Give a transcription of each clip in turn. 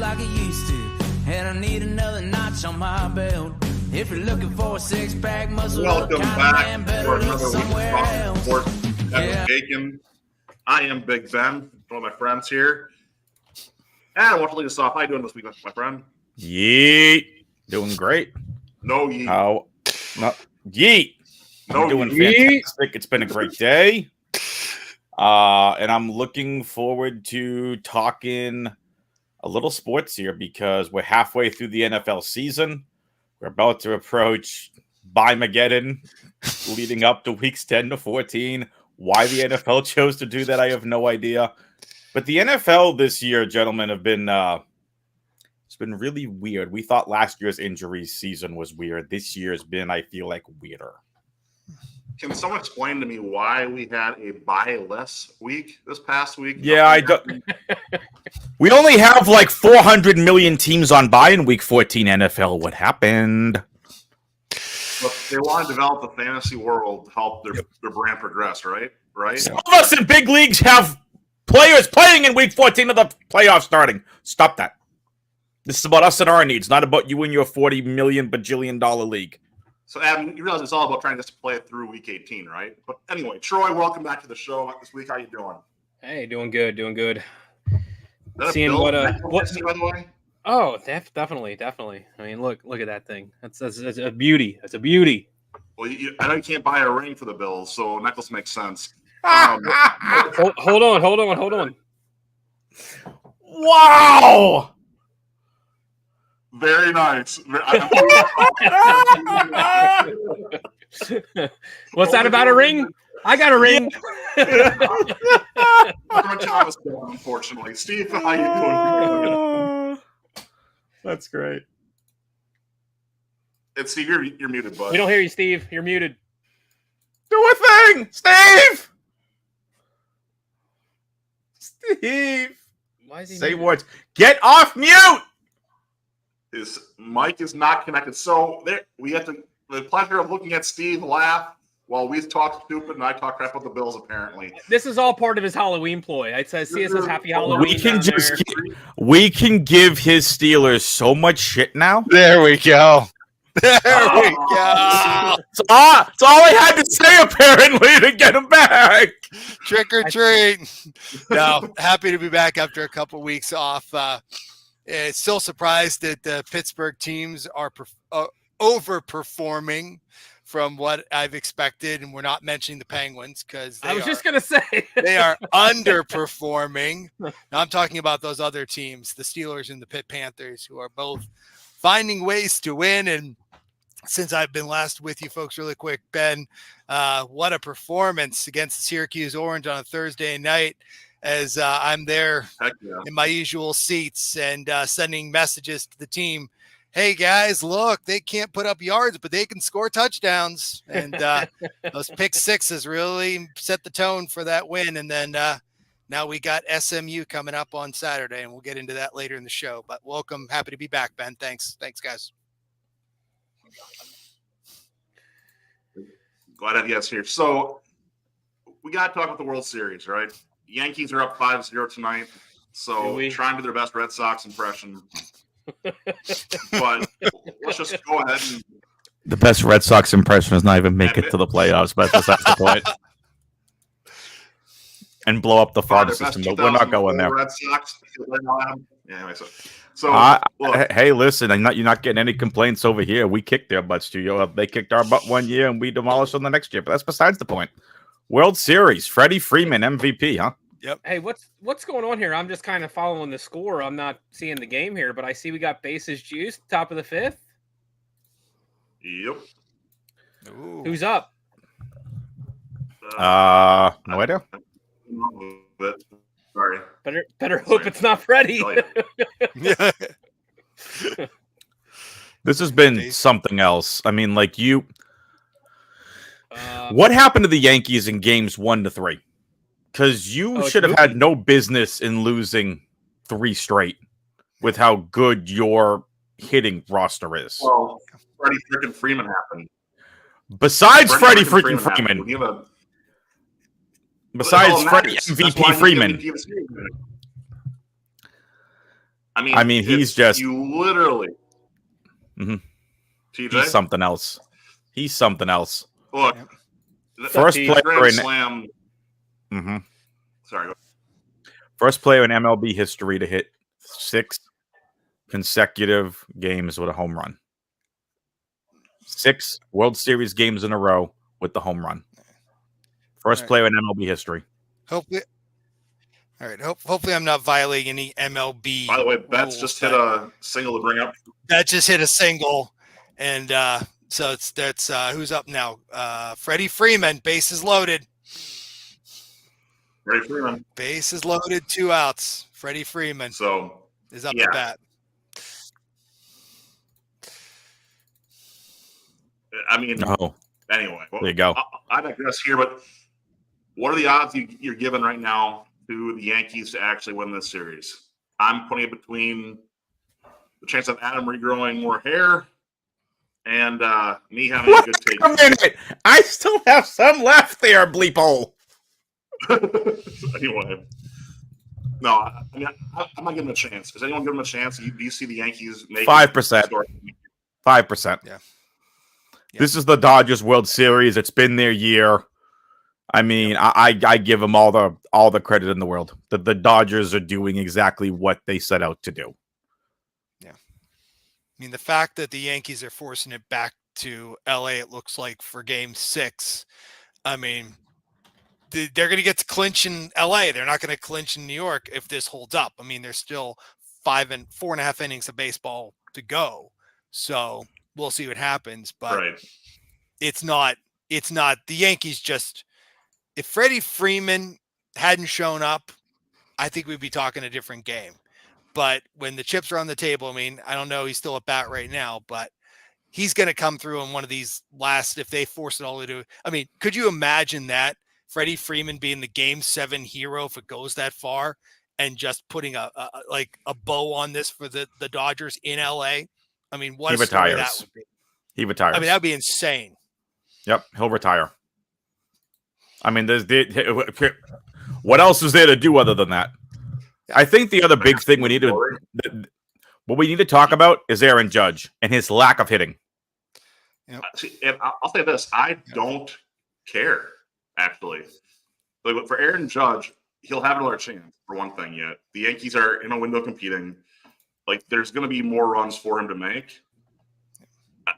like it used to, and I need another notch on my belt. If you're looking for a six-pack muscle, welcome back man, better for look another week somewhere of else. Sports Bacon. I am Big Ben, one of my friends here. And I want to lead us off. How you doing this week, my friend? Yeet. Doing great. No yeet. How? Not yeet. No I'm doing yeet. fantastic. It's been a great day. And I'm looking forward to talking a little sports here because we're halfway through the NFL season. We're about to approach Buymageddon leading up to weeks 10 to 14. Why the NFL chose to do that, I have no idea. But the NFL this year, gentlemen, have been it's been really weird. We thought last year's injury season was weird. This year's been, I feel like, weirder. Can someone explain to me why we had a bye-less week this past week? Yeah, I don't. We only have like 400 million teams on bye in week 14 NFL. What happened? Look, they want to develop the fantasy world to help their brand progress, right? Right? Some of us in big leagues have players playing in week 14 of the playoffs starting. Stop that. This is about us and our needs, not about you and your 40 million bajillion dollar league. So, Adam, you realize it's all about trying just to play it through week 18, right? But anyway, Troy, welcome back to the show this week. How you doing? Hey, doing good. Seeing What by the way? Oh, definitely. I mean, look at that thing. That's a beauty. It's a beauty. Well, I know you can't buy a ring for the Bills, so necklace makes sense. Hold on. Wow! Very nice. What's that about a ring? I got a ring. Unfortunately, Steve, how you doing? That's great. It's Steve. You're muted, bud. We don't hear you, Steve. You're muted. Do a thing, Steve. Steve. Why is he Say muted? words. Get off mute. His mic is not connected. So there, we have the pleasure of looking at Steve laugh while we talk stupid and I talk crap about the Bills. Apparently, This is all part of his Halloween ploy. It says Happy Halloween. We can give his Steelers so much shit now. There we go. There we go. It's all I had to say apparently to get him back. Trick or treat. No, happy to be back after a couple weeks off. Still surprised that the Pittsburgh teams are overperforming from what I've expected, and we're not mentioning the Penguins because I was just gonna say they are underperforming. Now I'm talking about those other teams, the Steelers and the Pitt Panthers, who are both finding ways to win. And since I've been last with you folks really quick, Ben, what a performance against the Syracuse Orange on a Thursday night as I'm there in my usual seats and sending messages to the team. Hey guys, look, they can't put up yards, but they can score touchdowns. And those pick sixes really set the tone for that win. And then now we got SMU coming up on Saturday, and we'll get into that later in the show. But welcome. Happy to be back, Ben. Thanks, guys. glad to have you guys here. So we got to talk about the World Series, right? Yankees are up 5-0 tonight. So trying to do their best Red Sox impression. But let's just go ahead and the best Red Sox impression is not even make it to the playoffs, but that's the point. And blow up the farm system, but we're not going there. Red Sox. Yeah, anyway, so hey, listen, you're not getting any complaints over here. We kicked their butts too. They kicked our butt one year, and we demolished them the next year. But that's besides the point. World Series, Freddie Freeman, MVP, huh? Yep. Hey, what's going on here? I'm just kind of following the score. I'm not seeing the game here, but I see we got bases juiced, top of the fifth. Yep. Ooh. Who's up? No idea. Sorry. Better hope it's not Freddie. This has been something else. I mean, like what happened to the Yankees in games 1-3? Because you should have had no business in losing 3 straight with how good your hitting roster is. Well, Freddie freaking Freeman happened. Besides Freddie freaking Freeman. Besides Freddie MVP Freeman. I mean, he's just you literally. Mhm. TJ, he's something else. He's something else. Look, First player Grand in Slam. Mhm. Sorry. First player in MLB history to hit 6 consecutive games with a home run. 6 World Series games in a row with the home run. First player in MLB history. Hopefully, all right. Hopefully, I'm not violating any MLB. By the way, Betts just hit a single to bring up. That just hit a single, and so that's who's up now? Freddie Freeman, bases loaded. Freddie Freeman. Bases loaded, 2 outs. Freddie Freeman is up to bat. I mean, anyway, there you go. I digress here, but what are the odds you're given right now to the Yankees to actually win this series? I'm putting it between the chance of Adam regrowing more hair and me having a good take. A minute. I still have some left there, bleepo. Anyway. No, I mean, I'm not giving him a chance. Does anyone give him a chance? Do you see the Yankees make 5%? 5%. Yeah. This is the Dodgers World Series. It's been their year. I mean, I give them all the credit in the world. The Dodgers are doing exactly what they set out to do. Yeah. I mean, the fact that the Yankees are forcing it back to LA, it looks like, for Game 6. I mean, they're going to get to clinch in LA. They're not going to clinch in New York if this holds up. I mean, there's still 4.5 innings of baseball to go. So we'll see what happens, but it's not the Yankees. Just, if Freddie Freeman hadn't shown up, I think we'd be talking a different game. But when the chips are on the table, I mean, I don't know, he's still at bat right now, but he's going to come through in one of these last, if they force it all into, I mean, could you imagine that Freddie Freeman being the Game 7 hero if it goes that far, and just putting a bow on this for the Dodgers in LA? I mean, what a story that would be. He retires. I mean, that'd be insane. Yep, he'll retire. I mean, what else is there to do other than that? I think the other big thing we need to talk about is Aaron Judge and his lack of hitting. Yep. And I'll say this: I don't care, actually. But for Aaron Judge, he'll have another chance, for one thing. Yet the Yankees are in a window competing. Like, there's going to be more runs for him to make.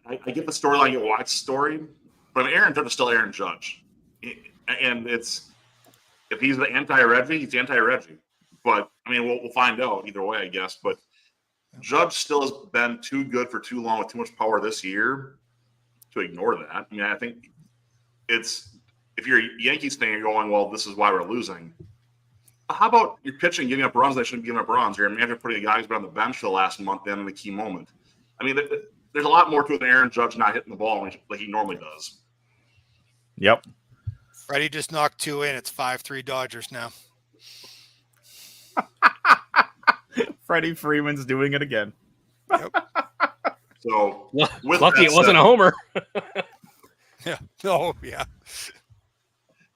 I get the storyline, get White's story, but Aaron Judge is still Aaron Judge. And if he's the anti-Reggie, he's anti-Reggie. But, I mean, we'll find out either way, I guess. But Judge still has been too good for too long with too much power this year to ignore that. I mean, I think if you're a Yankees fan, you're going, well, this is why we're losing. How about your pitching giving up runs they shouldn't be giving up runs? You're imagine putting a guy who's been on the bench for the last month in a key moment. I mean, there's a lot more to it than Aaron Judge not hitting the ball like he normally does. Yep. Freddie just knocked 2 in. It's 5-3 Dodgers now. Freddie Freeman's doing it again. Yep. So, lucky it wasn't a homer. Yeah. Oh, yeah.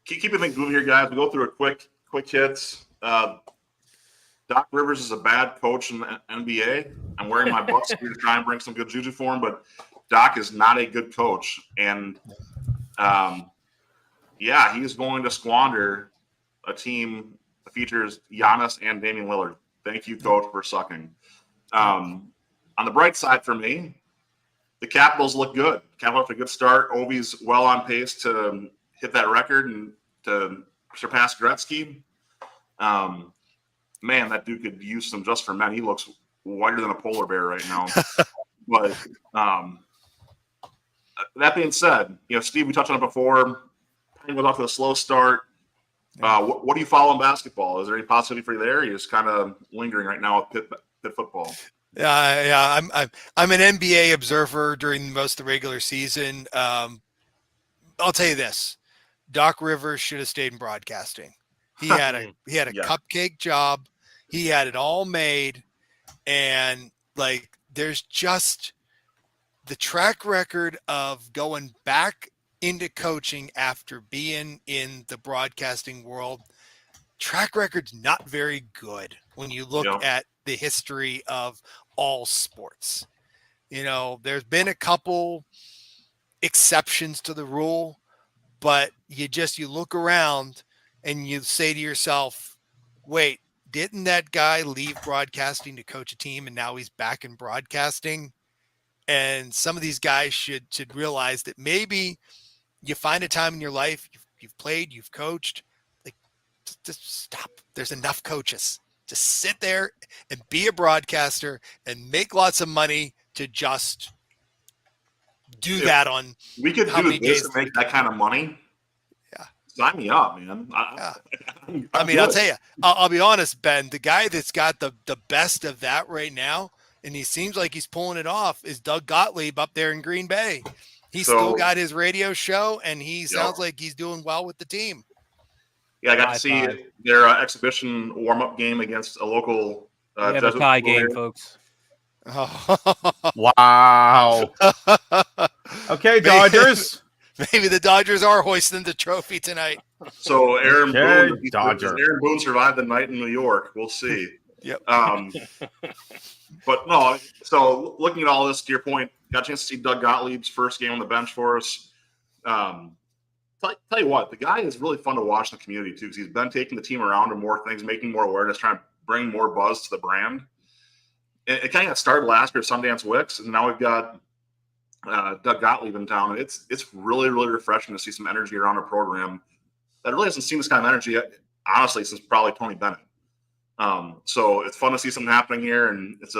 Keeping things moving here, guys. We go through a quick hits. Doc Rivers is a bad coach in the NBA. I'm wearing my Bucks gear to try and bring some good juju for him, but Doc is not a good coach. And, he is going to squander a team that features Giannis and Damian Lillard. Thank you, coach, for sucking. On the bright side for me, the Capitals look good. Capitals have a good start. Ovi's well on pace to hit that record and to surpass Gretzky. Man, that dude could use some just for men. He looks whiter than a polar bear right now. But that being said, Steve, we touched on it before. He was off to a slow start. What do you follow in basketball? Is there any possibility for you there? You're just kind of lingering right now with Pitt football. Yeah. I'm an NBA observer during most of the regular season. I'll tell you this: Doc Rivers should have stayed in broadcasting. He had a cupcake job. He had it all made, and there's just the track record of going back into coaching after being in the broadcasting world. track record's not very good when you look at the history of all sports. There's been a couple exceptions to the rule, but you look around and you say to yourself, wait, didn't that guy leave broadcasting to coach a team and now he's back in broadcasting? And some of these guys should realize that maybe you find a time in your life, you've played, you've coached, like, just stop. There's enough coaches. Just sit there and be a broadcaster and make lots of money to just do that on. We could do this and make that kind of money. Yeah. Sign me up, man. I'll tell you, I'll be honest, Ben, the guy that's got the best of that right now, and he seems like he's pulling it off, is Doug Gottlieb up there in Green Bay. He's still got his radio show, and he sounds like he's doing well with the team. Yeah, I got to see their exhibition warm-up game against a local we have a tie game, folks. Wow. Okay, Dodgers. Maybe the Dodgers are hoisting the trophy tonight. So Aaron Boone survived the night in New York. We'll see. Yep. But no, so looking at all this, to your point, got a chance to see Doug Gottlieb's first game on the bench for us. Tell you what, the guy is really fun to watch in the community too, because he's been taking the team around to more things, making more awareness, trying to bring more buzz to the brand. It kind of got started last year at Sundance Wicks, and now we've got Doug Gottlieb in town. It's really, really refreshing to see some energy around a program that really hasn't seen this kind of energy, honestly, since probably Tony Bennett. So it's fun to see something happening here, and it's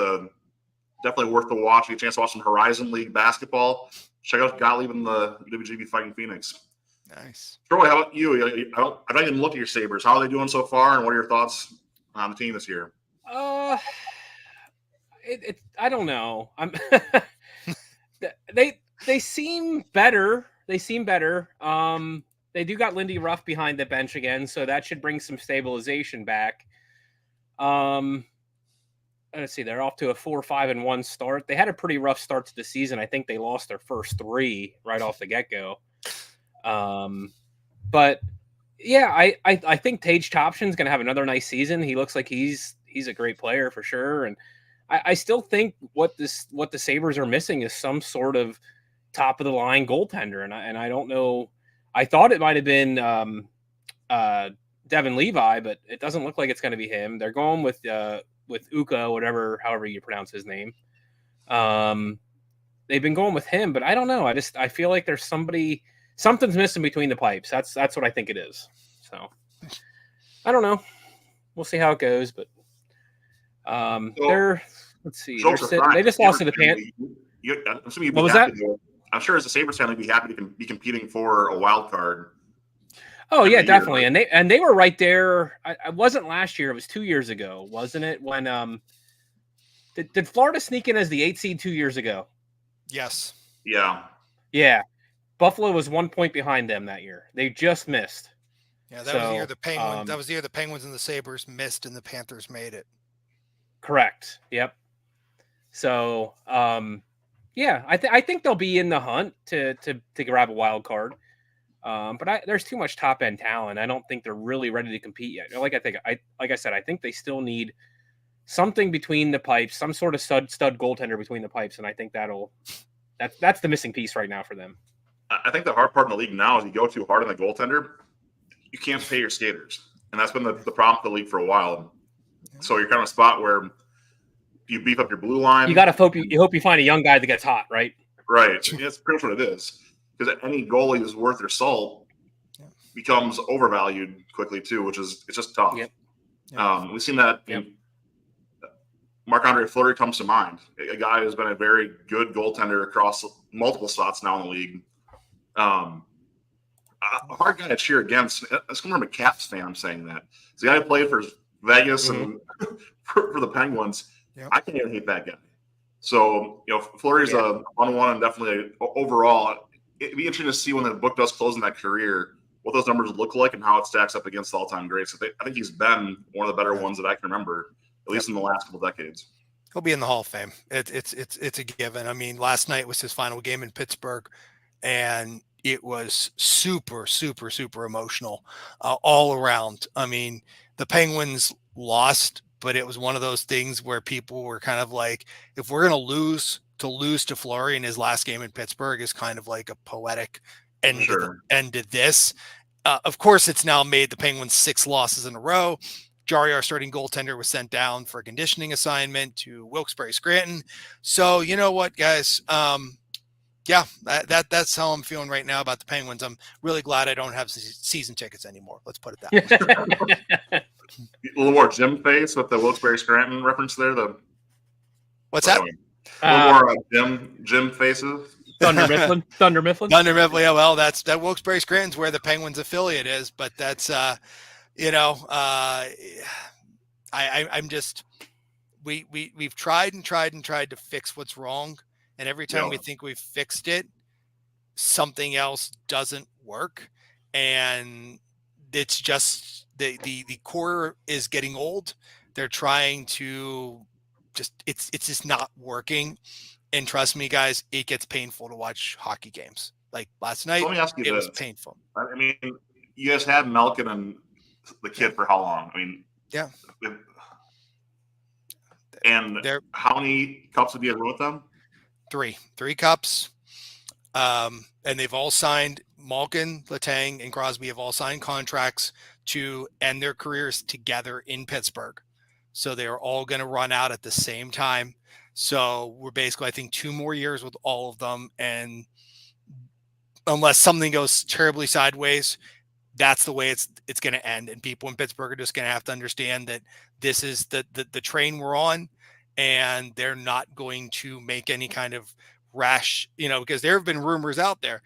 definitely worth the watch. You get a chance to watch some Horizon League basketball. Check out Gottlieb in the WGB Fighting Phoenix. Nice. Troy, how about you? I don't even look at your Sabres. How are they doing so far, and what are your thoughts on the team this year? I don't know. They seem better. They seem better. They do got Lindy Ruff behind the bench again, so that should bring some stabilization back. Let's see, they're off to a 4-5-1 start. They had a pretty rough start to the season. I think they lost their first 3 right off the get-go. But yeah, I think Tage Topshin's going to have another nice season. He looks like he's a great player for sure. And I still think what the Sabres are missing is some sort of top of the line goaltender. And I don't know. I thought it might've been, Devin Levi, but it doesn't look like it's going to be him. They're going with Uka, however you pronounce his name. They've been going with him, but I don't know. I feel like there's something's missing between the pipes. That's what I think it is. So I don't know. We'll see how it goes, but let's see. They just lost to the Panthers. What was that? I'm sure as a Sabres fan, they'd be happy to be competing for a wild card. Oh yeah, definitely. And they were right there. I wasn't last year. It was 2 years ago, wasn't it? When did Florida sneak in as the 8 seed 2 years ago? Yes. Yeah. Yeah. Buffalo was 1 point behind them that year. They just missed. Yeah, that was the year the Penguins. That was the year the Penguins and the Sabres missed, and the Panthers made it. Correct. Yep. So, yeah, I think they'll be in the hunt to grab a wild card. But there's too much top end talent. I don't think they're really ready to compete yet. Like I said, I think they still need something between the pipes, some sort of stud goaltender between the pipes, and I think that's the missing piece right now for them. I think the hard part in the league now is you go too hard on the goaltender, you can't pay your skaters, and that's been the problem for the league for a while. So you're kind of a spot where you beef up your blue line. You got to hope you find a young guy that gets hot, right? Right. That's pretty much what it is. Because any goalie who's worth their salt becomes overvalued quickly too, it's just tough. Yep. We've seen that. Yep. Marc-Andre Fleury comes to mind, a guy who's been a very good goaltender across multiple spots now in the league. A hard guy to cheer against. It's coming from a Caps fan saying that. It's the guy who played for Vegas and for the Penguins. Yep. I can't even hate that guy. So, Fleury's a 1-1 and definitely overall. It'd be interesting to see when the book does close in that career, what those numbers look like and how it stacks up against the all-time greats. I think he's been one of the better ones that I can remember, at least in the last couple decades. He'll be in the Hall of Fame. It's a given. I mean, last night was his final game in Pittsburgh, and it was super, super, super emotional all around. I mean, the Penguins lost, but it was one of those things where people were kind of like, if we're going to lose to Fleury in his last game in Pittsburgh is kind of like a poetic end to this. Of course, it's now made the Penguins 6 losses in a row. Jari, our starting goaltender, was sent down for a conditioning assignment to Wilkes-Barre Scranton. So you know what, guys? That's how I'm feeling right now about the Penguins. I'm really glad I don't have season tickets anymore. Let's put it that way. A little more Jim face with the Wilkes-Barre Scranton reference there. What's that? A little more Jim faces. Thunder Mifflin. Thunder Mifflin. Yeah, well, that Wilkes-Barre Scranton's where the Penguins affiliate is, but that's I'm just we've tried to fix what's wrong, and every time we think we've fixed it, something else doesn't work, and it's just the core is getting old. They're trying to it's just not working. And trust me, guys, it gets painful to watch hockey games. Like last night, let me ask you it this. was painful. I mean, you guys had Malkin and the kid for how long? I mean, yeah. And how many cups have you had with them? 3 cups. And they've all signed. Malkin, Letang, and Crosby have all signed contracts to end their careers together in Pittsburgh. So they're all going to run out at the same time. So we're basically, I think, 2 more years with all of them. And unless something goes terribly sideways, that's the way it's going to end. And people in Pittsburgh are just going to have to understand that this is the train we're on, and they're not going to make any kind of rash, because there have been rumors out there,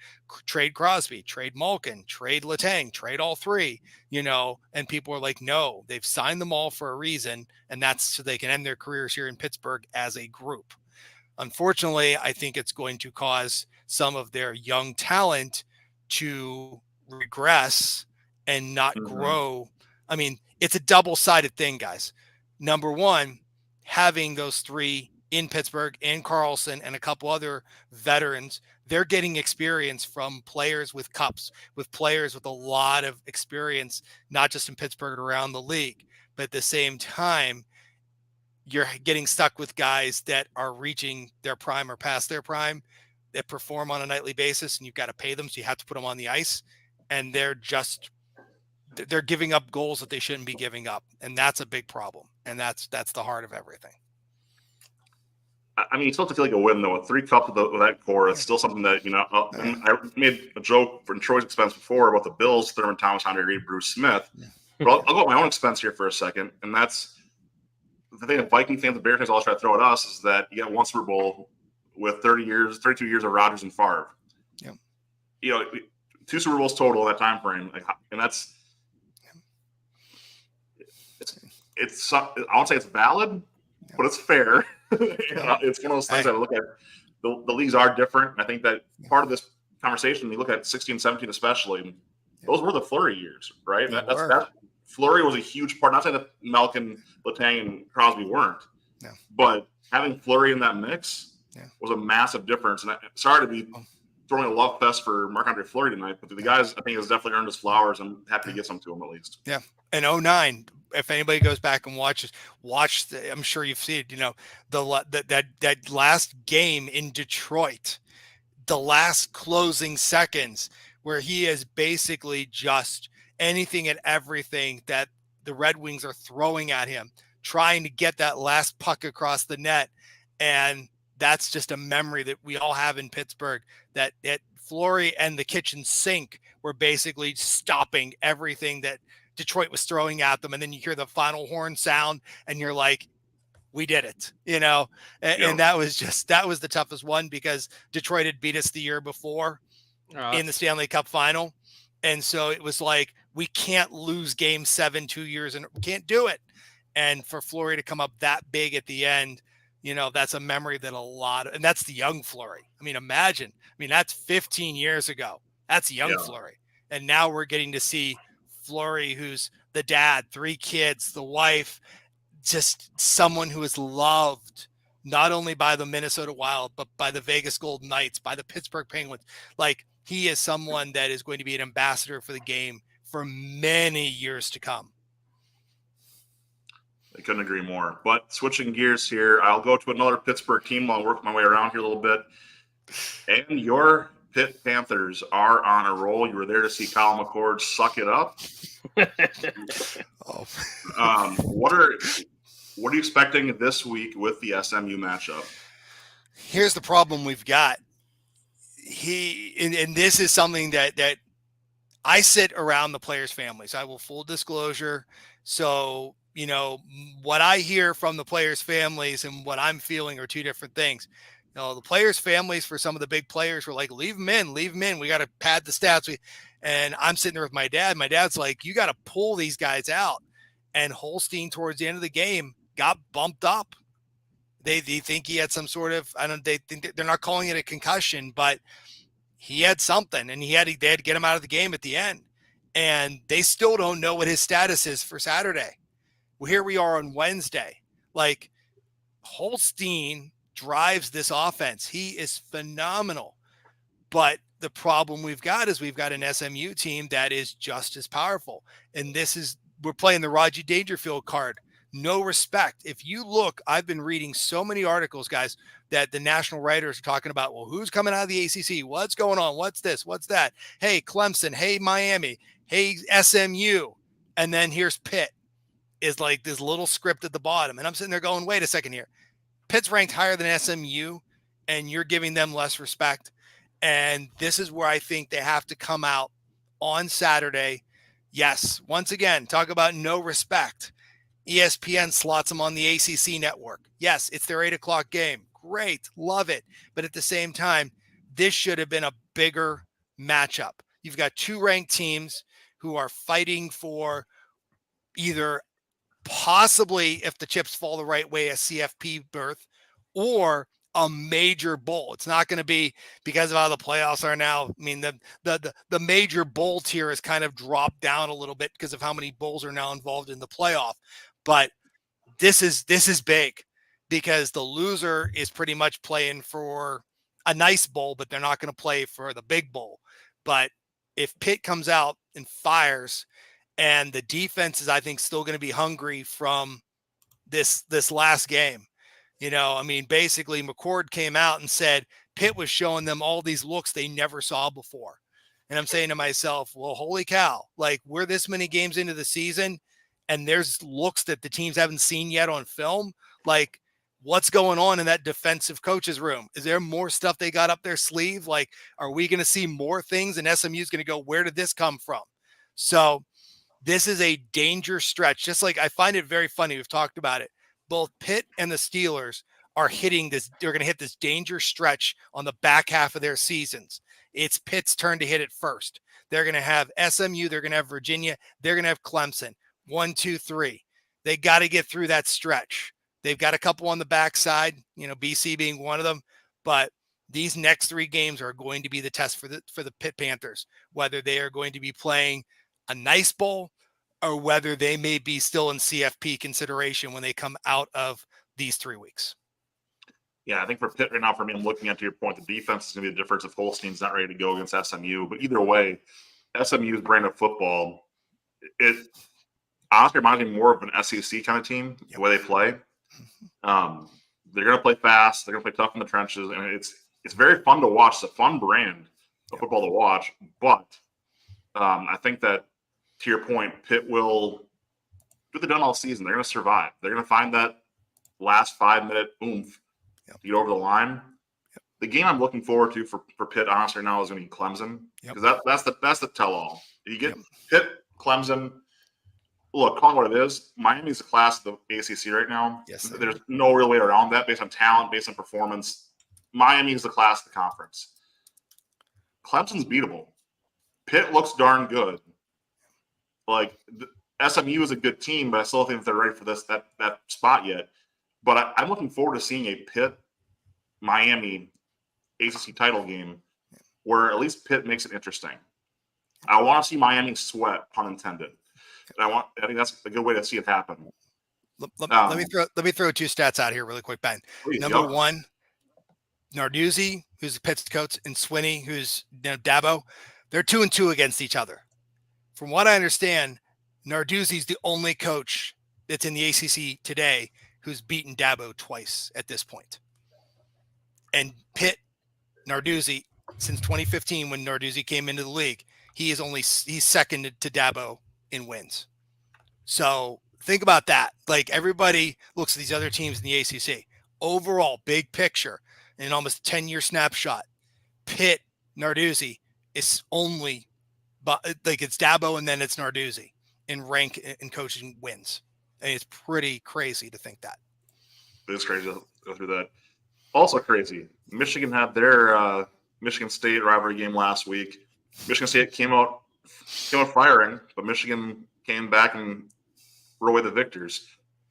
trade Crosby, trade Malkin, trade Letang, trade all 3, and people are like, no, they've signed them all for a reason. And that's so they can end their careers here in Pittsburgh as a group. Unfortunately, I think it's going to cause some of their young talent to regress and not grow. I mean, it's a double-sided thing, guys. Number one, having those 3 in Pittsburgh and Carlson and a couple other veterans, they're getting experience from players with cups, with players with a lot of experience, not just in Pittsburgh, but around the league. But at the same time, you're getting stuck with guys that are reaching their prime or past their prime, that perform on a nightly basis, and you've got to pay them. So you have to put them on the ice, and they're giving up goals that they shouldn't be giving up. And that's a big problem. And that's the heart of everything. I mean, you still have to feel like a win, though. With 3 cups with that core, it's still something that, I made a joke for Troy's expense before about the Bills, Thurman Thomas, Andre Reed, Bruce Smith. But I'll go at my own expense here for a second. And that's the thing that Viking fans and Bears fans always try to throw at us, is that you got 1 Super Bowl with 32 years of Rodgers and Favre. Yeah. 2 Super Bowls total in that time frame. And that's it's I won't say it's valid, but it's fair. It's one of those things I look at. The leagues are different. I think that part of this conversation, you look at 16, 17 especially, those were the Fleury years, right? That Fleury was a huge part. Not saying that Malkin, Letang, and Crosby weren't, but having Fleury in that mix was a massive difference. And sorry to be throwing a love fest for Marc-Andre Fleury tonight, but the guys, I think, has definitely earned his flowers. I'm happy to get some to him at least. Yeah. And 09, if anybody goes back and I'm sure you've seen it, that last game in Detroit, the last closing seconds, where he is basically just anything and everything that the Red Wings are throwing at him, trying to get that last puck across the net. And that's just a memory that we all have in Pittsburgh, that Fleury and the kitchen sink were basically stopping everything that Detroit was throwing at them. And then you hear the final horn sound and you're like, we did it, and that was the toughest one, because Detroit had beat us the year before in the Stanley Cup final. And so it was like, we can't lose game 7 2 years and we can't do it. And for Fleury to come up that big at the end, that's a memory that and that's the young Fleury. I mean, imagine, that's 15 years ago. That's young Fleury. And now we're getting to see Fleury, who's the dad, 3 kids, the wife, just someone who is loved not only by the Minnesota Wild, but by the Vegas Golden Knights, by the Pittsburgh Penguins. Like, he is someone that is going to be an ambassador for the game for many years to come. I couldn't agree more. But switching gears here, I'll go to another Pittsburgh team while I work my way around here a little bit. And your Pitt Panthers are on a roll. You were there to see Kyle McCord suck it up. What are you expecting this week with the SMU matchup? Here's the problem we've got. And this is something that I sit around the players' families. I will full disclosure. So, what I hear from the players' families and what I'm feeling are two different things. The players' families for some of the big players were like, leave them in. We got to pad the stats. And I'm sitting there with my dad. My dad's like, you got to pull these guys out. And Holstein, towards the end of the game, got bumped up. They think he had some sort of, they think they're not calling it a concussion, but he had something, and they had to get him out of the game at the end. And they still don't know what his status is for Saturday. Well, here we are on Wednesday. Like, Holstein drives this offense. He is phenomenal. But the problem we've got is we've got an SMU team that is just as powerful. And we're playing the Rodney Dangerfield card. No respect. If you look, I've been reading so many articles, guys, that the national writers are talking about, well, who's coming out of the ACC? What's going on? What's this? What's that? Hey, Clemson. Hey, Miami. Hey, SMU. And then here's Pitt, is like this little script at the bottom. And I'm sitting there going, wait a second here. Pitt's ranked higher than SMU, and you're giving them less respect. And this is where I think they have to come out on Saturday. Yes, once again, talk about no respect. ESPN slots them on the ACC network. Yes, it's their 8:00 game. Great. Love it. But at the same time, this should have been a bigger matchup. You've got two ranked teams who are fighting for either possibly, if the chips fall the right way, a CFP berth or a major bowl. It's not going to be because of how the playoffs are now. I mean, the major bowl tier has kind of dropped down a little bit because of how many bowls are now involved in the playoff. But this is big, because the loser is pretty much playing for a nice bowl, but they're not going to play for the big bowl. But if Pitt comes out and fires, and the defense is, I think, still going to be hungry from this last game. Basically McCord came out and said Pitt was showing them all these looks they never saw before. And I'm saying to myself, well, holy cow, like, we're this many games into the season and there's looks that the teams haven't seen yet on film. Like, what's going on in that defensive coach's room? Is there more stuff they got up their sleeve? Like, are we going to see more things, and SMU is going to go, where did this come from? So this is a danger stretch. Just like, I find it very funny. We've talked about it. Both Pitt and the Steelers are hitting this. They're going to hit this danger stretch on the back half of their seasons. It's Pitt's turn to hit it first. They're going to have SMU. They're going to have Virginia. They're going to have Clemson. 1, 2, 3. They got to get through that stretch. They've got a couple on the backside, BC being one of them. But these next 3 games are going to be the test for the Pitt Panthers, whether they are going to be playing a nice bowl or whether they may be still in CFP consideration when they come out of these 3 weeks. Yeah, I think for Pitt right now, for me, I'm looking at, to your point, the defense is going to be the difference if Holstein's not ready to go against SMU. But either way, SMU's brand of football, it honestly reminds me more of an SEC kind of team, the way they play. They're going to play fast. They're going to play tough in the trenches. And it's very fun to watch. It's a fun brand of football to watch. But I think that, to your point, Pitt will do what they've done all season. They're going to survive. They're going to find that last 5-minute oomph to get over the line. The game I'm looking forward to for Pitt, honestly, now is going to be Clemson, because that's the tell-all. You get Pitt, Clemson. Look, call it what it is. Miami's the class of the ACC right now. Yes, there's no real way around that based on talent, based on performance. Miami is the class of the conference. Clemson's beatable. Pitt looks darn good. Like, SMU is a good team, but I still don't think they're ready for that spot yet. But I'm looking forward to seeing a Pitt-Miami ACC title game where at least Pitt makes it interesting. I want to see Miami sweat, pun intended. And I think that's a good way to see it happen. Let me throw 2 stats out here really quick, Ben. Please, Number 1, Narduzzi, who's the Pitt's coach, and Swinney, who's Dabo. They're 2-2 against each other. From what I understand, Narduzzi's the only coach that's in the ACC today who's beaten Dabo twice at this point. And Pitt, Narduzzi, since 2015 when Narduzzi came into the league, he's second to Dabo in wins. So think about that. Like, everybody looks at these other teams in the ACC. Overall, big picture, in almost 10-year snapshot, Pitt, Narduzzi is only, like, it's Dabo and then it's Narduzzi in rank in coaching wins. And it's pretty crazy to think that. It's crazy to go through that. Also crazy, Michigan had their Michigan State rivalry game last week. Michigan State came out firing, but Michigan came back and were away the victors.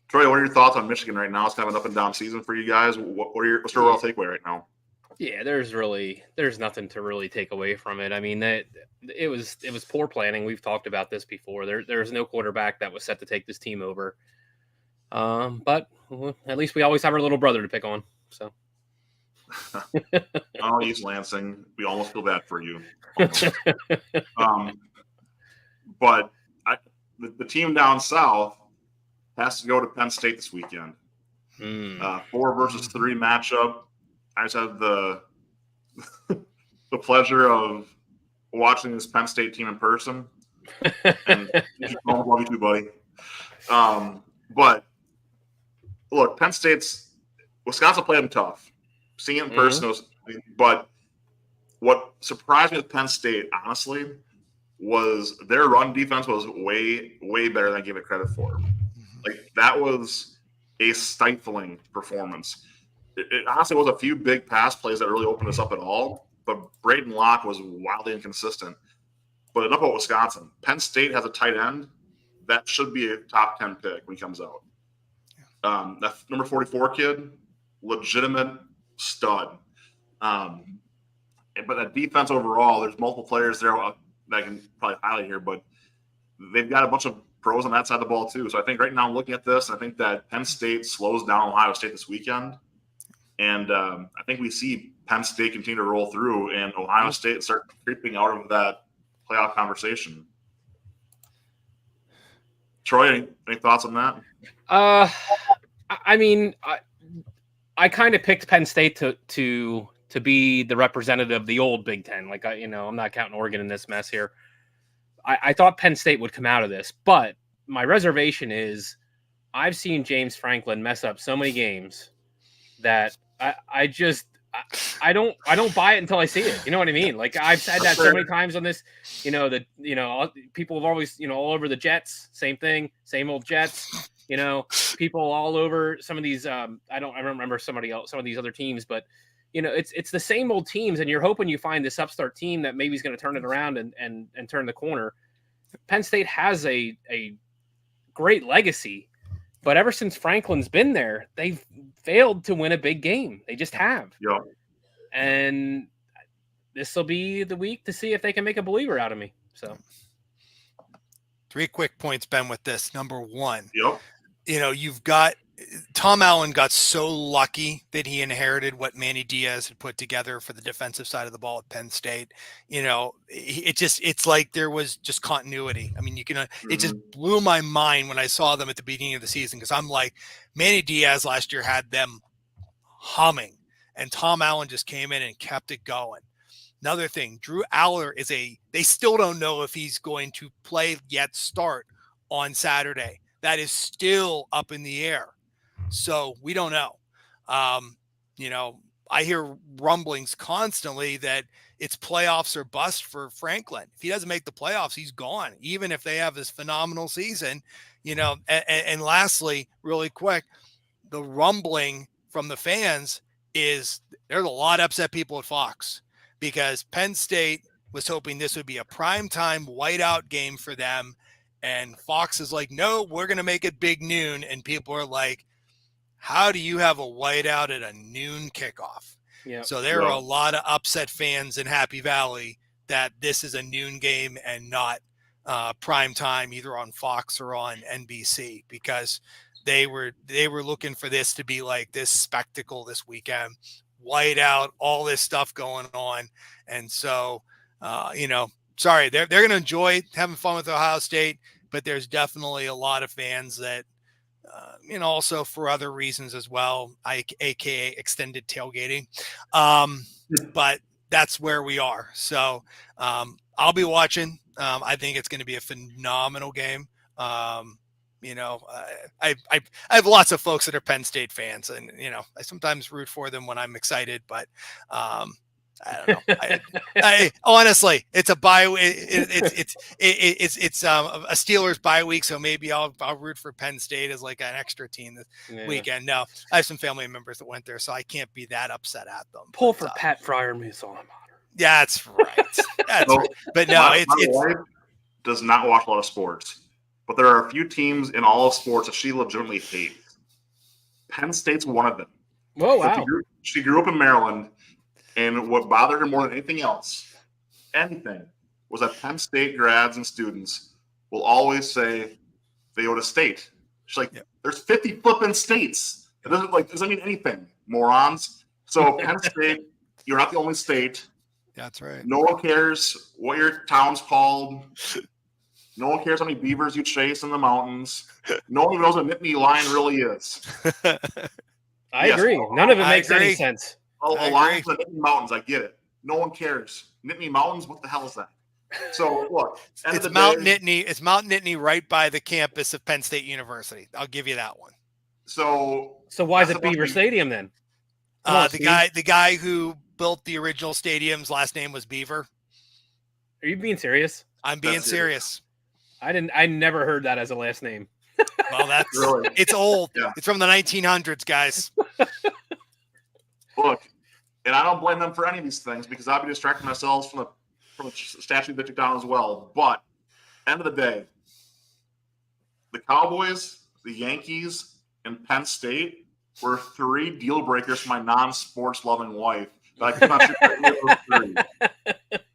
Troy, what are your thoughts on Michigan right now? It's kind of an up and down season for you guys. What's your overall takeaway right now? Yeah, there's nothing to really take away from it. I mean, it was poor planning. We've talked about this before. There's no quarterback that was set to take this team over. But at least we always have our little brother to pick on. So. Oh, he's Lansing. We almost feel bad for you. But the team down south has to go to Penn State this weekend. 4 versus 3 matchup. I just had the pleasure of watching this Penn State team in person. And love you too, buddy. But look, Wisconsin played them tough. Seeing it in person, but what surprised me with Penn State, honestly, was their run defense was way, way better than I gave it credit for. Like, that was a stifling performance. It honestly was a few big pass plays that really opened us up at all, but Braden Locke was wildly inconsistent. But enough about Wisconsin. Penn State has a tight end that should be a top 10 pick when he comes out. That number 44 kid, legitimate stud. But that defense overall, there's multiple players there that I can probably highlight here, but they've got a bunch of pros on that side of the ball too. So I think right now, looking at this, I think that Penn State slows down Ohio State this weekend. And I think we see Penn State continue to roll through and Ohio State start creeping out of that playoff conversation. Troy, any thoughts on that? I mean, I kind of picked Penn State to be the representative of the old Big Ten. Like, I'm not counting Oregon in this mess here. I thought Penn State would come out of this, but my reservation is I've seen James Franklin mess up so many games that I don't buy it until I see it. You know what I mean? Like, I've said that so many times on this, people have always, all over the Jets, same thing, same old Jets, people all over some of these, I don't remember some of these other teams, but it's the same old teams, and you're hoping you find this upstart team that maybe is going to turn it around and turn the corner. Penn State has a great legacy, but ever since Franklin's been there, they've failed to win a big game. They just have. Yeah. And this will be the week to see if they can make a believer out of me. So 3 quick points, Ben, with this. Number 1, Yep. You've got Tom Allen got so lucky that he inherited what Manny Diaz had put together for the defensive side of the ball at Penn State. It's like there was just continuity. I mean, it just blew my mind when I saw them at the beginning of the season, because I'm like, Manny Diaz last year had them humming, and Tom Allen just came in and kept it going. Another thing, Drew Aller they still don't know if he's going to play yet start on Saturday. That is still up in the air. So we don't know. I hear rumblings constantly that it's playoffs or bust for Franklin. If he doesn't make the playoffs, he's gone, even if they have this phenomenal season, and lastly, really quick, the rumbling from the fans is there's a lot of upset people at Fox, because Penn State was hoping this would be a primetime whiteout game for them. And Fox is like, no, we're going to make it big noon. And people are like, how do you have a whiteout at a noon kickoff? Yeah. So there are a lot of upset fans in Happy Valley that this is a noon game and not prime time, either on Fox or on NBC, because they were looking for this to be like this spectacle this weekend, whiteout, all this stuff going on. And so, sorry, they're going to enjoy having fun with Ohio State, but there's definitely a lot of fans that Also for other reasons as well, aka extended tailgating. But that's where we are. So I'll be watching. I think it's going to be a phenomenal game. I have lots of folks that are Penn State fans, and I sometimes root for them when I'm excited, but I don't know. I honestly, it's a bye. It's a Steelers bye week, so maybe I'll root for Penn State as like an extra team this weekend. No, I have some family members that went there, so I can't be that upset at them. Pull for Pat Fryermuth on. Yeah, that's right. But no, my wife does not watch a lot of sports, but there are a few teams in all of sports that she legitimately hates. Penn State's one of them. Oh wow! She grew up in Maryland. And what bothered her more than anything else, was that Penn State grads and students will always say they go to state. She's like, There's 50 flipping states. It doesn't mean anything, morons. So Penn State, you're not the only state. That's right. No one cares what your town's called. No one cares how many beavers you chase in the mountains. No one even knows what a Nittany lion really is. I agree. None of it makes any sense. A lion in the Nittany Mountains, I get it. No one cares. Nittany Mountains, what the hell is that? So look, it's Mount Nittany. It's Mount Nittany right by the campus of Penn State University. I'll give you that one. So why is it Beaver Stadium then? The guy who built the original stadium's last name was Beaver. Are you being serious? I'm being serious. I never heard that as a last name. Well, that's really, it's old. Yeah. It's from the 1900s, guys. Look, and I don't blame them for any of these things because I'll be distracting myself from the statue they took down as well. But end of the day, the Cowboys, the Yankees, and Penn State were 3 deal breakers for my non-sports loving wife. I could not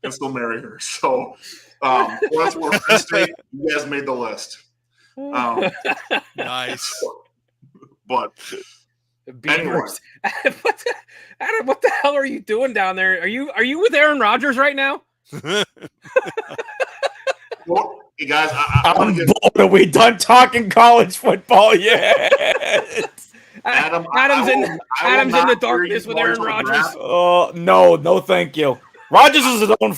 and still marry her. So that's where Penn State, you guys made the list. Nice. But Beavers. Anyway. Adam, what the hell are you doing down there? Are you with Aaron Rodgers right now? Well, you guys, I'm bored. Are we done talking college football yet? Adam's in the darkness with Aaron Rodgers. Oh no, thank you. Rodgers is his own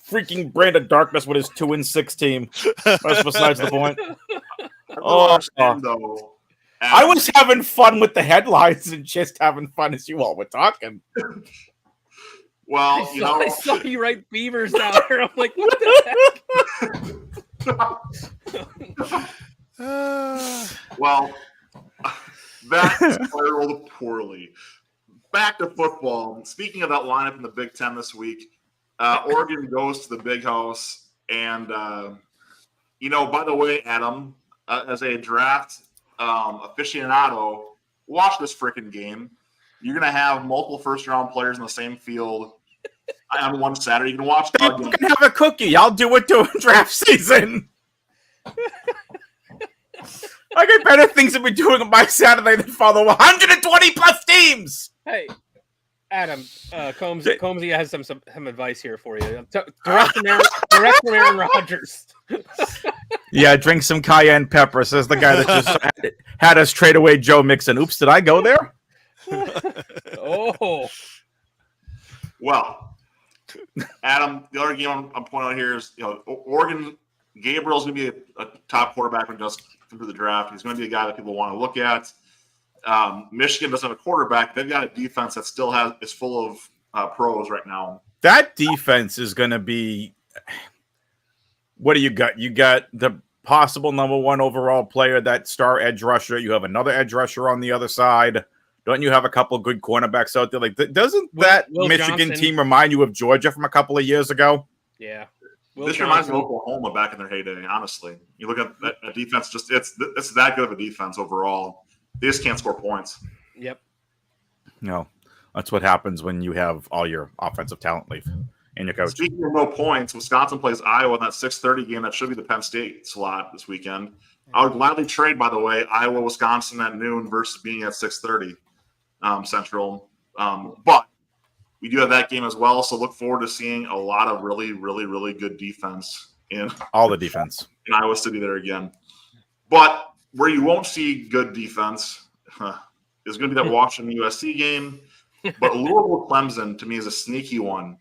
freaking brand of darkness with his 2-6 team. That's besides the point. Though. I was having fun with the headlines and just having fun as you all were talking. Well, I saw you write Beavers down there. I'm like, what the heck? Well, that spiraled poorly. Back to football. Speaking of that lineup in the Big Ten this week, Oregon goes to the Big House. And, by the way, Adam, as a draft aficionado, watch this freaking game. You're going to have multiple first-round players in the same field on one Saturday. You can watch the game. You can have a cookie. I'll do it during draft season. I got better things to be doing on my Saturday than follow 120-plus teams. Hey, Adam, Combsy has some advice here for you. Direct from Aaron Rodgers. Yeah, drink some cayenne pepper, says the guy that just had us trade away Joe Mixon. Oops, did I go there? Oh. Well, Adam, the other game I'm pointing out here is, Oregon, Gabriel's going to be a top quarterback when just through the draft. He's going to be a guy that people want to look at. Michigan doesn't have a quarterback. They've got a defense that still is full of pros right now. That defense is going to be – what do you got? You got the possible number 1 overall player, that star edge rusher. You have another edge rusher on the other side. Don't you have a couple of good cornerbacks out there? Like, doesn't that Will Michigan Johnson team remind you of Georgia from a couple of years ago? Yeah. This reminds me of Oklahoma back in their heyday, honestly. You look at that defense, it's that good of a defense overall. They just can't score points. Yep. No, that's what happens when you have all your offensive talent leave and your coach. Speaking of no points, Wisconsin plays Iowa in that 6:30 game that should be the Penn State slot this weekend. I would gladly trade, by the way, Iowa-Wisconsin at noon versus being at 6:30 Central. But we do have that game as well, so look forward to seeing a lot of really, really, really good defense in all the defense in Iowa City there again. But where you won't see good defense is going to be that Washington USC game. But Louisville Clemson, to me, is a sneaky one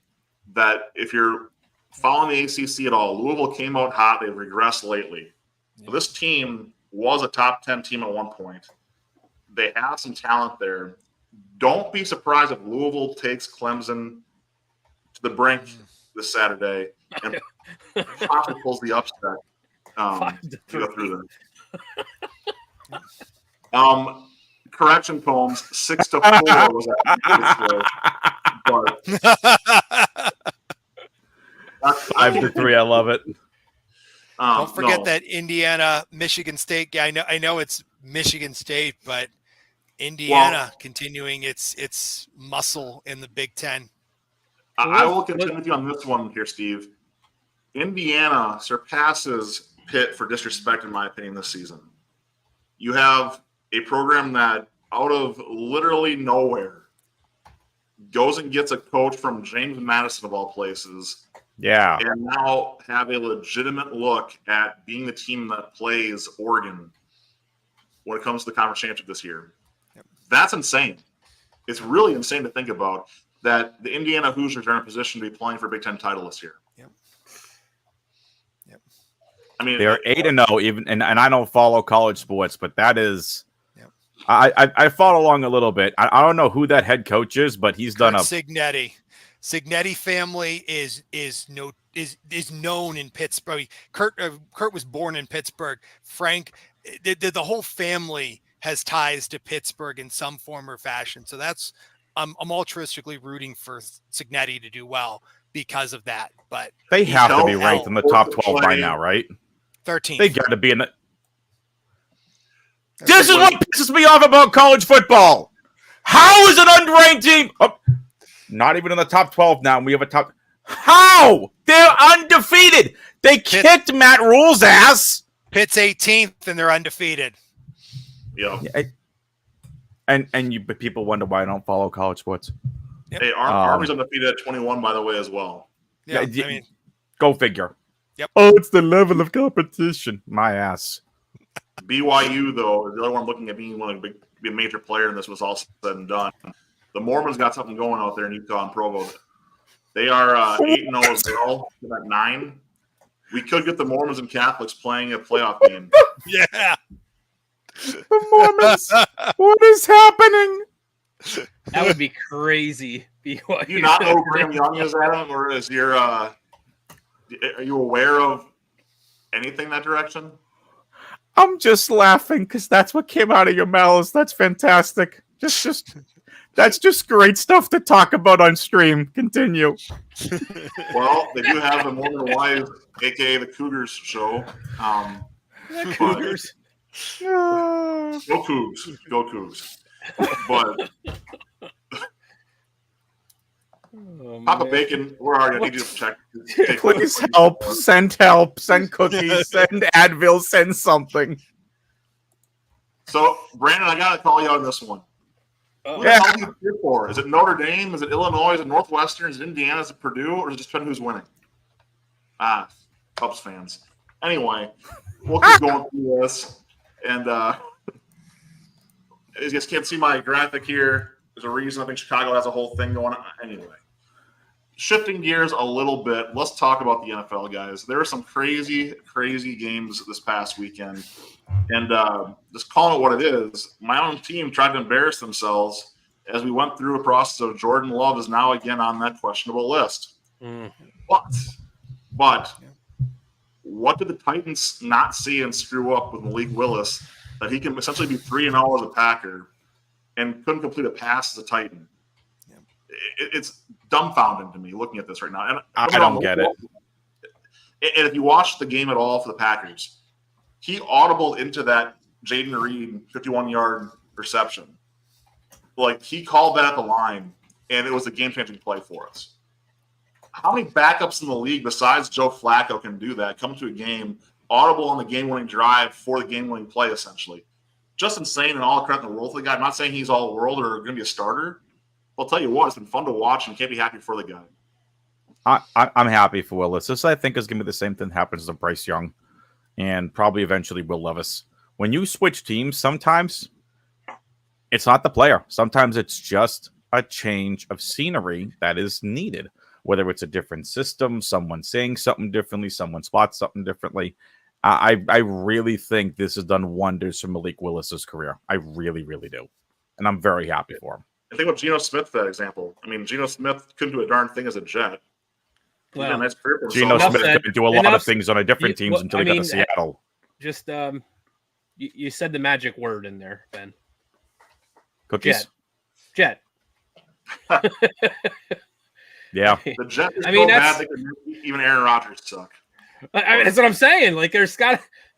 that if you're following the ACC at all, Louisville came out hot. They've regressed lately. So this team was a top 10 team at one point. They have some talent there. Don't be surprised if Louisville takes Clemson to the brink this Saturday and possibly pulls the upset to go through there. Correction, Combs, 6-4 was but 5-3. I love it. Don't forget that Indiana, Michigan State guy. I know it's Michigan State, but Indiana continuing its muscle in the Big Ten. I will continue with you on this one here, Steve. Indiana surpasses Pitt for disrespect, in my opinion, this season. You have a program that out of literally nowhere goes and gets a coach from James Madison of all places. Yeah. And now have a legitimate look at being the team that plays Oregon when it comes to the conference championship this year. Yep. That's insane. It's really insane to think about that the Indiana Hoosiers are in a position to be playing for a Big Ten title this year. Yep. I mean, they're 8-0 even, and I don't follow college sports, but that is. I followed along a little bit. I don't know who that head coach is, but he's done a Cignetti. Cignetti family is known in Pittsburgh. Kurt was born in Pittsburgh. Frank, the whole family has ties to Pittsburgh in some form or fashion. So that's I'm altruistically rooting for Cignetti to do well because of that. But they have to be ranked in the top 12 by now, right? 13. They got to be in the. This is what pisses me off about college football. How is an unranked team not even in the top 12 now? And we have a top. How? They're undefeated. They kicked Matt Rule's ass. Pitt's 18th and they're undefeated. Yeah. And people wonder why I don't follow college sports. Yep. Hey, Army's undefeated at 21, by the way, as well. Yeah, I mean, go figure. Yep. Oh, it's the level of competition. My ass. BYU, though, is the other one looking at being one to be a major player in this was all said and done. The Mormons got something going out there in Utah and Provo. They are 8-0 as well at 9. We could get the Mormons and Catholics playing a playoff game. Yeah. The Mormons. What is happening? That would be crazy. BYU. Do you not know who Graham Young is, Adam? Or is your are you aware of anything that direction? I'm just laughing because that's what came out of your mouths. That's fantastic. That's just great stuff to talk about on stream. Continue. Well, they do have the Mormon Wives, aka the Cougars show. The Cougars. Go Cougs. Go Cougs. But Papa Bacon, where are you? I need you to check. Please help. Send cookies. Send Advil. Send something. So, Brandon, I got to call you on this one. Who the hell do you cheer for? Is it Notre Dame? Is it Illinois? Is it Northwestern? Is it Indiana? Is it Purdue? Or is it just depending who's winning? Cubs fans. Anyway, we'll keep going through this. And as you guys can't see my graphic here, there's a reason I think Chicago has a whole thing going on. Anyway, shifting gears a little bit, let's talk about the NFL, guys. There were some crazy, crazy games this past weekend. And just calling it what it is, my own team tried to embarrass themselves as we went through a process of Jordan Love is now again on that questionable list. But what did the Titans not see and screw up with Malik Willis that he can essentially be 3-0 as a Packer and couldn't complete a pass as a Titan? It's dumbfounding to me looking at this right now. And I don't get it. And if you watch the game at all for the Packers, he audibled into that Jaden Reed 51-yard reception. Like, he called that at the line, and it was a game-changing play for us. How many backups in the league besides Joe Flacco can do that, come to a game, audible on the game-winning drive for the game-winning play, essentially? Just insane and all the credit in the world for the guy. I'm not saying he's all-world or going to be a starter. I'll tell you what, it's been fun to watch, and you can't be happy for the guy. I'm happy for Willis. This, I think, is going to be the same thing that happens to Bryce Young and probably eventually Will Levis. when you switch teams, sometimes it's not the player. Sometimes it's just a change of scenery that is needed, whether it's a different system, someone saying something differently, someone spots something differently. I really think this has done wonders for Malik Willis's career. I really, really do. And I'm very happy for him. I think of Geno Smith, for that example. I mean, Geno Smith couldn't do a darn thing as a Jet. Well, nice career for Geno himself. Smith could do a lot of things on a different teams until he got to Seattle. Just you said the magic word in there, Ben. Cookies? Jet. Yeah. The Jets are so bad they could make even Aaron Rodgers suck. I mean, that's what I'm saying. Like, there's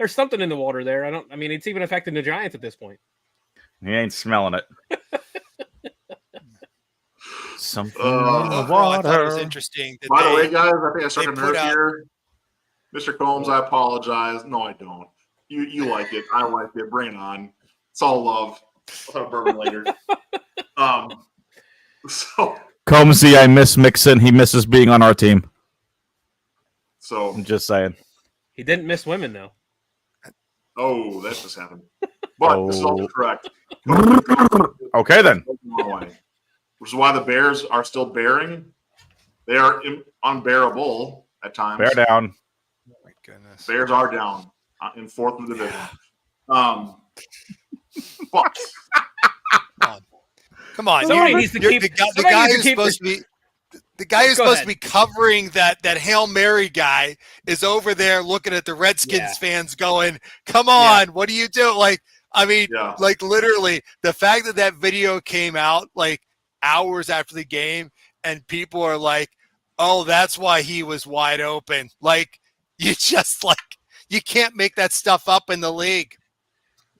something in the water there. It's even affecting the Giants at this point. He ain't smelling it. Something in the water. I thought it was interesting. By the way, guys, I think I started nerve here. Mr. Combs, I apologize. No, I don't. You like it. I like it. Bring it on. It's all love. I'll have a bourbon later. So Combsy, I miss Mixon. He misses being on our team. So I'm just saying. He didn't miss women though. Oh, that just happened. But this is also correct. Okay, then. Which is why the Bears are still bearing. They are unbearable at times. Bear down. Oh my goodness. Bears are down in fourth in the division. But come on, somebody needs to keep the guy who's supposed to be. The guy who's supposed to be covering that Hail Mary guy is over there looking at the Redskins fans going, come on, what do you do? Like, I mean, like literally the fact that video came out like hours after the game and people are like, oh, that's why he was wide open. Like, you can't make that stuff up in the league.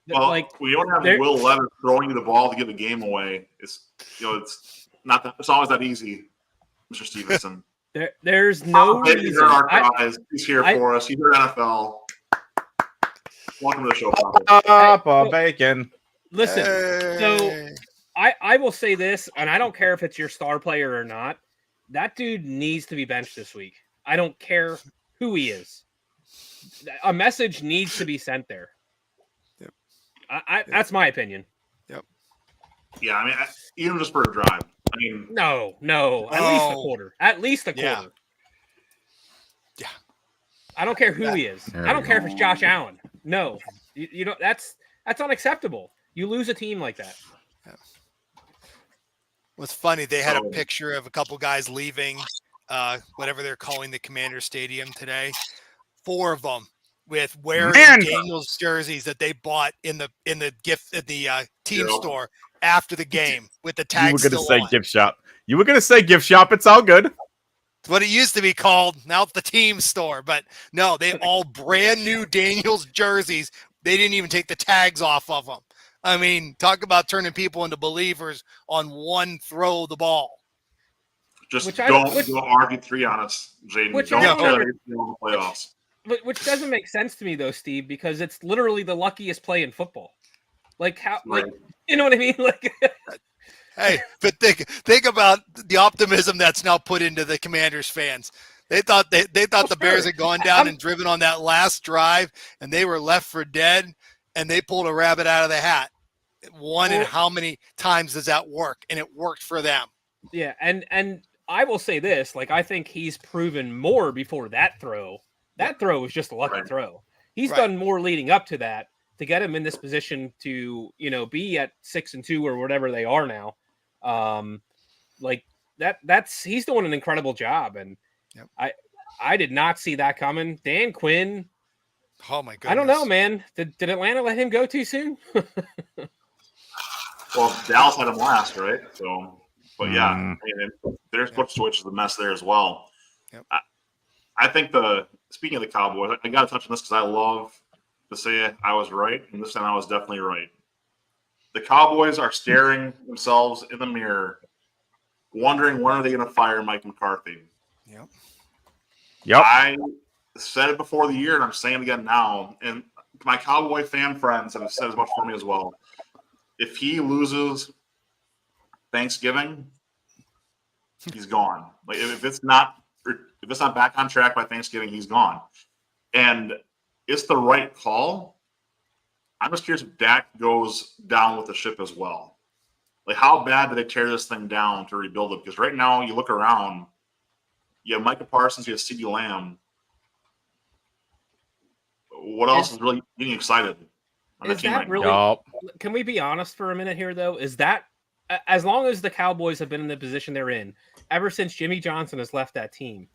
Well, we don't have Will Levis throwing you the ball to give the game away. It's it's always that easy. Mr. Stevenson. There's no reason. He's here for us. He's here NFL. Welcome to the show, Papa Bacon. Listen, so I will say this, and I don't care if it's your star player or not. That dude needs to be benched this week. I don't care who he is. A message needs to be sent there. Yep. That's my opinion. Yep. Yeah, I mean, even just for a drive. I mean, no. At least a quarter. At least a quarter. Yeah. I don't care who he is. I don't care if it's Josh Allen. No, you know that's unacceptable. You lose a team like that. Yeah. What's funny? They had a picture of a couple guys leaving, whatever they're calling the Commander Stadium today. 4 of them with wearing Daniels jerseys that they bought in the team store after the game with the tag. You were going to say gift shop. You were going to say gift shop. It's all good. It's what it used to be called. Now it's the team store. But no, they all brand new Daniels jerseys. They didn't even take the tags off of them. I mean, talk about turning people into believers on one throw of the ball. Just don't go RG3 on us, Jaden. Don't try to get in the playoffs. Which doesn't make sense to me, though, Steve, because it's literally the luckiest play in football. Like how, like you know what I mean? Like, hey, but think about the optimism that's now put into the Commanders fans. They thought the Bears had gone down and driven on that last drive, and they were left for dead, and they pulled a rabbit out of the hat. And how many times does that work? And it worked for them. Yeah, and I will say this: like, I think he's proven more before that throw. That throw was just a lucky throw. He's done more leading up to that to get him in this position to, be at 6-2 or whatever they are now. Like that's he's doing an incredible job. And I did not see that coming. Dan Quinn. Oh my goodness. I don't know, man. Did Atlanta let him go too soon? Well, Dallas had him last, right? So, but yeah, I mean, their foot switch is a mess there as well. Yep. I think speaking of the Cowboys, I got to touch on this because I love to say I was right, and this time I was definitely right. The Cowboys are staring themselves in the mirror, wondering when are they going to fire Mike McCarthy. Yep. I said it before the year, and I'm saying it again now. And my Cowboy fan friends have said as much for me as well. If he loses Thanksgiving, he's gone. Like if it's not back on track by Thanksgiving, he's gone. And it's the right call. I'm just curious if Dak goes down with the ship as well. Like, how bad do they tear this thing down to rebuild it? Because right now, you look around, you have Micah Parsons, you have CeeDee Lamb. What else is really getting excited on the team right now? Can we be honest for a minute here, though? Is that, as long as the Cowboys have been in the position they're in, ever since Jimmy Johnson has left that team,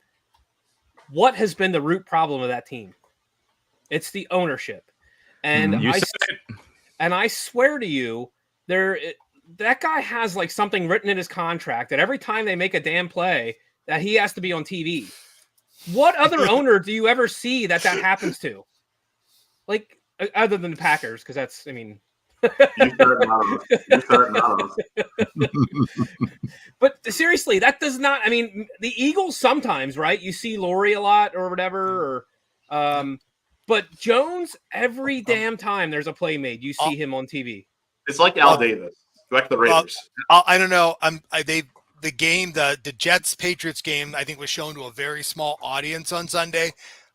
what has been the root problem of that team? It's the ownership. And I swear to you, that guy has like something written in his contract that every time they make a damn play that he has to be on TV. What other owner do you ever see that happens to? Like, other than the Packers, because that's, I mean. But seriously, that does not, I mean, the Eagles sometimes, right? You see Laurie a lot or whatever, but Jones, every damn time there's a play made, you see him on TV. It's like Al Davis. Back to the Raiders. I don't know. The Jets Patriots game, I think, was shown to a very small audience on Sunday.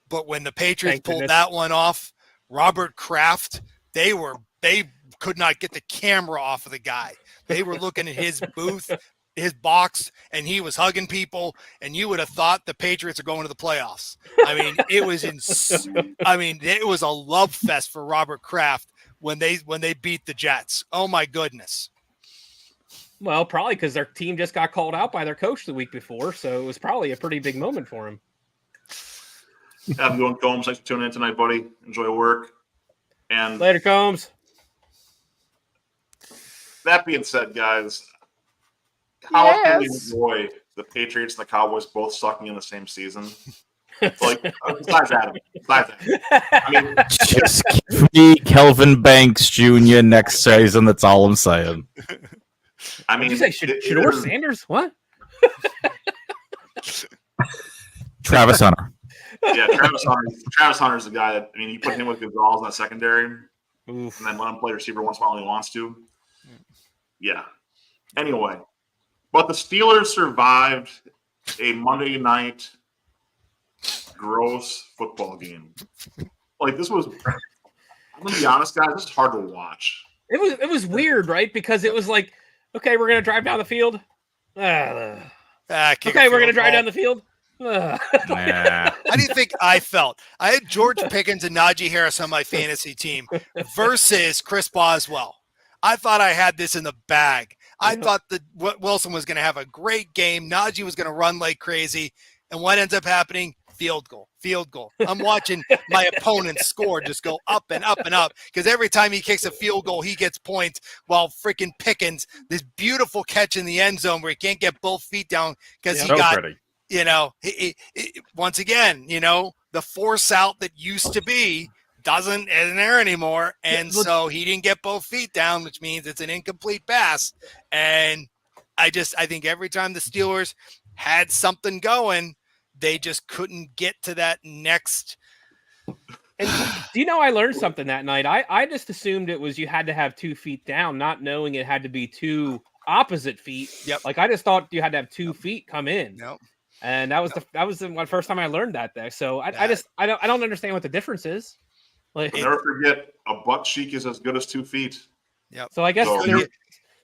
But when the Patriots pulled that one off, Robert Kraft, they could not get the camera off of the guy. They were looking at his booth, his box, and he was hugging people. And you would have thought the Patriots are going to the playoffs. I mean, it was a love fest for Robert Kraft when they beat the Jets. Oh my goodness. Well, probably because their team just got called out by their coach the week before, so it was probably a pretty big moment for him. Have a good one, Combs. Thanks for tuning in tonight, buddy. Enjoy work. And later, Combs. That being said, guys, how can we enjoy the Patriots and the Cowboys both sucking in the same season? Like, besides Adam. I mean, just give me Kelvin Banks Jr. next season. That's all I'm saying. I mean, did you say Shedeur Sanders? What? Travis Hunter. Yeah, Travis Hunter's the guy that, I mean, you put him with Gonzalez in that secondary, and then let him play receiver once in a while when he wants to. Yeah. Anyway, but the Steelers survived a Monday night gross football game. Like, this was, I'm going to be honest, guys, this is hard to watch. It was weird, right? Because it was like, okay, we're going to drive down the field. Okay, we're going to drive down the field. Nah. How do you think I felt? I had George Pickens and Najee Harris on my fantasy team versus Chris Boswell. I thought I had this in the bag. I thought that Wilson was going to have a great game. Najee was going to run like crazy. And what ends up happening? Field goal. I'm watching my opponent's score just go up and up and up because every time he kicks a field goal, he gets points while freaking Pickens, this beautiful catch in the end zone where he can't get both feet down because he got, pretty. Once again, the force out that used to be isn't there anymore. And so he didn't get both feet down, which means it's an incomplete pass. And I think every time the Steelers had something going, they just couldn't get to that next. And do you know, I learned something that night. I just assumed it was you had to have 2 feet down, not knowing it had to be 2 opposite feet. Yep. Like I just thought you had to have 2 feet come in. Nope. And that was the first time I learned that there. So I don't understand what the difference is. Like, never forget, a butt cheek is as good as 2 feet. Yep. So I guess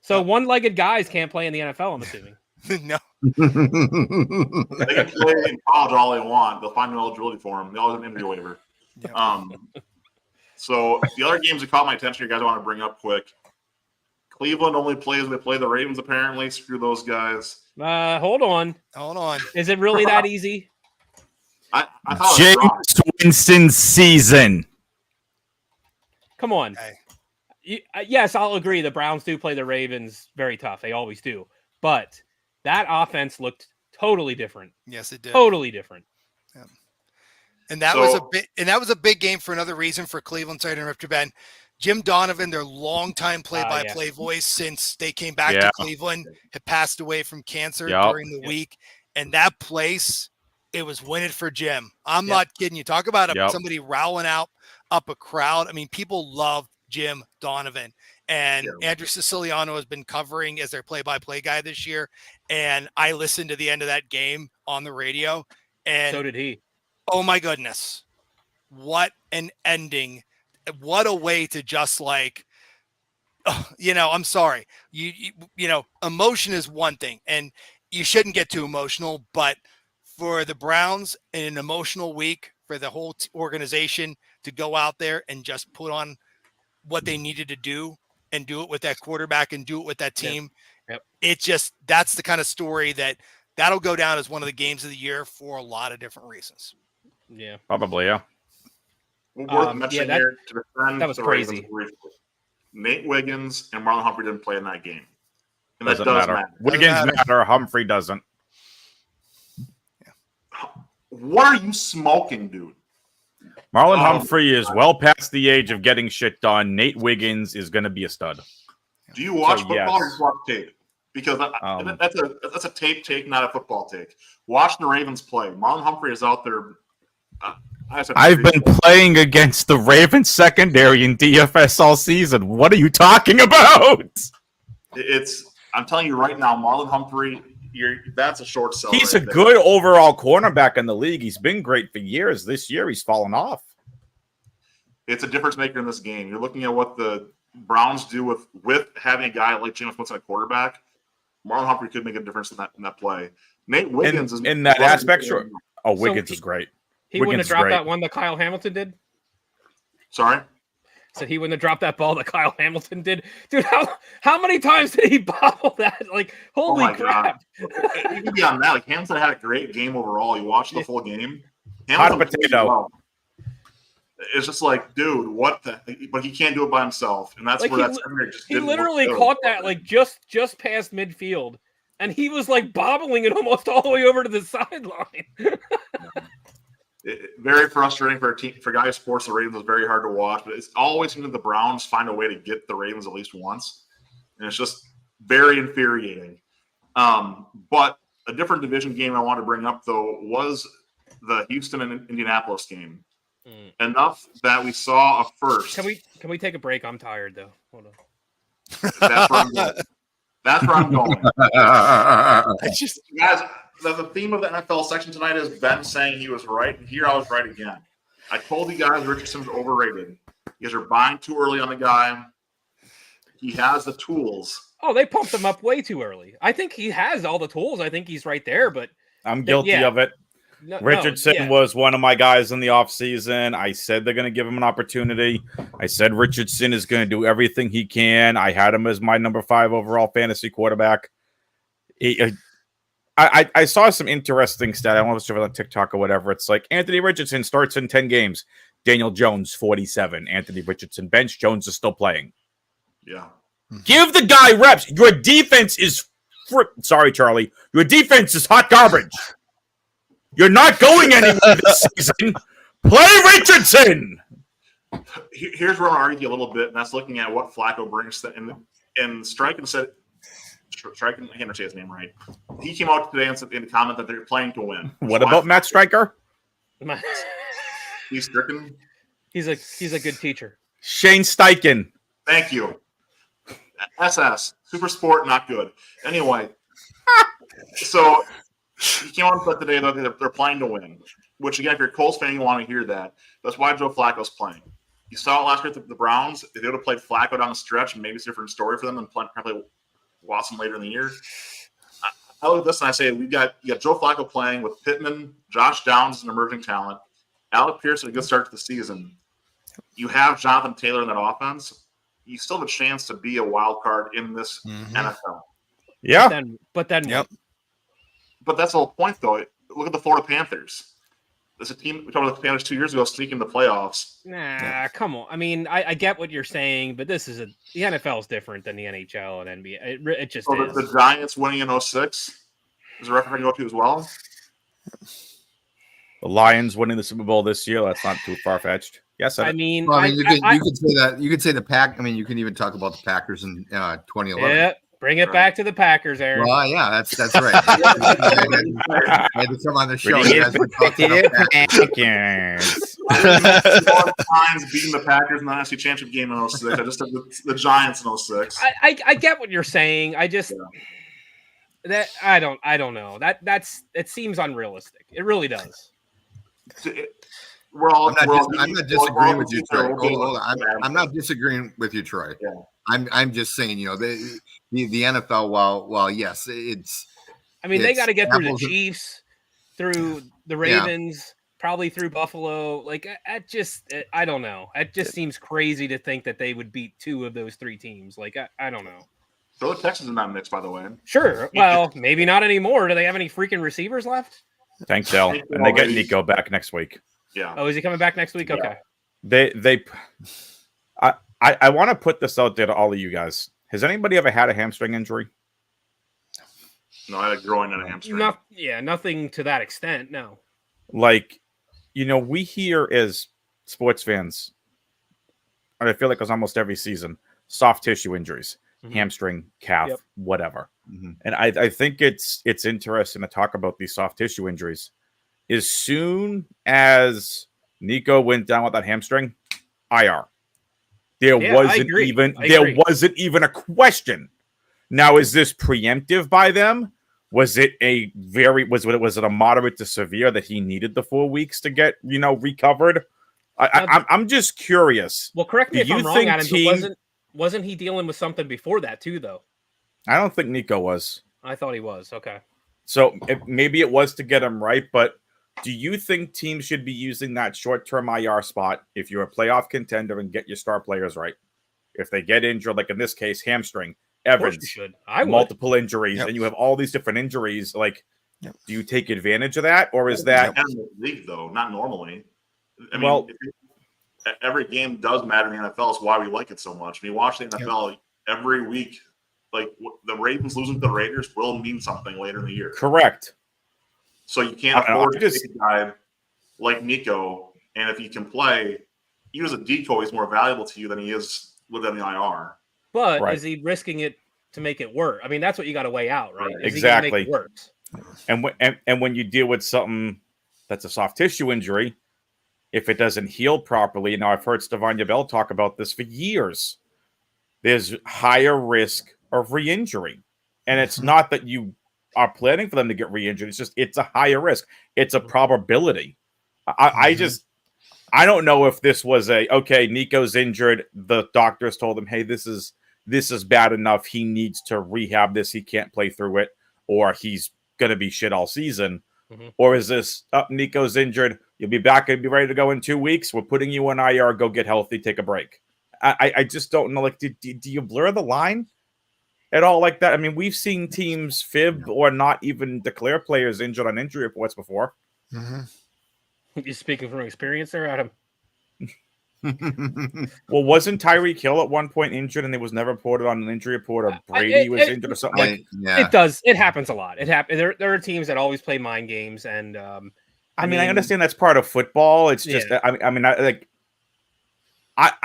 one-legged guys can't play in the NFL, I'm assuming. No. They can play in college all they want. They'll find an eligibility for them. They always have an injury waiver. Yep. So the other games that caught my attention, you guys want to bring up quick. Cleveland only plays when they play the Ravens, apparently. Screw those guys. Hold on. Is it really that easy? I thought James Winston's season. Come on. Okay. Yes, I'll agree. The Browns do play the Ravens very tough. They always do. But that offense looked totally different. Yes, it did. Totally different. Yeah. And that was a big game for another reason for Cleveland. Sorry to interrupt you, Ben. Jim Donovan, their longtime play-by-play voice since they came back to Cleveland, had passed away from cancer during the week. And that place, it was winning for Jim. I'm not kidding you. Talk about somebody rowing up a crowd. I mean, people love Jim Donovan. And Andrew Siciliano has been covering as their play-by-play guy this year. And I listened to the end of that game on the radio. And so did he. Oh, my goodness. What an ending. what a way to just like, I'm sorry. Emotion is one thing, and you shouldn't get too emotional, but for the Browns in an emotional week, for the whole organization to go out there and just put on what they needed to do and do it with that quarterback and do it with that team. Yep. That's the kind of story that'll go down as one of the games of the year for a lot of different reasons. Yeah, Probably, yeah. Worth mentioning here to defend that was the crazy. Ravens, Nate Wiggins and Marlon Humphrey didn't play in that game. And Doesn't that does matter. matter. Wiggins matter. Humphrey doesn't. What are you smoking, dude? Marlon Humphrey is well past the age of getting shit done. Nate Wiggins is going to be a stud. Do you watch football or yes. just watch tape? Because that's a tape take, not a football take. Watch the Ravens play. Marlon Humphrey is out there. I've been playing against the Ravens secondary in DFS all season. What are you talking about? I'm telling you right now, Marlon Humphrey, that's a short sell. He's a good overall cornerback in the league. He's been great for years. This year, he's fallen off. It's a difference maker in this game. You're looking at what the Browns do with having a guy like Jameis Winston at quarterback. Marlon Humphrey could make a difference in that play. Nate Wiggins is in that aspect. Sure. Oh, Wiggins is great. He wouldn't have dropped that one that Kyle Hamilton did. Sorry. So he wouldn't have dropped that ball that Kyle Hamilton did. Dude, how many times did he bobble that? Like, holy crap. Even beyond that, like Hamilton had a great game overall. You watched the full game. Hot potato. Well. It's just like, dude, what the? But he can't do it by himself, and that's like where he literally caught that like just past midfield, and he was like bobbling it almost all the way over to the sideline. Very frustrating for a team, for guys who sports the Ravens. Is very hard to watch, but it's always seems that the Browns find a way to get the Ravens at least once, and it's just very infuriating. But a different division game I want to bring up though was the Houston and Indianapolis game. Enough that we saw a first. Can we take a break? I'm tired though. Hold on. That's where I'm going. Guys, the theme of the NFL section tonight is Ben saying he was right, and here I was right again. I told you guys Richardson's overrated. You guys are buying too early on the guy. He has the tools. Oh, they pumped him up way too early. I think he has all the tools. I think he's right there, but I'm guilty of it. Richardson was one of my guys in the offseason. I said they're going to give him an opportunity. I said Richardson is going to do everything he can. I had him as my number 5 overall fantasy quarterback. I saw some interesting stat. I don't know if it's on TikTok or whatever. It's like Anthony Richardson starts in 10 games. Daniel Jones, 47. Anthony Richardson bench. Jones is still playing. Yeah. Give the guy reps. Your defense is... Sorry, Charlie. Your defense is hot garbage. You're not going anywhere this season. Play Richardson. Here's where I'm arguing a little bit, and that's looking at what Flacco brings. And Stryken said, Stryken, I can't say his name right. He came out today and said in the comment that they're playing to win. What about Matt Stryker? He's stricken. He's a good teacher. Shane Steichen. Thank you. SS. Super sport, not good. Anyway, so he came on and said today that they're playing to win, which, again, if you're a Colts fan, you want to hear that. That's why Joe Flacco's playing. You saw it last year with the Browns. If they would have played Flacco down the stretch, maybe it's a different story for them than probably Watson later in the year. I look at this and I say you got Joe Flacco playing with Pittman, Josh Downs is an emerging talent, Alec Pierce a good start to the season. You have Jonathan Taylor in that offense. You still have a chance to be a wild card in this NFL. Yeah. But then yep. But that's the whole point, though. Look at the Florida Panthers. There's a team we talked about the Panthers 2 years ago sneaking the playoffs. Nah, come on. I mean, I get what you're saying, but the NFL is different than the NHL and NBA. It just is. The Giants winning in 2006 is a record I can go to as well. The Lions winning the Super Bowl this year. That's not too far fetched. Yes, you could say that. You could say the Pack. I mean, you can even talk about the Packers in 2011. Yeah. Bring it back to the Packers, Aaron. Well, yeah, that's right. I had to come on the show. You guys were talking about Packers. Times beating the Packers in the NFC Championship game in 2006. I just said the Giants in 2006. I get what you're saying. I just that I don't know. It seems unrealistic. It really does. I'm not disagreeing with you, Troy. Hold on. I'm not disagreeing with you, Troy. Yeah. I'm just saying, the NFL, while yes, it's. I mean, they got to get through the apples and- Chiefs, through the Ravens, probably through Buffalo. Like, I don't know. It just seems crazy to think that they would beat 2 of those 3 teams. Like, I don't know. Throw Texas in that mix, by the way. Sure. Well, maybe not anymore. Do they have any freaking receivers left? Thanks, Al. And they get Nico back next week. Yeah. Oh, is he coming back next week? Okay. I want to put this out there to all of you guys. Has anybody ever had a hamstring injury? No, I had a groin and a hamstring. Nothing to that extent. No. Like, we hear as sports fans, and I feel like it's almost every season, soft tissue injuries, hamstring, calf, whatever. Mm-hmm. And I think it's interesting to talk about these soft tissue injuries. As soon as Nico went down with that hamstring, IR. There wasn't even a question. Now, is this preemptive by them? Was it a moderate to severe that he needed the 4 weeks to get recovered? I'm just curious. Well, correct me if I'm wrong, Adam. But wasn't he dealing with something before that too, though? I don't think Nico was. I thought he was. Okay. So maybe it was to get him right, but do you think teams should be using that short-term IR spot if you're a playoff contender and get your star players right? If they get injured, like in this case, hamstring, Evans, should. multiple injuries, and you have all these different injuries, like, do you take advantage of that, or is that in the league though? Not normally. I mean, every game does matter in the NFL. It's why we like it so much. When you watch the NFL every week, like the Ravens losing to the Raiders will mean something later in the year. Correct. So you can't afford to take a guy like Nico, and if he can play, he as a decoy is more valuable to you than he is within the IR. But is he risking it to make it work? I mean, that's what you got to weigh out, right? Is exactly. He make it work? And when you deal with something that's a soft tissue injury, if it doesn't heal properly, now I've heard Stefania Bell talk about this for years. There's higher risk of re-injury, and it's not that you are planning for them to get re-injured. It's a higher risk. It's a probability. I don't know if this was Nico's injured. The doctors told him, hey, this is bad enough. He needs to rehab this. He can't play through it, or he's going to be shit all season. Or is this, Nico's injured. You'll be back and be ready to go in 2 weeks. We're putting you on IR. Go get healthy. Take a break. I just don't know. Like, do you blur the line at all like that? I mean, we've seen teams fib or not even declare players injured on injury reports before. You speaking from experience there, Adam? Well, wasn't Tyreek Hill at one point injured and it was never reported on an injury report, or Brady was injured or something? It does. It happens a lot. It happens. There are teams that always play mind games, and I mean, I understand that's part of football. It's just, I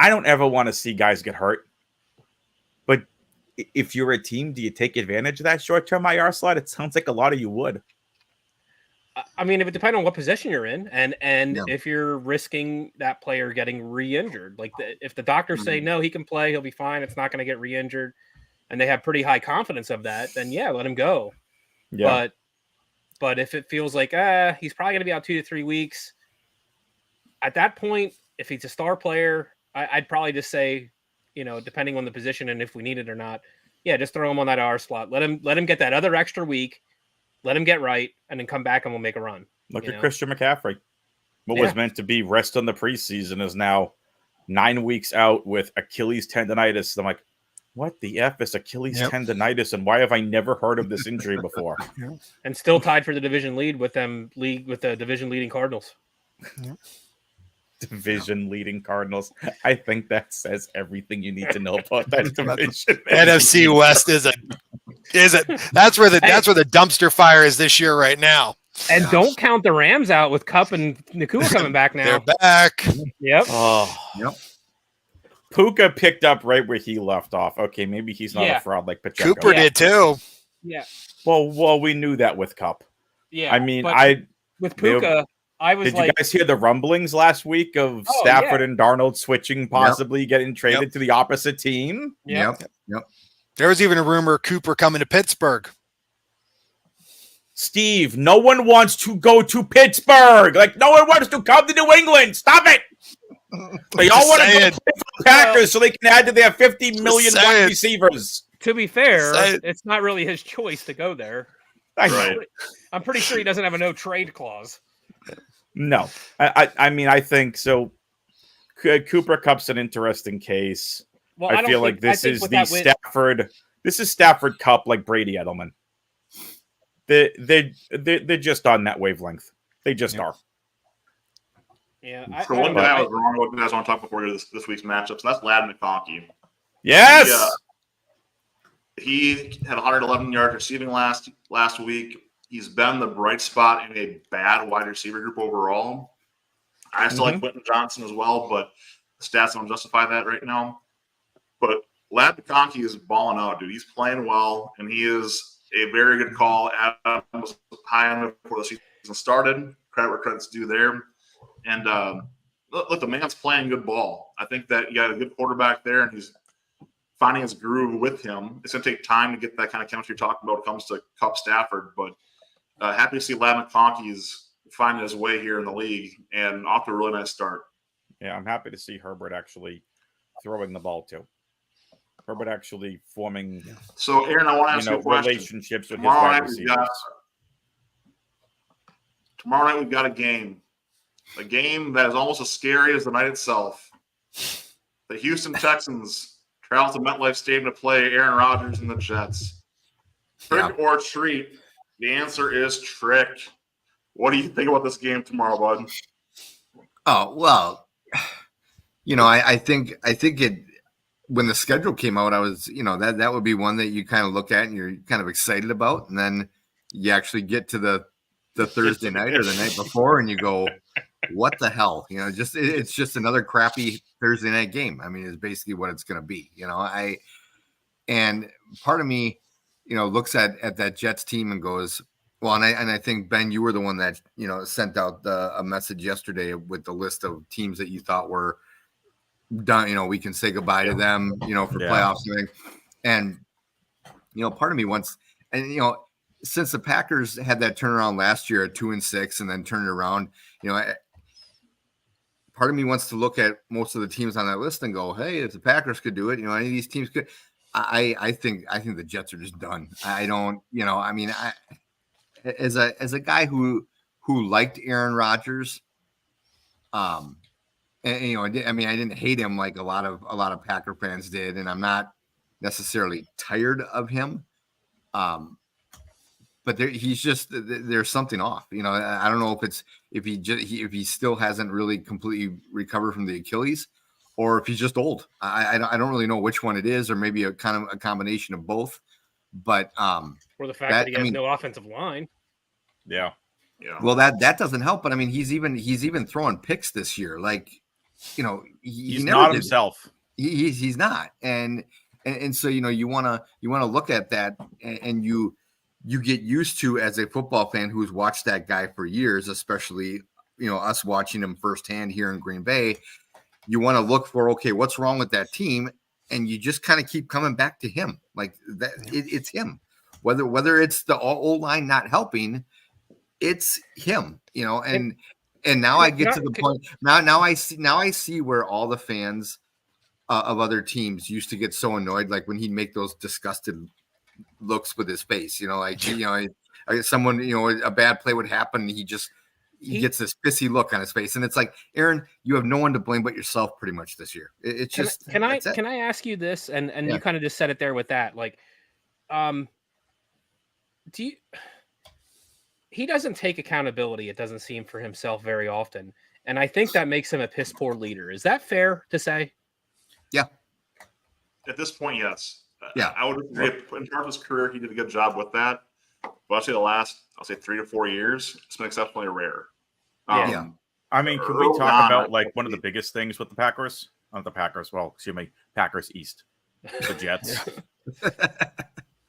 don't ever want to see guys get hurt. But if you're a team, do you take advantage of that short-term IR slot? It sounds like a lot of you would. I mean, it would depend on what position you're in, and if you're risking that player getting re-injured. Like, if the doctors say no, he can play, he'll be fine, it's not going to get re-injured, and they have pretty high confidence of that, then let him go. Yeah. But if it feels like he's probably going to be out 2 to 3 weeks, at that point, if he's a star player, I'd probably just say, depending on the position and if we need it or not, just throw him on that IR slot. Let him get that other extra week. Let him get right, and then come back and we'll make a run. Look at Christian McCaffrey. What was meant to be rest on the preseason is now 9 weeks out with Achilles tendonitis. I'm like, what the F is Achilles tendonitis, and why have I never heard of this injury before? And still tied for the division lead with the division leading Cardinals. Division leading Cardinals. I think that says everything you need to know about that division. NFC West is that's where the dumpster fire is this year right now. And don't count the Rams out with Kupp and Nakua coming back now. They're back. Yep. Puka picked up right where he left off. Okay, maybe he's not a fraud like Pacheco. Cooper did too. Yeah. Well, we knew that with Kupp. Yeah. I mean, with Puka. Did you guys hear the rumblings last week of Stafford and Darnold switching, possibly getting traded to the opposite team? Yep. There was even a rumor Cooper coming to Pittsburgh. Steve, no one wants to go to Pittsburgh. Like, no one wants to come to New England. Stop it. They all want to go play for the Packers so they can add to their 50 million wide receivers. To be fair, it's not really his choice to go there. I'm pretty sure he doesn't have a no trade clause. No, I mean, I think so. Cooper Kupp's an interesting case. Well, I feel like this is the Stafford. This is Stafford Kupp, like Brady Edelman. They're just on that wavelength. They just are. Yeah. For one guy I was wrong about, you guys want to talk before we do this week's matchups. That's Ladd McConkey. Yes. He had 111 yards receiving last week. He's been the bright spot in a bad wide receiver group overall. I still like Quentin Johnson as well, but the stats don't justify that right now. But Ladd McConkey is balling out, dude. He's playing well, and he is a very good call. Adam was high on him before the season started. Credit where credit's due there. And look, the man's playing good ball. I think that you got a good quarterback there, and he's finding his groove with him. It's going to take time to get that kind of chemistry you're talking about when it comes to Kupp Stafford, but happy to see Ladd McConkey's finding his way here in the league and off to a really nice start. Yeah, I'm happy to see Herbert actually throwing the ball too. Herbert actually forming. So, Aaron, I want to ask you a question. Relationships with his wide receivers. Tomorrow night we've got a game that is almost as scary as the night itself. The Houston Texans travel to MetLife Stadium to play Aaron Rodgers and the Jets. Trick or treat? The answer is trick. What do you think about this game tomorrow, bud? Oh, well, I think it, when the schedule came out, I was, that would be one that you kind of look at and you're kind of excited about. And then you actually get to the Thursday night or the night before and you go, what the hell? It's just another crappy Thursday night game. I mean, it's basically what it's going to be, and part of me, looks at that Jets team and goes, well, and I think, Ben, you were the one that, sent out a message yesterday with the list of teams that you thought were done. We can say goodbye to them, for playoffs and part of me wants, and, since the Packers had that turnaround last year at 2-6 and then turned it around, part of me wants to look at most of the teams on that list and go, hey, if the Packers could do it, any of these teams could. I think the Jets are just done. I don't, as a guy who liked Aaron Rodgers, and I didn't hate him like a lot of Packer fans did, and I'm not necessarily tired of him. But there's something off. I don't know if he still hasn't really completely recovered from the Achilles, or if he's just old. I don't really know which one it is, or maybe a kind of a combination of both. But or the fact that he has no offensive line. Yeah. Well, that doesn't help. But I mean, he's even throwing picks this year. Like, he's never not himself. He's not, and so you want to look at that, and you get used to, as a football fan who's watched that guy for years, especially us watching him firsthand here in Green Bay. You want to look for, okay, what's wrong with that team, and you just kind of keep coming back to him. Like that, it's him. Whether it's the old line not helping, it's him. And now I get to the point. Now I see where all the fans of other teams used to get so annoyed, like when he'd make those disgusted looks with his face. Someone, a bad play would happen, and he gets this pissy look on his face, and it's like, Aaron, you have no one to blame but yourself pretty much this year. It's just can I ask you this, and you kind of just said it there with that, like, he doesn't take accountability, it doesn't seem, for himself very often, and I think that makes him a piss poor leader. Is that fair to say? Yeah. At this point, yes. Yeah. I would agree. In terms of his career, he did a good job with that. But I'll say the last, 3 to 4 years, it's been exceptionally rare. Yeah. I mean, can we talk about like one of the biggest things with the Packers? Not the Packers. Well, excuse me, Packers East, the Jets.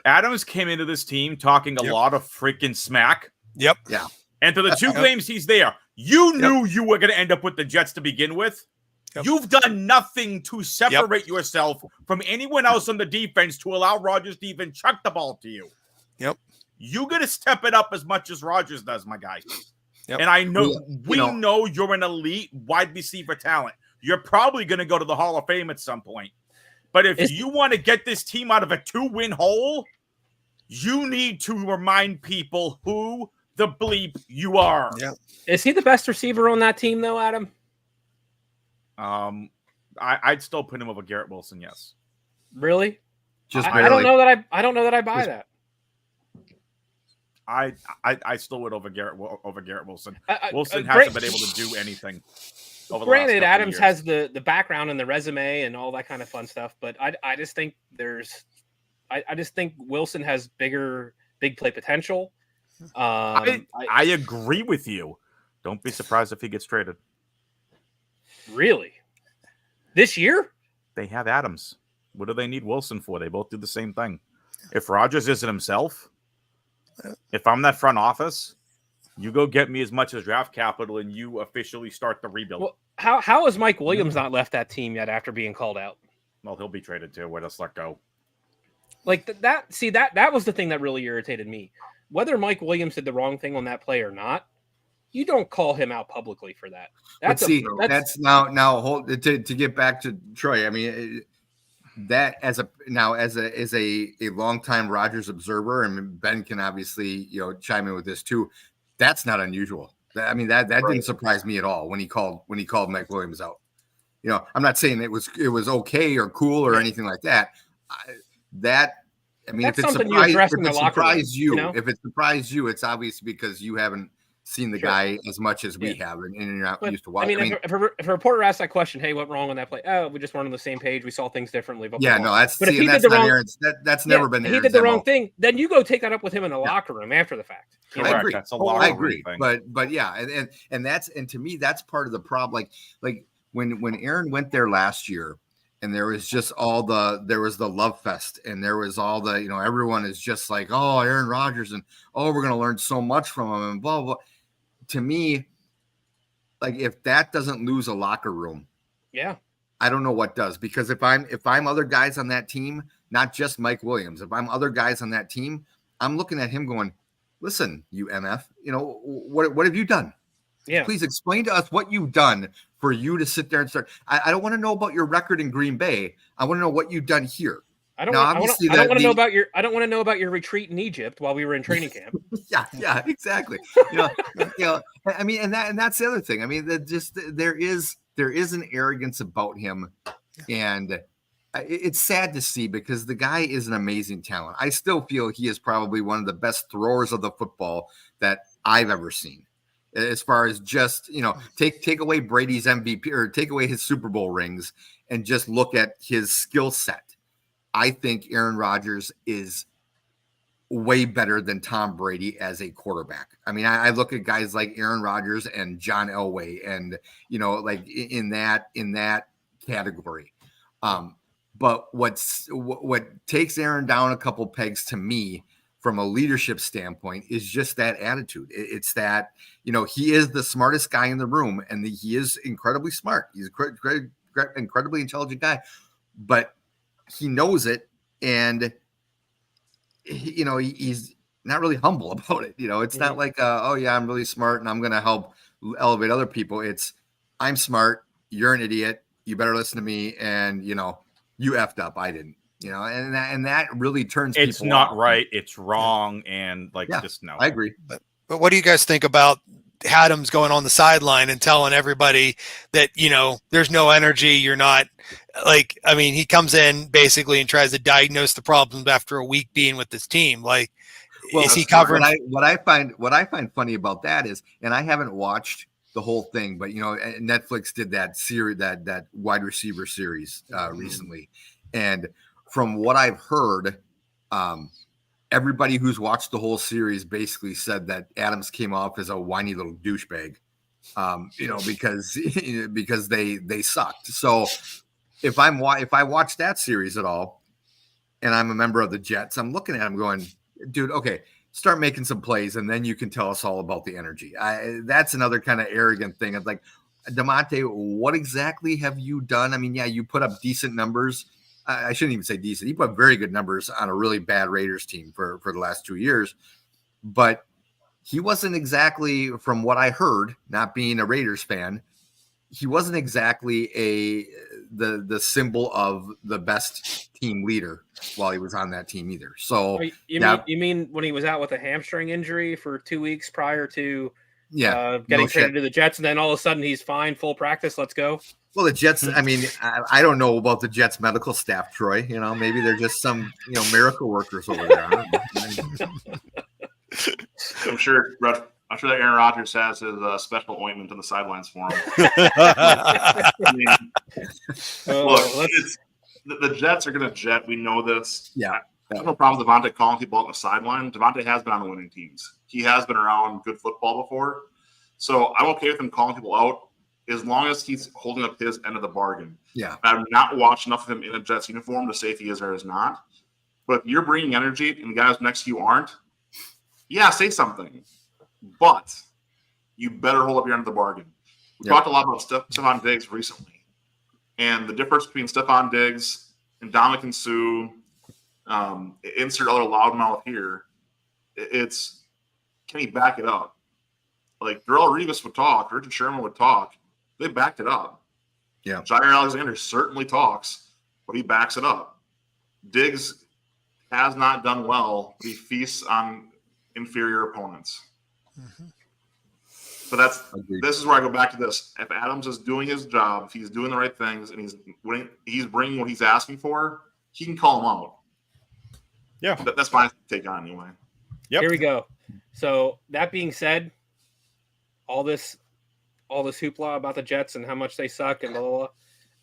Adams came into this team talking a lot of freaking smack. Yep. Yeah. And for the 2 games he's there, you knew you were going to end up with the Jets to begin with. Yep. You've done nothing to separate yourself from anyone else on the defense to allow Rodgers to even chuck the ball to you. Yep. You got to step it up as much as Rodgers does, my guy. Yep. And I know we know you're an elite wide receiver talent. You're probably going to go to the Hall of Fame at some point. But if you want to get this team out of a 2-win hole, you need to remind people who the bleep you are. Yeah. Is he the best receiver on that team, though, Adam? I'd still put him over Garrett Wilson. Yes. Really? Just I don't know that I don't know that I buy that. I still would over Garrett Wilson. Wilson great. hasn't been able to do anything. Granted, Adams has the background and the resume and all that kind of fun stuff, but I just think I just think Wilson has big play potential. I agree with you. Don't be surprised if he gets traded. Really? This year? They have Adams. What do they need Wilson for? They both do the same thing. If Rodgers isn't himself, if I'm that front office, you go get me as much as draft capital and you officially start the rebuild. Well, how has Mike Williams not left that team yet after being called out? Well, he'll be traded too. Where does let go? Like that was the thing that really irritated me. Whether Mike Williams did the wrong thing on that play or not, you don't call him out publicly for that. That's now hold to get back to Troy. I mean, that as a longtime Rodgers observer, and Ben can obviously chime in with this too. That's not unusual. I mean that didn't surprise me at all when he called Mike Williams out. I'm not saying it was okay or cool or anything like that. If it surprised you, it's obvious because you haven't seen the guy as much as we have, and you're not used to watching. If a reporter asks that question, hey, what wrong on that play? Oh, we just weren't on the same page. We saw things differently. But that's never been Aaron's the wrong thing. Then you go take that up with him in the locker room after the fact. I agree. That's a locker room thing. But yeah, and to me that's part of the problem. Like when Aaron went there last year, and there was just there was the love fest, and there was all the everyone is just like, oh, Aaron Rodgers, and we're going to learn so much from him, and blah blah. To me, like if that doesn't lose a locker room, I don't know what does. Because if I'm other guys on that team, not just Mike Williams, if I'm other guys on that team, I'm looking at him going, listen, you MF, what have you done? Yeah, please explain to us what you've done for you to sit there and start. I don't want to know about your record in Green Bay. I want to know what you've done here. I don't want to know about your retreat in Egypt while we were in training camp. yeah, exactly. I mean, and that's the other thing. I mean, there is an arrogance about him, and it's sad to see because the guy is an amazing talent. I still feel he is probably one of the best throwers of the football that I've ever seen. As far as just take away Brady's MVP or take away his Super Bowl rings and just look at his skill set. I think Aaron Rodgers is way better than Tom Brady as a quarterback. I mean, I look at guys like Aaron Rodgers and John Elway, and like in that category. But what takes Aaron down a couple pegs to me from a leadership standpoint is just that attitude. It's that he is the smartest guy in the room, and he is incredibly smart. He's a incredibly intelligent guy, but he knows it, and he's not really humble about it. It's not like I'm really smart and I'm going to help elevate other people. It's I'm smart, you're an idiot, you better listen to me, and you effed up, I didn't. And that really turns people it's not off. Right, it's wrong, and just no. I agree. But what do you guys think about Adams going on the sideline and telling everybody that there's no energy, you're not he comes in basically and tries to diagnose the problems after a week being with this team. Is he covering? What I find funny about that is, and I haven't watched the whole thing, but Netflix did that series, that wide receiver series recently, and from what I've heard, everybody who's watched the whole series basically said that Adams came off as a whiny little douchebag, because they sucked. So if I watch that series at all, and I'm a member of the Jets, I'm looking at him going, dude, okay, start making some plays, and then you can tell us all about the energy. That's another kind of arrogant thing. It's like, DeMonte, what exactly have you done? I mean, yeah, you put up decent numbers. I shouldn't even say decent. He put very good numbers on a really bad Raiders team for the last 2 years. but he wasn't exactly, from what I heard, not being a Raiders fan, he wasn't exactly the symbol of the best team leader while he was on that team either. So you mean when he was out with a hamstring injury for 2 weeks prior to getting traded to the Jets, and then all of a sudden he's fine, full practice, let's go? Well, the Jets, I mean, I don't know about the Jets medical staff, Troy. You know, maybe they're just some, miracle workers over there. I don't know. I'm sure that Aaron Rodgers has his special ointment on the sidelines for him. Look, the Jets are going to jet. We know this. Yeah. I have no problem with Devontae calling people out on the sideline. Devontae has been on the winning teams. He has been around good football before. So I'm okay with him calling people out as long as he's holding up his end of the bargain. Yeah. I've not watched enough of him in a Jets uniform to say if he is or is not. But if you're bringing energy and the guys next to you aren't, say something. But you better hold up your end of the bargain. We talked a lot about Stephon Diggs recently. And the difference between Stephon Diggs and Ndamukong Suh, insert other loudmouth here, it's can he back it up? Like Darrelle Revis would talk, Richard Sherman would talk. They backed it up. Yeah. Jair Alexander certainly talks, but he backs it up. Diggs has not done well, but he feasts on inferior opponents. Mm-hmm. But this is where I go back to this. If Adams is doing his job, if he's doing the right things, and he's bringing what he's asking for, he can call him out. Yeah, that's my take on it anyway. Yep. Here we go. So that being said, all this hoopla about the Jets and how much they suck and blah blah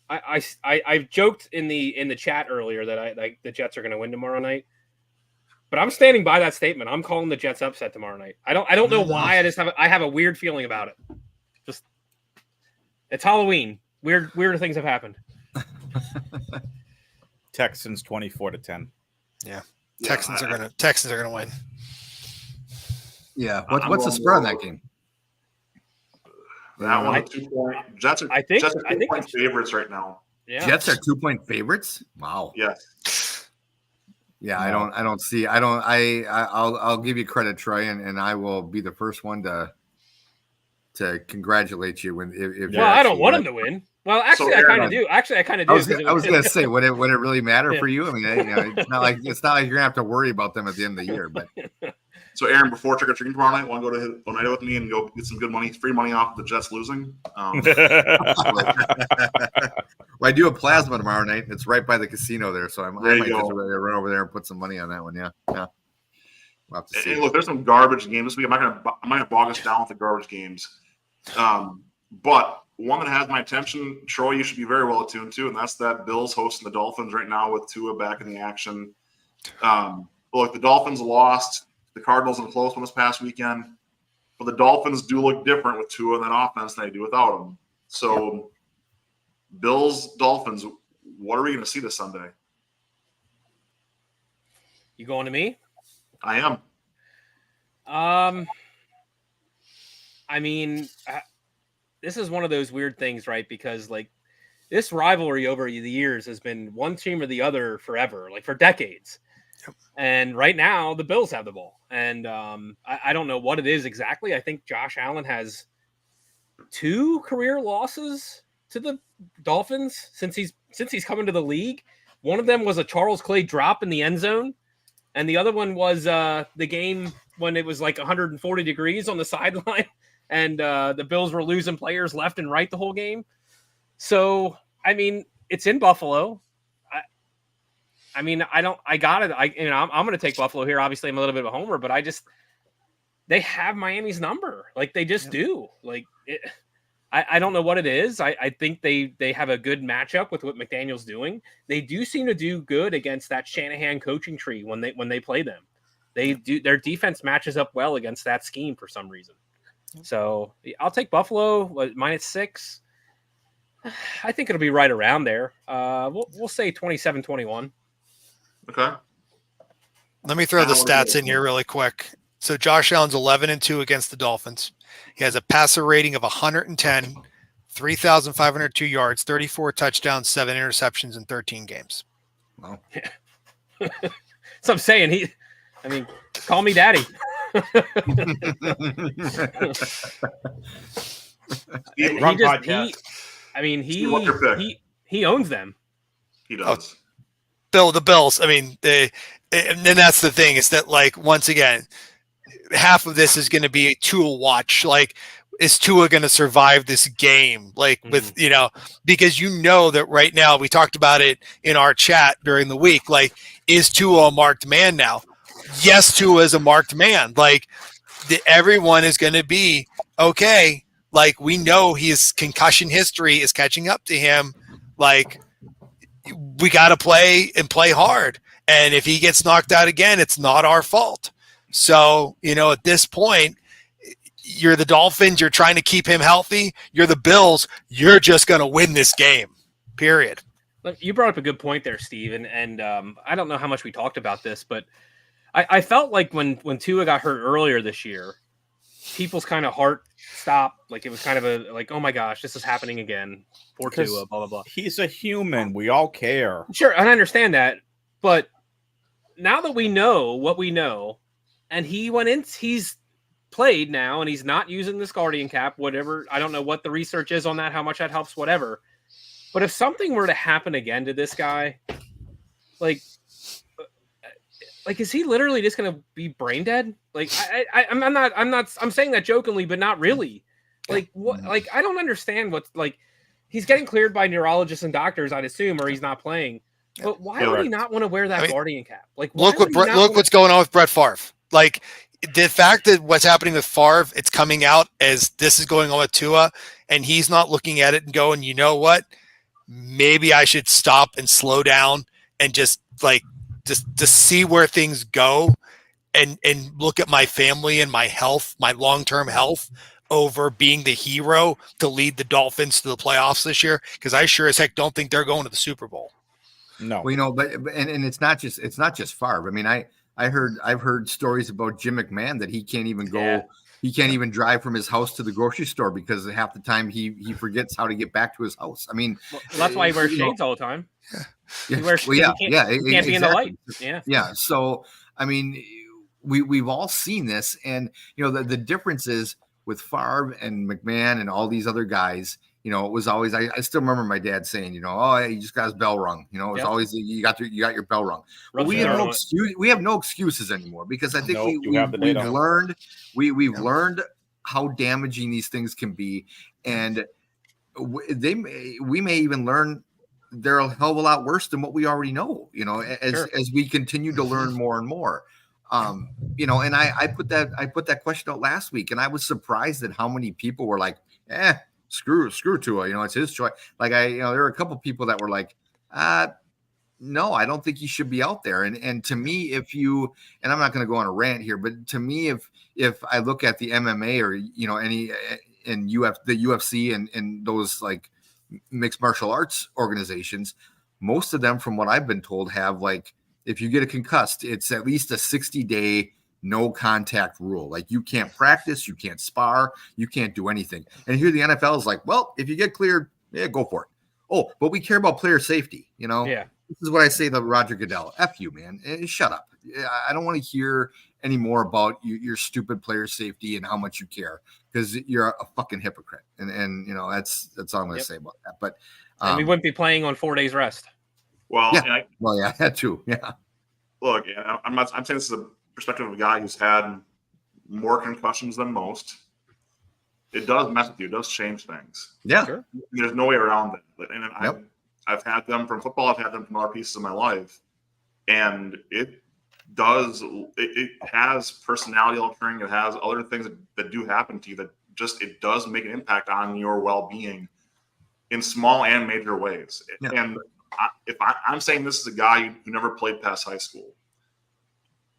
blah. I joked in the chat earlier that the Jets are going to win tomorrow night, but I'm standing by that statement. I'm calling the Jets upset tomorrow night. I don't know why. I have a weird feeling about it. Just it's Halloween. Weird things have happened. Texans 24-10. Yeah. Texans are gonna win. Yeah. What's the spread on that game? That one, 2 point. Jets are 2 point favorites right now. Yeah. Jets are 2-point favorites. Wow. Yes. Yeah, no. I'll give you credit, Troy, and I will be the first one to congratulate you if I don't want him to win. Well, actually, I kind of do. I was going to say, would it really matter for you? I mean, it's not like you're going to have to worry about them at the end of the year. But so, Aaron, before trick or treating tomorrow night, want to go to Oneida with me and go get some good money, free money off the Jets losing? Well, I do a plasma tomorrow night. It's right by the casino there, so I might just run over there and put some money on that one. Yeah. We'll have to see. And look, there's some garbage games this week. I'm not gonna bog us down with the garbage games, but one that has my attention, Troy, you should be very well attuned to, and that's that Bills hosting the Dolphins right now with Tua back in the action. Look, the Dolphins lost the Cardinals in a close one this past weekend, but the Dolphins do look different with Tua in that offense than they do without him. So, Bills, Dolphins, what are we going to see this Sunday? You going to me? I am. I mean, this is one of those weird things, right? Because like this rivalry over the years has been one team or the other forever, like for decades. Yep. And right now the Bills have the ball. And I don't know what it is exactly. I think Josh Allen has 2 career losses to the Dolphins since he's come into the league. One of them was a Charles Clay drop in the end zone. And the other one was the game when it was like 140 degrees on the sideline. And the Bills were losing players left and right the whole game. So, I mean, it's in Buffalo. I'm going to take Buffalo here. Obviously, I'm a little bit of a homer, but they have Miami's number. Like, they just do. Like, I don't know what it is. I think they have a good matchup with what McDaniel's doing. They do seem to do good against that Shanahan coaching tree when they play them. Their defense matches up well against that scheme for some reason. So I'll take Buffalo -6. I think it'll be right around there. We'll say 27-21. Okay. Let me throw the stats in here really quick. So Josh Allen's 11-2 against the Dolphins. He has a passer rating of 110, 3,502 yards, 34 touchdowns, 7 interceptions in 13 games. Wow. So I'm saying call me daddy. He owns them. He does. The Bills. I mean, and then that's the thing is that, like, once again, half of this is going to be a Tua watch. Like, is Tua going to survive this game? Like, with, because that right now, we talked about it in our chat during the week. Like, is Tua a marked man now? Yes, Tua is a marked man. Like, everyone is going to be okay. Like, we know his concussion history is catching up to him. Like, we got to play hard. And if he gets knocked out again, it's not our fault. So, at this point, you're the Dolphins. You're trying to keep him healthy. You're the Bills. You're just going to win this game, period. Look, you brought up a good point there, Steve. And I don't know how much we talked about this, but I felt like when Tua got hurt earlier this year, people's kind of heart stopped. Like, it was kind of oh my gosh, this is happening again. Poor Tua, blah, blah, blah. He's a human. We all care. Sure, I understand that. But now that we know what we know, and he's played now, and he's not using this Guardian cap, whatever. I don't know what the research is on that, how much that helps, whatever. But if something were to happen again to this guy, like is he literally just going to be brain dead? Like, I'm saying that jokingly, but not really. Like, what? Like, I don't understand what's, like, he's getting cleared by neurologists and doctors, I'd assume, or he's not playing. But why would he not want to wear that Guardian cap? Like, look what's going on with Brett Favre. Like, the fact that what's happening with Favre, it's coming out as this is going on with Tua, and he's not looking at it and going, you know what? Maybe I should stop and slow down and just see where things go and look at my family and my health, my long-term health, over being the hero to lead the Dolphins to the playoffs this year. Because I sure as heck don't think they're going to the Super Bowl. No. Well, but it's not just Favre. I mean, I've heard stories about Jim McMahon that he can't even go. Yeah. He can't even drive from his house to the grocery store because half the time he forgets how to get back to his house. I mean, that's why he wears shades all the time. Yeah. He wears, he can't be in the light. Yeah. Yeah. So, I mean, we've all seen this, and the difference is with Favre and McMahon and all these other guys. It was always, I still remember my dad saying, oh, he just got his bell rung. It was always, you got your bell rung. But we have no excuse. We have no excuses anymore because I think we've learned how damaging these things can be. And we may even learn they're a hell of a lot worse than what we already know, as we continue to learn more and more. And I put that question out last week, and I was surprised at how many people were like, screw Tua, it's his choice. Like there were a couple people that were like, no, I don't think he should be out there. And to me, and I'm not going to go on a rant here, but to me, if I look at the MMA or any and the UFC and those like mixed martial arts organizations, most of them, from what I've been told, have like, if you get a concussed, it's at least a 60-day no contact rule. Like, you can't practice, you can't spar, you can't do anything. And here the NFL is like, well, if you get cleared, go for it. Oh, but we care about player safety. Yeah. This is what I say to Roger Goodell. F you, man. Shut up. I don't want to hear any more about your stupid player safety and how much you care, because you're a fucking hypocrite. And that's all I'm going to say about that. But and we wouldn't be playing on 4 days rest. Well, yeah, that too. Yeah. Look, I'm saying this is a perspective of a guy who's had more concussions than most. It does mess with you. It does change things. Yeah. Sure. There's no way around it. And I've had them from football. I've had them from other pieces of my life. And it has personality altering. It has other things that do happen to you that it does make an impact on your well-being in small and major ways. Yeah. And I'm saying this is a guy who never played past high school.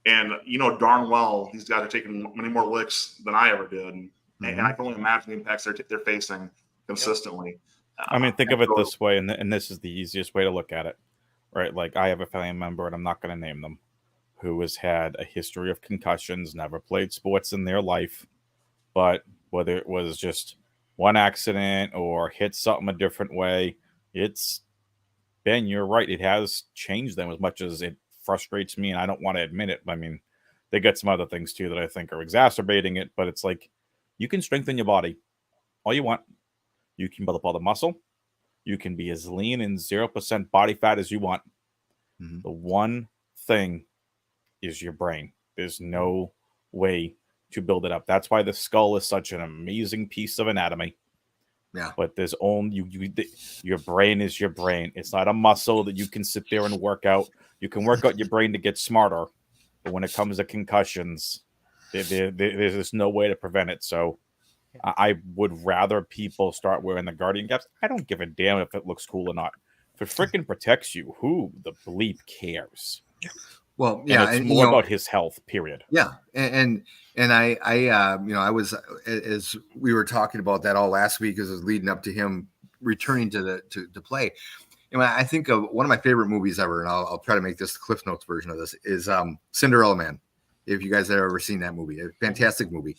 And darn well he's got to take many more licks than I ever did, and I can only imagine the impacts they're facing consistently. I mean, think of it this way, and this is the easiest way to look at it, right? Like, I have a family member, and I'm not going to name them, who has had a history of concussions, never played sports in their life, but whether it was just one accident or hit something a different way, Ben, you're right. It has changed them as much as it frustrates me, and I don't want to admit it. I mean, they get some other things too that I think are exacerbating it. But it's like you can strengthen your body all you want. You can build up all the muscle. You can be as lean and 0% body fat as you want. Mhm. The one thing is your brain. There's no way to build it up. That's why the skull is such an amazing piece of anatomy. Yeah. But there's only your brain is your brain. It's not a muscle that you can sit there and work out. You can work out your brain to get smarter, but when it comes to concussions, there's no way to prevent it. So I would rather people start wearing the Guardian caps. I don't give a damn if it looks cool or not. If it freaking protects you, who the bleep cares? Well, yeah, and it's more about his health. Period. Yeah, and I was, as we were talking about that all last week, as it was leading up to him returning to play. And I think of one of my favorite movies ever, and I'll try to make this the Cliff Notes version of this, is Cinderella Man. If you guys have ever seen that movie, a fantastic movie.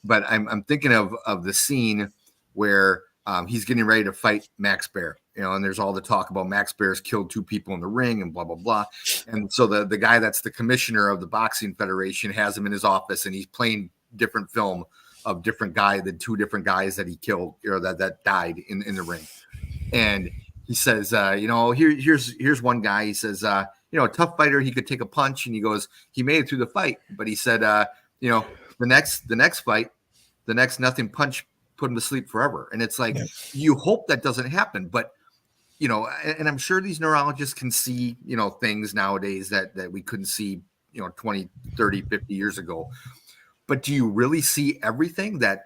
But I'm thinking of the scene where he's getting ready to fight Max Baer, and there's all the talk about Max Baer's killed 2 people in the ring and blah, blah, blah. And so the guy that's the commissioner of the Boxing Federation has him in his office, and he's playing different film of different the 2 different guys that he killed, that died in the ring. And he says, here's one guy. He says, a tough fighter, he could take a punch, and he goes, he made it through the fight. But he said, the next fight, the next nothing punch put him to sleep forever. And it's like, you hope that doesn't happen, but and I'm sure these neurologists can see, things nowadays that we couldn't see, 20, 30, 50 years ago. But do you really see everything there's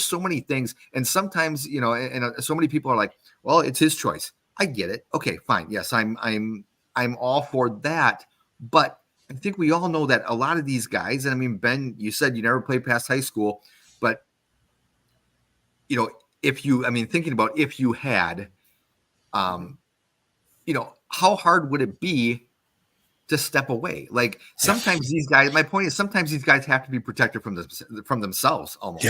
so many things. And sometimes, so many people are like, well, it's his choice. I get it. Okay, fine. Yes, I'm all for that. But I think we all know that a lot of these guys, and Ben, you said you never played past high school, but thinking about if you had, how hard would it be to step away? Like sometimes these guys, my point is sometimes these guys have to be protected from themselves almost,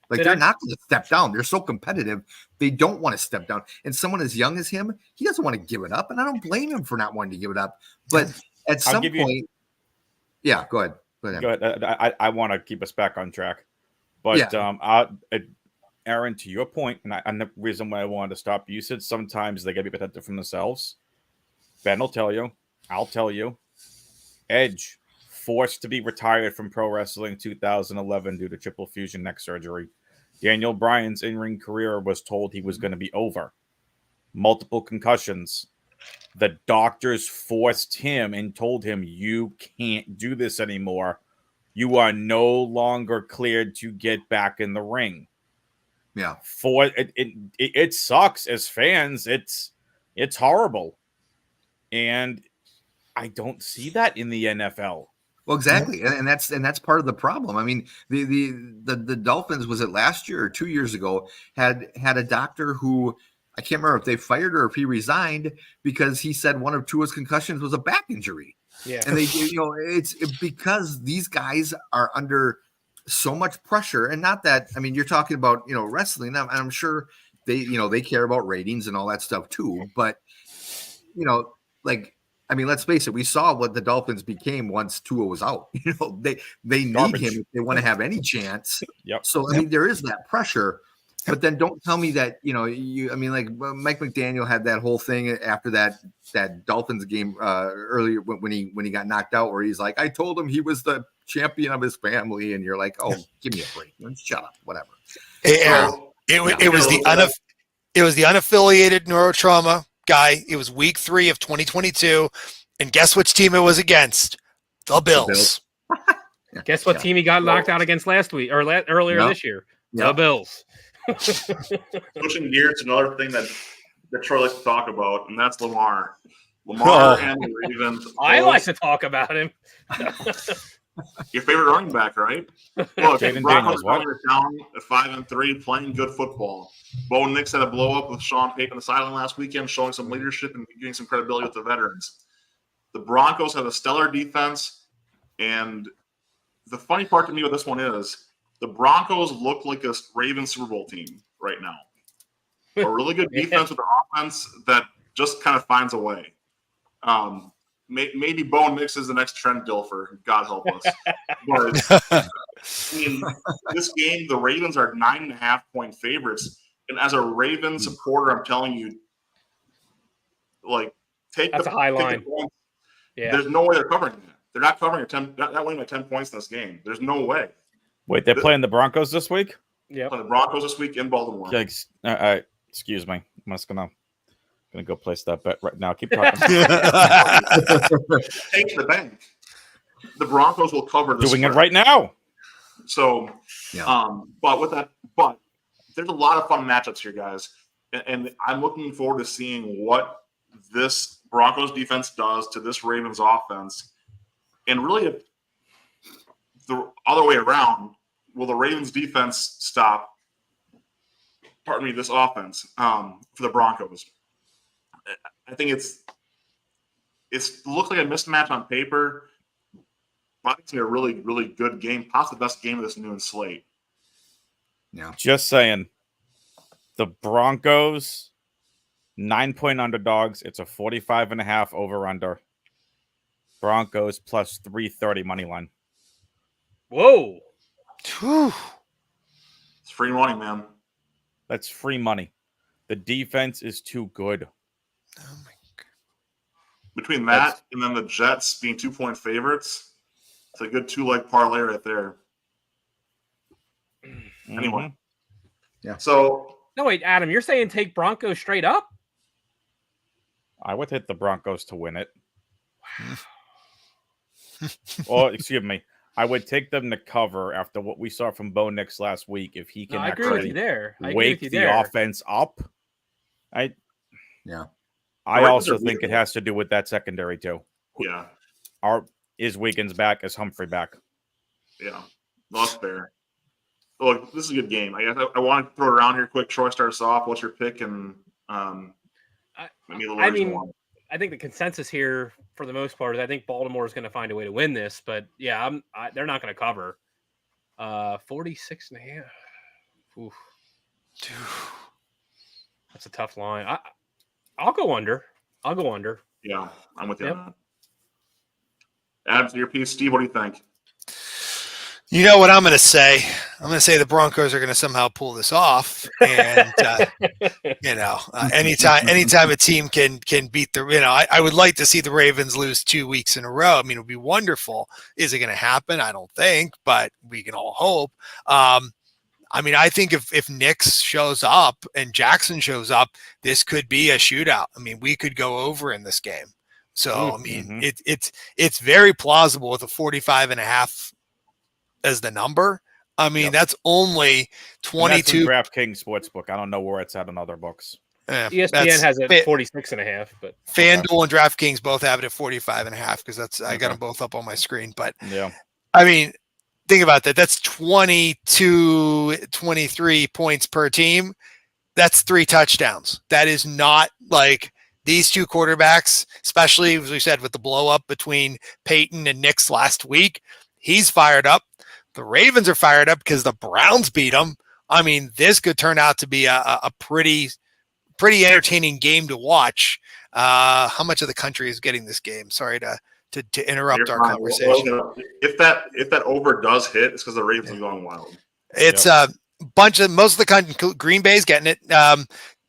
they're not going to step down. They're so competitive. They don't want to step down. And someone as young as him, he doesn't want to give it up. And I don't blame him for not wanting to give it up. But at some point, yeah, go ahead. Go ahead. I want to keep us back on track. But Aaron, to your point, and the reason why I wanted to stop, you said sometimes they got to be protected from themselves. Ben will tell you. I'll tell you. Edge, forced to be retired from pro wrestling 2011 due to triple fusion neck surgery. Daniel Bryan's in-ring career was told he was going to be over. Multiple concussions. The doctors forced him and told him, you can't do this anymore. You are no longer cleared to get back in the ring. Yeah. It sucks as fans. It's horrible. And I don't see that in the NFL. Well, exactly. And that's part of the problem. The Dolphins, was it last year or 2 years ago, had a doctor who, I can't remember if they fired or if he resigned because he said one of Tua's concussions was a back injury. Yeah. And it's because these guys are under so much pressure. And not that, you're talking about, wrestling. I'm sure they care about ratings and all that stuff too. But, let's face it, we saw what the Dolphins became once Tua was out. They need Garbage. him if they want to have any chance. Yep. So, there is that pressure. But then don't tell me that, Mike McDaniel had that whole thing after that Dolphins game earlier when he got knocked out, where he's like, I told him he was the champion of his family. And you're like, oh, give me a break. Shut up, whatever. It was the unaffiliated neurotrauma guy. It was week 3 of 2022. And guess which team it was against? The Bills. Guess what team he got knocked out against last week or earlier this year? The Bills. Switching gears to another thing that Troy likes to talk about, and that's Lamar. Lamar and the Ravens. I like to talk about him. Your favorite running back, right? Look, Broncos are down at 5-3, playing good football. Bo Nix had a blow up with Sean Payton on the sideline last weekend, showing some leadership and getting some credibility with the veterans. The Broncos have a stellar defense, and the funny part to me with this one is the Broncos look like a Ravens Super Bowl team right now. A really good defense with an offense that just kind of finds a way. maybe Bo Nix is the next Trent Dilfer. God help us. But I mean, this game, the Ravens are 9.5-point favorites, and as a Ravens supporter, I'm telling you, like, That's a high line. Yeah. There's no way they're covering that. They're not covering not winning by 10 points in this game. There's no way. Wait, they're playing the Broncos this week? Yeah. Playing the Broncos this week in Baltimore. Excuse me. I'm just gonna go place that bet right now. Keep talking. Take the bank. The Broncos will cover this. Doing it right now. So, but there's a lot of fun matchups here, guys, and I'm looking forward to seeing what this Broncos defense does to this Ravens offense, and really the other way around. Will the Ravens defense stop? This offense for the Broncos. I think it looks like a mismatch on paper. I think it's gonna be a really, really good game, possibly the best game of this noon slate. Yeah. Just saying. The Broncos, 9-point underdogs. It's a 45.5 over/under. Broncos plus 330 money line. Whoa. It's free money, man. That's free money. The defense is too good. Oh my God. Between that and then the Jets being 2-point favorites, it's a good 2-leg parlay right there. Anyway. Yeah. So. No, wait, Adam, you're saying take Broncos straight up? I would hit the Broncos to win it. Or, excuse me, I would take them to cover after what we saw from Bo Nix last week. If he can I agree with you there. Wake the offense up. I also think it has to do with that secondary too. Yeah. Is Wiggins back? Is Humphrey back? Yeah. That's fair. Look, this is a good game. I want to throw it around here quick. Troy, start us off. What's your pick? And I think the consensus here, for the most part, is I think Baltimore is going to find a way to win this. But yeah, they're not going to cover. 46.5. Oof. That's a tough line. I'll go under. Yeah, I'm with you Yep. on that. Adam, to your piece, Steve, what do you think? You know what I'm going to say? I'm going to say the Broncos are going to somehow pull this off, and anytime a team can beat the, I would like to see the Ravens lose 2 weeks in a row. I mean, it would be wonderful. Is it going to happen? I don't think, but we can all hope. I mean, I think if Nix shows up and Jackson shows up, this could be a shootout. I mean, we could go over in this game. So, I mean, it's very plausible with a 45.5 as the number. I mean, that's only 22. DraftKings Sportsbook. I don't know where it's at in other books. ESPN has it 46.5, but FanDuel and DraftKings both have it at 45.5 because I got them both up on my screen. But yeah, I mean, think about that. That's 22, 23 points per team. That's 3 touchdowns. That is not like these two quarterbacks, especially as we said with the blow up between Peyton and Nix last week. He's fired up. The Ravens are fired up because the Browns beat them. I mean, this could turn out to be a pretty entertaining game to watch. How much of the country is getting this game? Sorry to interrupt our conversation. Well, if that over does hit, it's because the Ravens are going wild. It's a bunch of most of the country. Green Bay's getting it.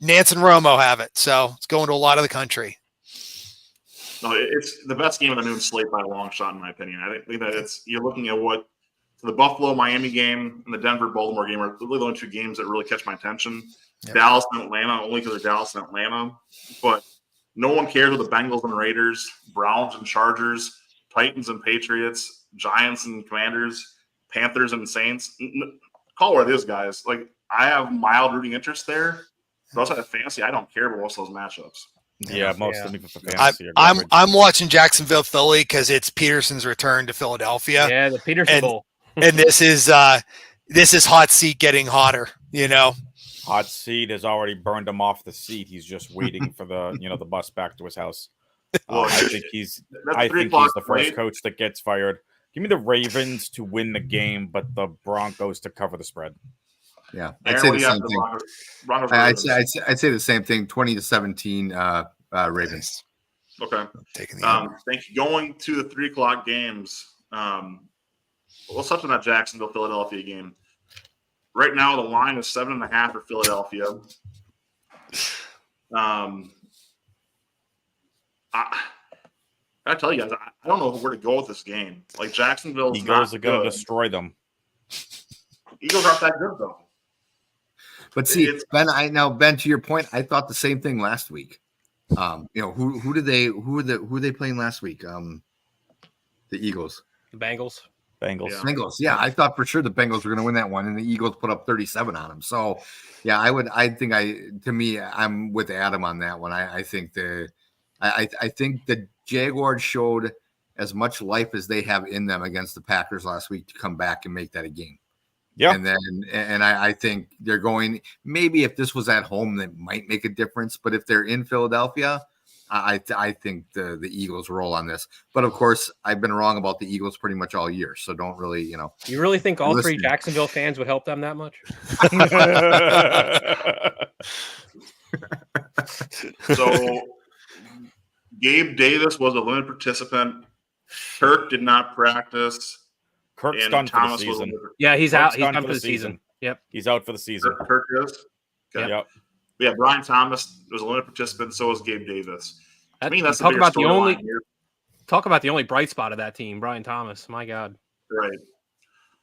Nance and Romo have it, so it's going to a lot of the country. No, it's the best game of the noon slate by a long shot, in my opinion. I think that you're looking at what the Buffalo-Miami game and the Denver-Baltimore game are really the only 2 games that really catch my attention. Yep. Dallas and Atlanta, only because they're Dallas and Atlanta. But no one cares with the Bengals and Raiders, Browns and Chargers, Titans and Patriots, Giants and Commanders, Panthers and Saints. Call what it is, guys. Like, I have mild rooting interest there. But outside of fantasy, I don't care about most of those matchups. Yeah, most of them for fantasy. I'm watching Jacksonville Philly because it's Peterson's return to Philadelphia. Yeah, the Peterson Bowl. And this is hot seat getting hotter, Hot seat has already burned him off the seat. He's just waiting for the bus back to his house. I think he's the first coach that gets fired. Give me the Ravens to win the game, but the Broncos to cover the spread. Yeah, I'd say the same thing. I'd say the same thing. 20-17 Ravens. Okay. Taking the under. Thank you. Going to the 3:00 games. We'll touch on that Jacksonville-Philadelphia game. Right now, the line is 7.5 for Philadelphia. I tell you guys, I don't know where to go with this game. Like Jacksonville's Eagles not are going to good. destroy them. Eagles aren't that good though. But see, Ben, to your point, I thought the same thing last week. Who were they playing last week? The Eagles. The Bengals. Bengals. Yeah, I thought for sure the Bengals were going to win that one, and the Eagles put up 37 on them. So, yeah, I'm with Adam on that one. I think the Jaguars showed as much life as they have in them against the Packers last week to come back and make that a game. Yeah, and I think they're going. Maybe if this was at home, that might make a difference. But if they're in Philadelphia, I think the Eagles roll on this. But of course, I've been wrong about the Eagles pretty much all year. So don't really, You really think all three Jacksonville fans would help them that much? So, Gabe Davis was a limited participant. Kirk did not practice. Kirk's and done Thomas for the season. Yeah, he's Kirk's out. He's done for the season. Yep. He's out for the season. Kirk is. Okay. Yep. Yeah, Brian Thomas was a limited participant. So was Gabe Davis. I mean, that's talk about the only bright spot of that team, Brian Thomas. My God. Right.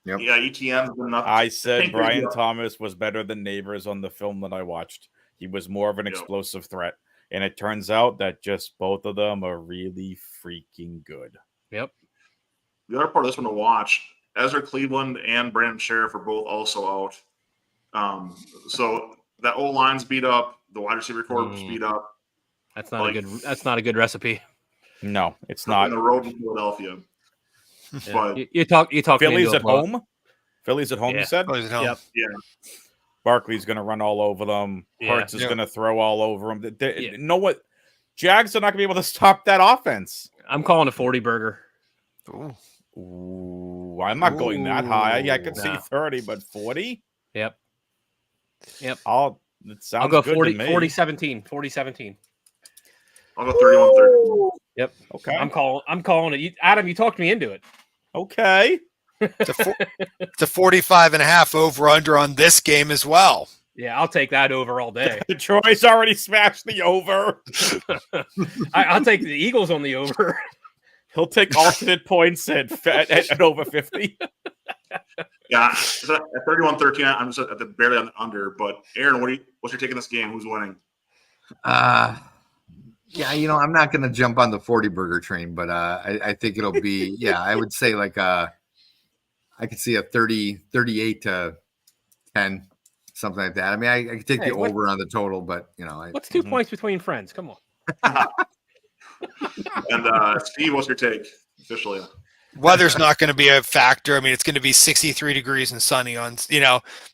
Yep. Yeah, ETN's been nothing. I said Brian Thomas was better than Neighbors on the film that I watched. He was more of an explosive threat. And it turns out that just both of them are really freaking good. Yep. The other part of this one to watch, Ezra Cleveland and Brandon Sheriff are both also out. So that O-line's beat up. The wide receiver corps beat up. That's not a good recipe. No, it's not. On the road in Philadelphia. Yeah. But you talk Philly's at home. Philly's at home, Yeah. you said? Philly's at home. Yep. yeah. Barkley's going to run all over them. Yeah. Hurts is going to throw all over them. Know what? Jags are not going to be able to stop that offense. I'm calling a 40 burger. Ooh, I'm not going that high. I can see 30, but 40? Yep. It sounds I'll go good 40, to me. 40-17. 40-17. I'll go 31-30. Yep. Okay. I'm calling it. Adam, you talked me into it. Okay. It's a 45.5 over under on this game as well. Yeah, I'll take that over all day. Troy's already smashed the over. I'll take the Eagles on the over. He'll take alternate points at over 50. Yeah, so at 31-13, I'm just at barely on the under. But Aaron, what's your take in this game? Who's winning? Yeah, I'm not going to jump on the 40 burger train, but I think it'll be, I would say like I could see a 38-10, something like that. I mean, I could take the over on the total, but what's 2 points between friends? Come on. And Steve, what's your take officially? Weather's not going to be a factor. I mean, it's going to be 63 degrees and sunny on,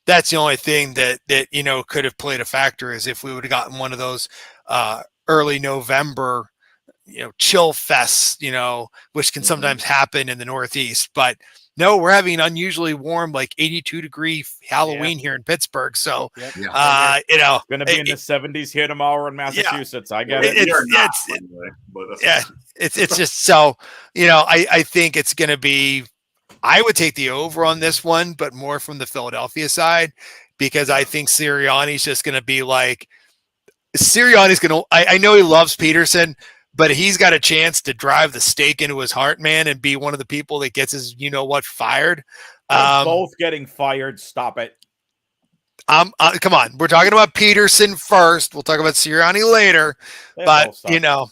that's the only thing that could have played a factor is if we would have gotten one of those early November, chill fests, which can sometimes happen in the Northeast. But no, we're having an unusually warm, like 82-degree Halloween here in Pittsburgh. So, going to be in the 70s here tomorrow in Massachusetts. I get it. It's just so, I think it's going to be, I would take the over on this one, but more from the Philadelphia side, because I think Sirianni's just going to be like, I know he loves Peterson, but he's got a chance to drive the stake into his heart, man, and be one of the people that gets his, fired. Both getting fired. Stop it. Come on. We're talking about Peterson first. We'll talk about Sirianni later. But I'm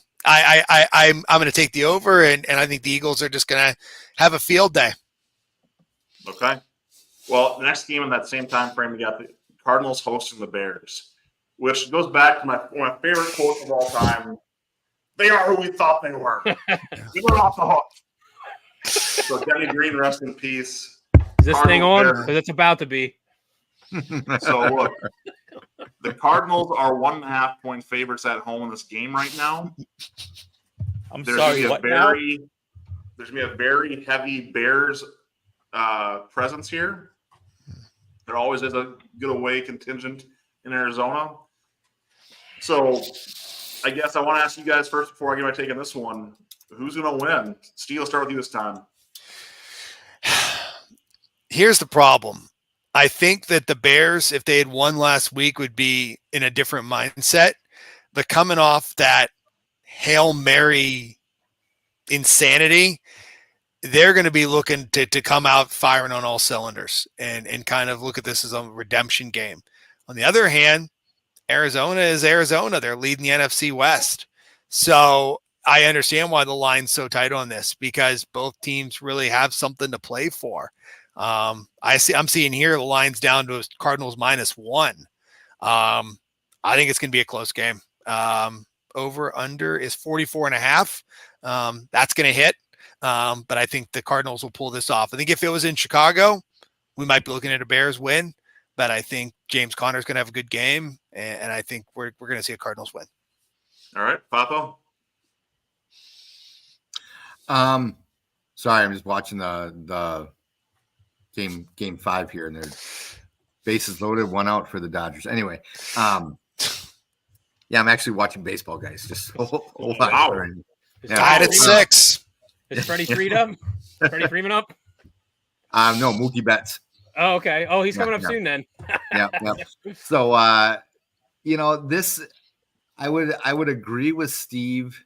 going to take the over, and I think the Eagles are just going to have a field day. Okay. Well, the next game in that same time frame, we got the Cardinals hosting the Bears, which goes back to one of my favorite quotes of all time. They are who we thought they were. We were off the hook. So Denny Green, rest in peace. Is this thing on? Because it's about to be. So look, the Cardinals are 1.5-point favorites at home in this game right now. There's going to be a very heavy Bears presence here. There always is a good away contingent in Arizona. So I guess I want to ask you guys first before I get my take on this one. Who's going to win? Steve, I'll start with you this time. Here's the problem. I think that the Bears, if they had won last week, would be in a different mindset. But coming off that Hail Mary insanity, they're going to be looking to come out firing on all cylinders and kind of look at this as a redemption game. On the other hand, Arizona is Arizona. They're leading the NFC West. So I understand why the line's so tight on this, because both teams really have something to play for. I'm seeing here the line's down to Cardinals -1. I think it's going to be a close game. Over under is 44.5. That's going to hit. But I think the Cardinals will pull this off. I think if it was in Chicago, we might be looking at a Bears win, but I think James Conner is going to have a good game, and I think we're going to see a Cardinals win. All right, Papo. Sorry, I'm just watching the game 5 here, and there's bases loaded, 1 out for the Dodgers. Anyway, yeah, I'm actually watching baseball, guys. Just hold on. Wow. Tied at 6. Is Freddie Freed up? Freddie Freeman up? No, Mookie Betts. Oh, okay. Oh, he's coming up soon then. Yeah. So, this, I would agree with Steve,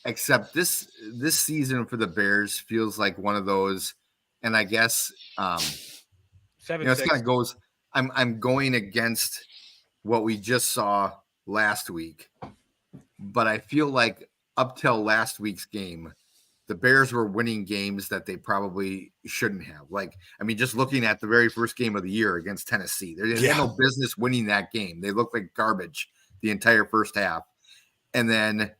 except this season for the Bears feels like one of those, and I guess, 7-6. It's kind of goes. I'm going against what we just saw last week, but I feel like up till last week's game, the Bears were winning games that they probably shouldn't have. Just looking at the very first game of the year against Tennessee, they had no business winning that game. They looked like garbage the entire first half. And then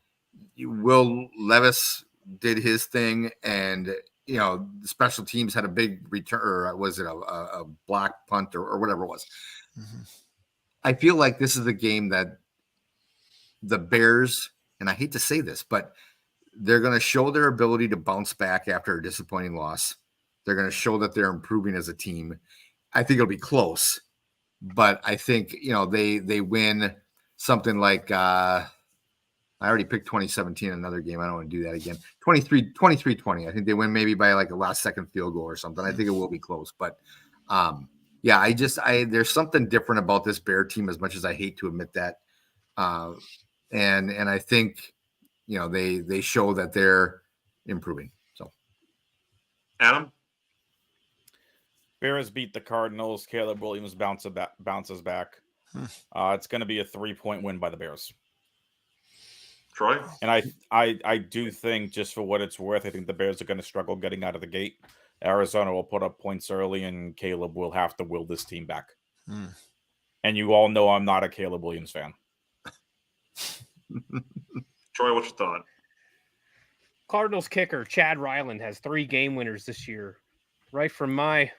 Will Levis did his thing, and the special teams had a big return, or was it a block punt or whatever it was. Mm-hmm. I feel like this is a game that the Bears, and I hate to say this, but they're going to show their ability to bounce back after a disappointing loss. They're going to show that they're improving as a team. I think it'll be close, but I think, they win something like, I already picked 2017 in another game. I don't want to do that again. 23-20. I think they win maybe by like a last second field goal or something. I think it will be close, but there's something different about this Bear team, as much as I hate to admit that. And I think, they show that they're improving. So, Adam? Bears beat the Cardinals. Caleb Williams bounces back. It's going to be a 3-point win by the Bears. Troy? And I do think, just for what it's worth, I think the Bears are going to struggle getting out of the gate. Arizona will put up points early, and Caleb will have to will this team back. And you all know I'm not a Caleb Williams fan. Troy, what's your thought? Cardinals kicker Chad Ryland has 3 game winners this year, right from my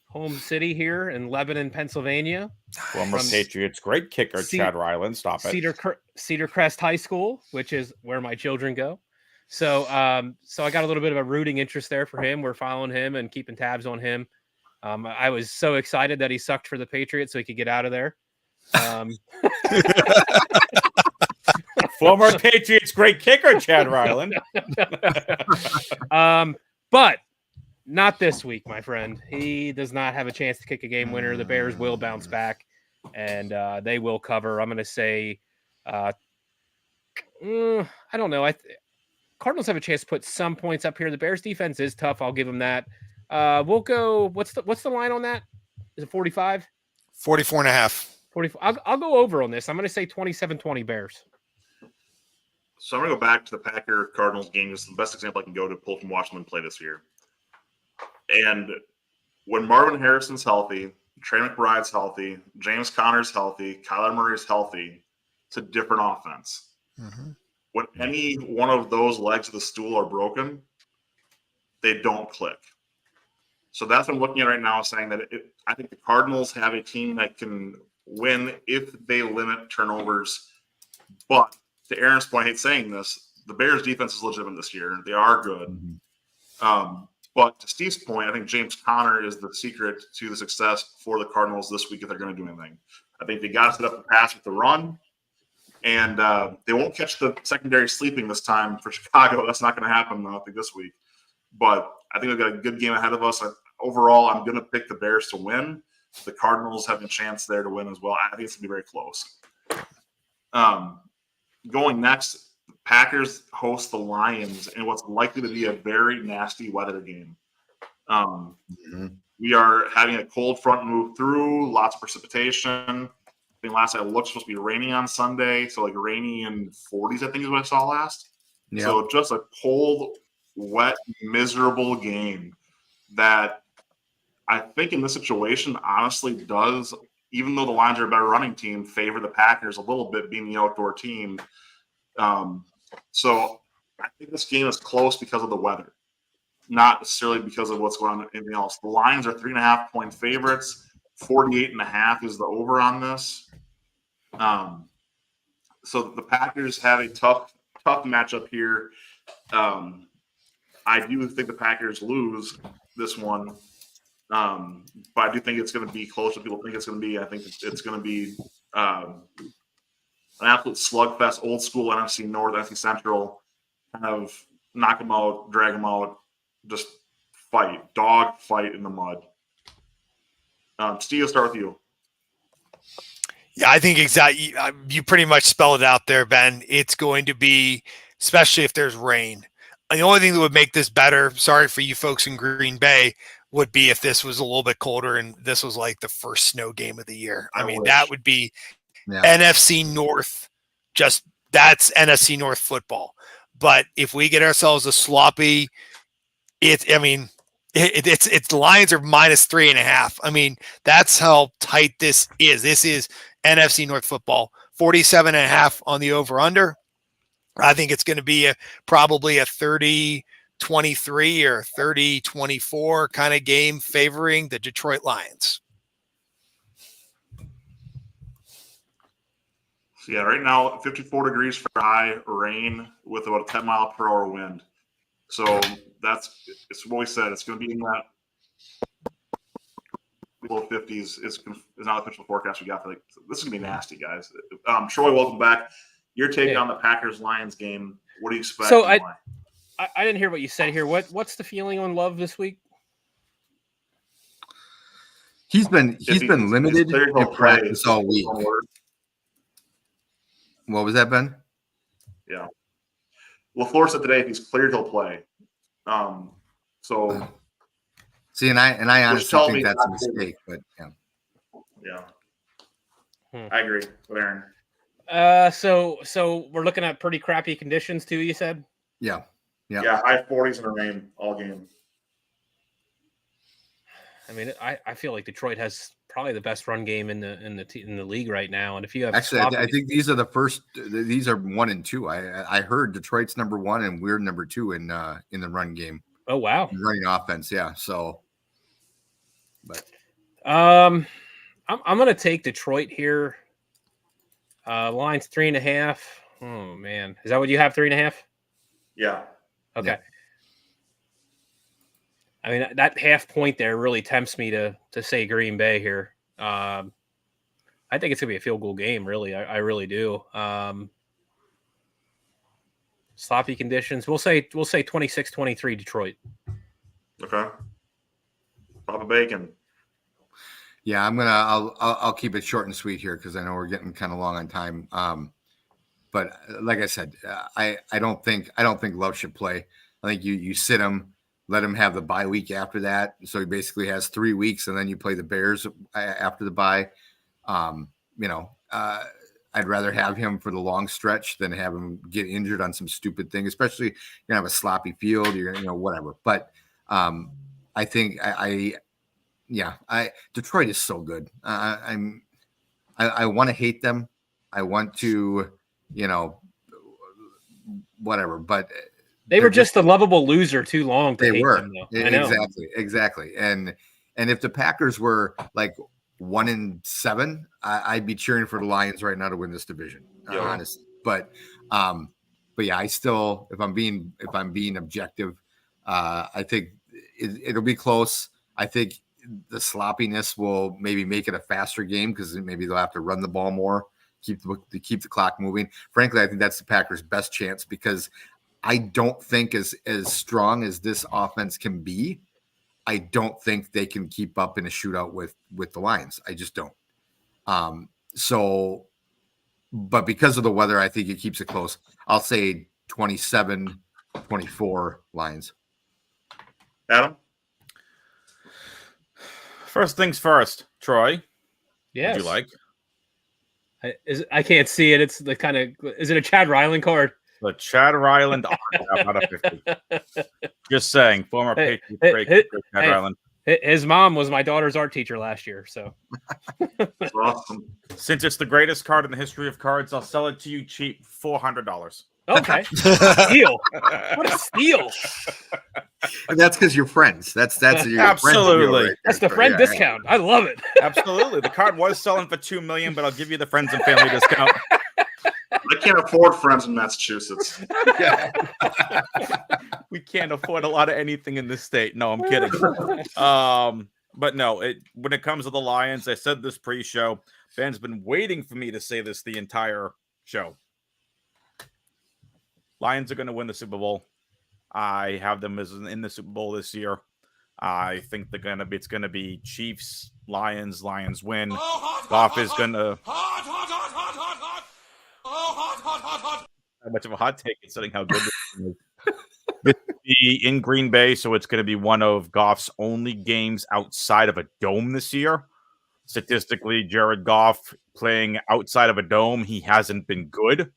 home city here in Lebanon, Pennsylvania. Former Patriots great kicker Chad Ryland. Stop it. Cedar Crest High School, which is where my children go. So I got a little bit of a rooting interest there for him. We're following him and keeping tabs on him. I was so excited that he sucked for the Patriots so he could get out of there. Former Patriots great kicker Chad Ryland. But not this week, my friend. He does not have a chance to kick a game winner. The Bears will bounce back, and they will cover. I'm going to say, I don't know. Cardinals have a chance to put some points up here. The Bears defense is tough. I'll give them that. We'll go. What's the line on that? Is it 45? 44.5. 44. I'll go over on this. I'm going to say 27-20 Bears. So I'm going to go back to the Packer-Cardinals game. This is the best example I can go to pull from watching them play this year. And when Marvin Harrison's healthy, Trey McBride's healthy, James Conner's healthy, Kyler Murray's healthy, it's a different offense. Mm-hmm. When any one of those legs of the stool are broken, they don't click. So that's what I'm looking at right now, saying that I think the Cardinals have a team that can win if they limit turnovers. But to Aaron's point, I hate saying this, the Bears' defense is legitimate this year. They are good. Mm-hmm. But to Steve's point, I think James Conner is the secret to the success for the Cardinals this week if they're going to do anything. I think they got to set up the pass with the run, And they won't catch the secondary sleeping this time for Chicago. That's not going to happen, I don't think, this week. But I think we've got a good game ahead of us. Overall, I'm going to pick the Bears to win. The Cardinals have a chance there to win as well. I think it's going to be very close. Going next, the Packers host the Lions in what's likely to be a very nasty weather game. We are having a cold front move through, lots of precipitation. I think last I looked, it's supposed to be raining on Sunday, so like rainy in 40s, I think is what I saw last. Yep. So just a cold, wet, miserable game that I think in this situation honestly does, even though the Lions are a better running team, favor the Packers a little bit being the outdoor team. So I think this game is close because of the weather, not necessarily because of what's going on anything else. The Lions are 3.5-point favorites. 48.5 is the over on this. So the Packers have a tough matchup here. I do think the Packers lose this one, but I do think it's going to be closer. People think it's going to be. I think it's going to be an absolute slugfest, old school NFC North, NFC Central, kind of knock them out, drag them out, just dog fight in the mud. Steve, I'll start with you. Yeah, I think exactly. You pretty much spelled it out there, Ben. It's going to be, especially if there's rain. And the only thing that would make this better, sorry for you folks in Green Bay, would be if this was a little bit colder and this was like the first snow game of the year. I mean, that would be NFC North. That's NFC North football. But if we get ourselves a sloppy, it's the Lions are -3.5. I mean, that's how tight this is. This is NFC North football. 47.5 on the over under. I think it's going to be probably a 30-23 or 30-24 kind of game favoring the Detroit Lions. So yeah, right now 54 degrees for high, rain with about a 10-mile-per-hour wind. So it's what we said. It's going to be in that low 50s. Is not the official forecast we got for this is going to be nasty, guys. Troy, welcome back. Your take on the Packers-Lions game. What do you expect? So I didn't hear what you said here. What's the feeling on Love this week? He's been limited in practice all week. What was that, Ben? Yeah. LaFleur said today if he's cleared, he'll play. See, and I honestly think that's a mistake, but yeah. I agree with Aaron. So we're looking at pretty crappy conditions too, you said? Yeah. High 40s and rain all game. I mean, I feel like Detroit has probably the best run game in the league right now. And if you have I think these are the first. These are 1 and 2. I heard Detroit's number 1 and we're number 2 in the run game. Oh wow, running offense, yeah. So, but I'm gonna take Detroit here. Line's 3.5. Oh man, is that what you have? 3.5? Yeah. Okay. Yeah. I mean, that half point there really tempts me to say Green Bay here. I think it's gonna be a field goal game. Really, I really do. Sloppy conditions. We'll say 26-23 Detroit. Okay. Papa Bacon. Yeah, I'll keep it short and sweet here because I know we're getting kind of long on time. But like I said, I don't think Love should play. I think you sit him, let him have the bye week after that. So he basically has 3 weeks, and then you play the Bears after the bye. I'd rather have him for the long stretch than have him get injured on some stupid thing, especially you're gonna have a sloppy field, you're gonna, whatever. But I think Detroit is so good. I want to hate them. I want to, whatever, but they were just a lovable loser too long. They were. Them, though. Exactly. And if the Packers were like 1-7, I'd be cheering for the Lions right now to win this division, honestly. But yeah, I still, if I'm being objective, I think it'll be close. I think the sloppiness will maybe make it a faster game because maybe they'll have to run the ball more keep the clock moving. Frankly, I think that's the Packers' best chance because I don't think as strong as this offense can be, I don't think they can keep up in a shootout with the Lions. I just don't. But because of the weather, I think it keeps it close. I'll say 27-24 Lions. Adam? First things first, Troy. Yes. Would you like? I can't see it. It's the kind of, is it a Chad Ryland card? The Chad Ryland autograph out of 50. Just saying, former Patriots great Chad Ryland. His mom was my daughter's art teacher last year, so. That's awesome. Since it's the greatest card in the history of cards, I'll sell it to you cheap, $400. Okay. Steal. What a steal. And that's because you're friends. That's your Absolutely. Right, that's the friend discount. I love it. Absolutely. The card was selling for $2 million, but I'll give you the friends and family discount. I can't afford friends in Massachusetts. We can't afford a lot of anything in this state. No, I'm kidding. But no, when it comes to the Lions, I said this pre-show. Ben's been waiting for me to say this the entire show. Lions are going to win the Super Bowl. I have them as in the Super Bowl this year. I think it's going to be Chiefs, Lions win. Goff is going to. How much of a hot take considering how good this is. This will be in Green Bay, so it's going to be one of Goff's only games outside of a dome this year. Statistically, Jared Goff playing outside of a dome, he hasn't been good,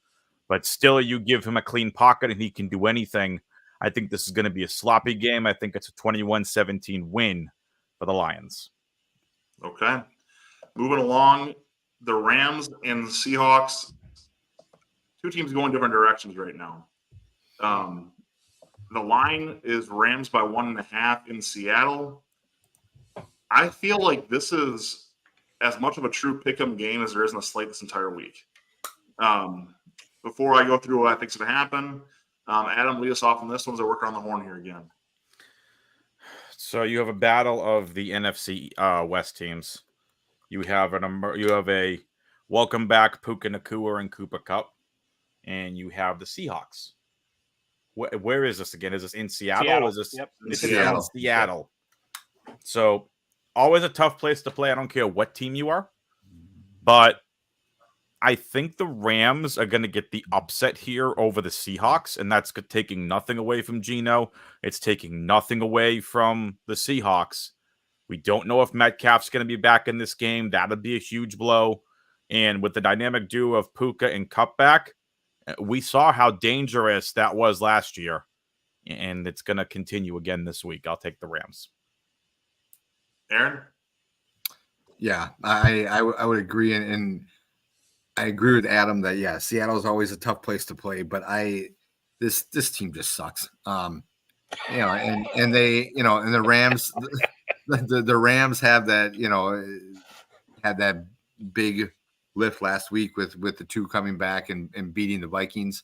but still you give him a clean pocket and he can do anything. I think this is going to be a sloppy game. I think it's a 21-17 win for the Lions. Okay. Moving along, the Rams and the Seahawks, two teams going different directions right now. The line is Rams by 1.5 in Seattle. I feel like this is as much of a true pick'em game as there is in the slate this entire week. Before I go through what I think is going to happen, Adam, lead us off on this one as I work around the horn here again. So you have a battle of the NFC West teams. You have a welcome back Puka Nacua and Cooper Kupp, and you have the Seahawks. Where is this again? Is this in Seattle? Is this? Yep. It's in Seattle. So always a tough place to play. I don't care what team you are, but I think the Rams are going to get the upset here over the Seahawks, and that's taking nothing away from Geno. It's taking nothing away from the Seahawks. We don't know if Metcalf's going to be back in this game. That would be a huge blow. And with the dynamic duo of Puka and Kupp back, we saw how dangerous that was last year, and it's going to continue again this week. I'll take the Rams. Aaron? Yeah, I would agree, and I agree with Adam that Seattle is always a tough place to play, but this team just sucks. And they, and the Rams, the Rams have that, had that big lift last week with the two coming back and beating the Vikings.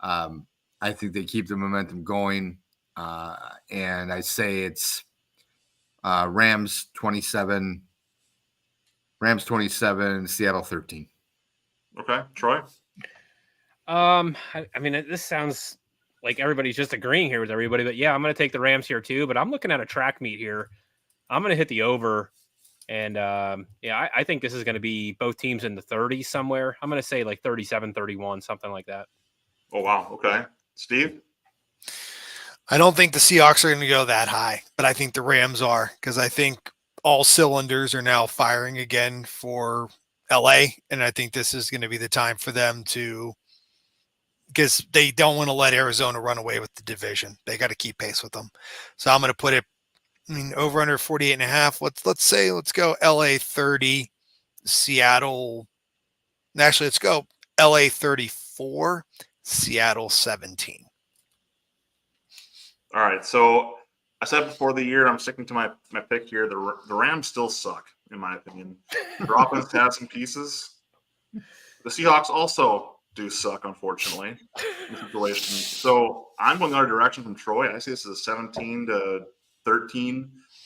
I think they keep the momentum going. And I say it's Rams 27, Seattle 13. Okay. Troy? I mean, this sounds like everybody's just agreeing here with everybody, but yeah, I'm going to take the Rams here too, but I'm looking at a track meet here. I'm going to hit the over. And I think this is going to be both teams in the 30s somewhere. I'm going to say like 37-31, something like that. Oh, wow. Okay. Steve? I don't think the Seahawks are going to go that high, but I think the Rams are, because I think all cylinders are now firing again for LA. And I think this is going to be the time for them because they don't want to let Arizona run away with the division. They got to keep pace with them. So I'm going to put it, over under 48.5. Let's go LA 30, Seattle. Actually, let's go LA 34, Seattle 17. All right. So I said before the year, I'm sticking to my pick here. The Rams still suck, in my opinion. Their offense has some pieces. The Seahawks also do suck, unfortunately, in the situation. So I'm going another direction from Troy. I see this as a 17-13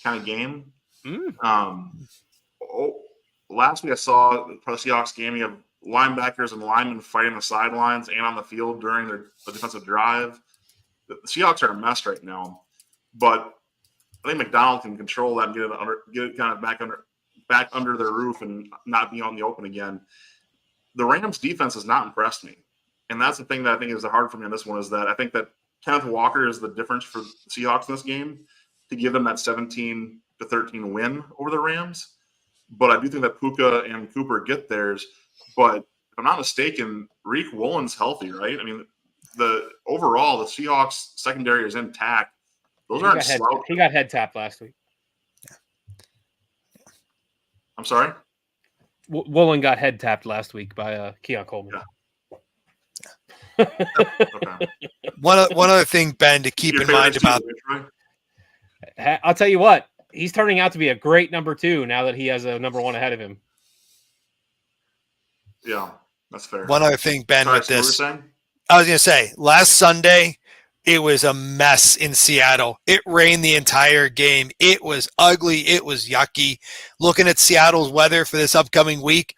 kind of game. Mm. Last week I saw for the Seahawks game, you have linebackers and linemen fighting the sidelines and on the field during the defensive drive. The Seahawks are a mess right now, but I think McDonald can control that and get it kind of back under their roof and not be on the open again. The Rams defense has not impressed me. And that's the thing that I think is the hard for me on this one, is that I think that Kenneth Walker is the difference for the Seahawks in this game to give them that 17-13 win over the Rams. But I do think that Puka and Cooper get theirs. But if I'm not mistaken, Reek Woolen's healthy, right? I mean, the Seahawks secondary is intact. Those aren't slow. He got head tapped last week. I'm sorry? Woolen got head tapped last week by Keon Coleman. Yeah. Okay. One other thing, Ben, to keep in mind about. I'll tell you what, he's turning out to be a great number 2 now that he has a number 1 ahead of him. Yeah, that's fair. One other thing, Ben, Sorry, with this. I was going to say, last Sunday, it was a mess in Seattle. It rained the entire game. It was ugly. It was yucky. Looking at Seattle's weather for this upcoming week,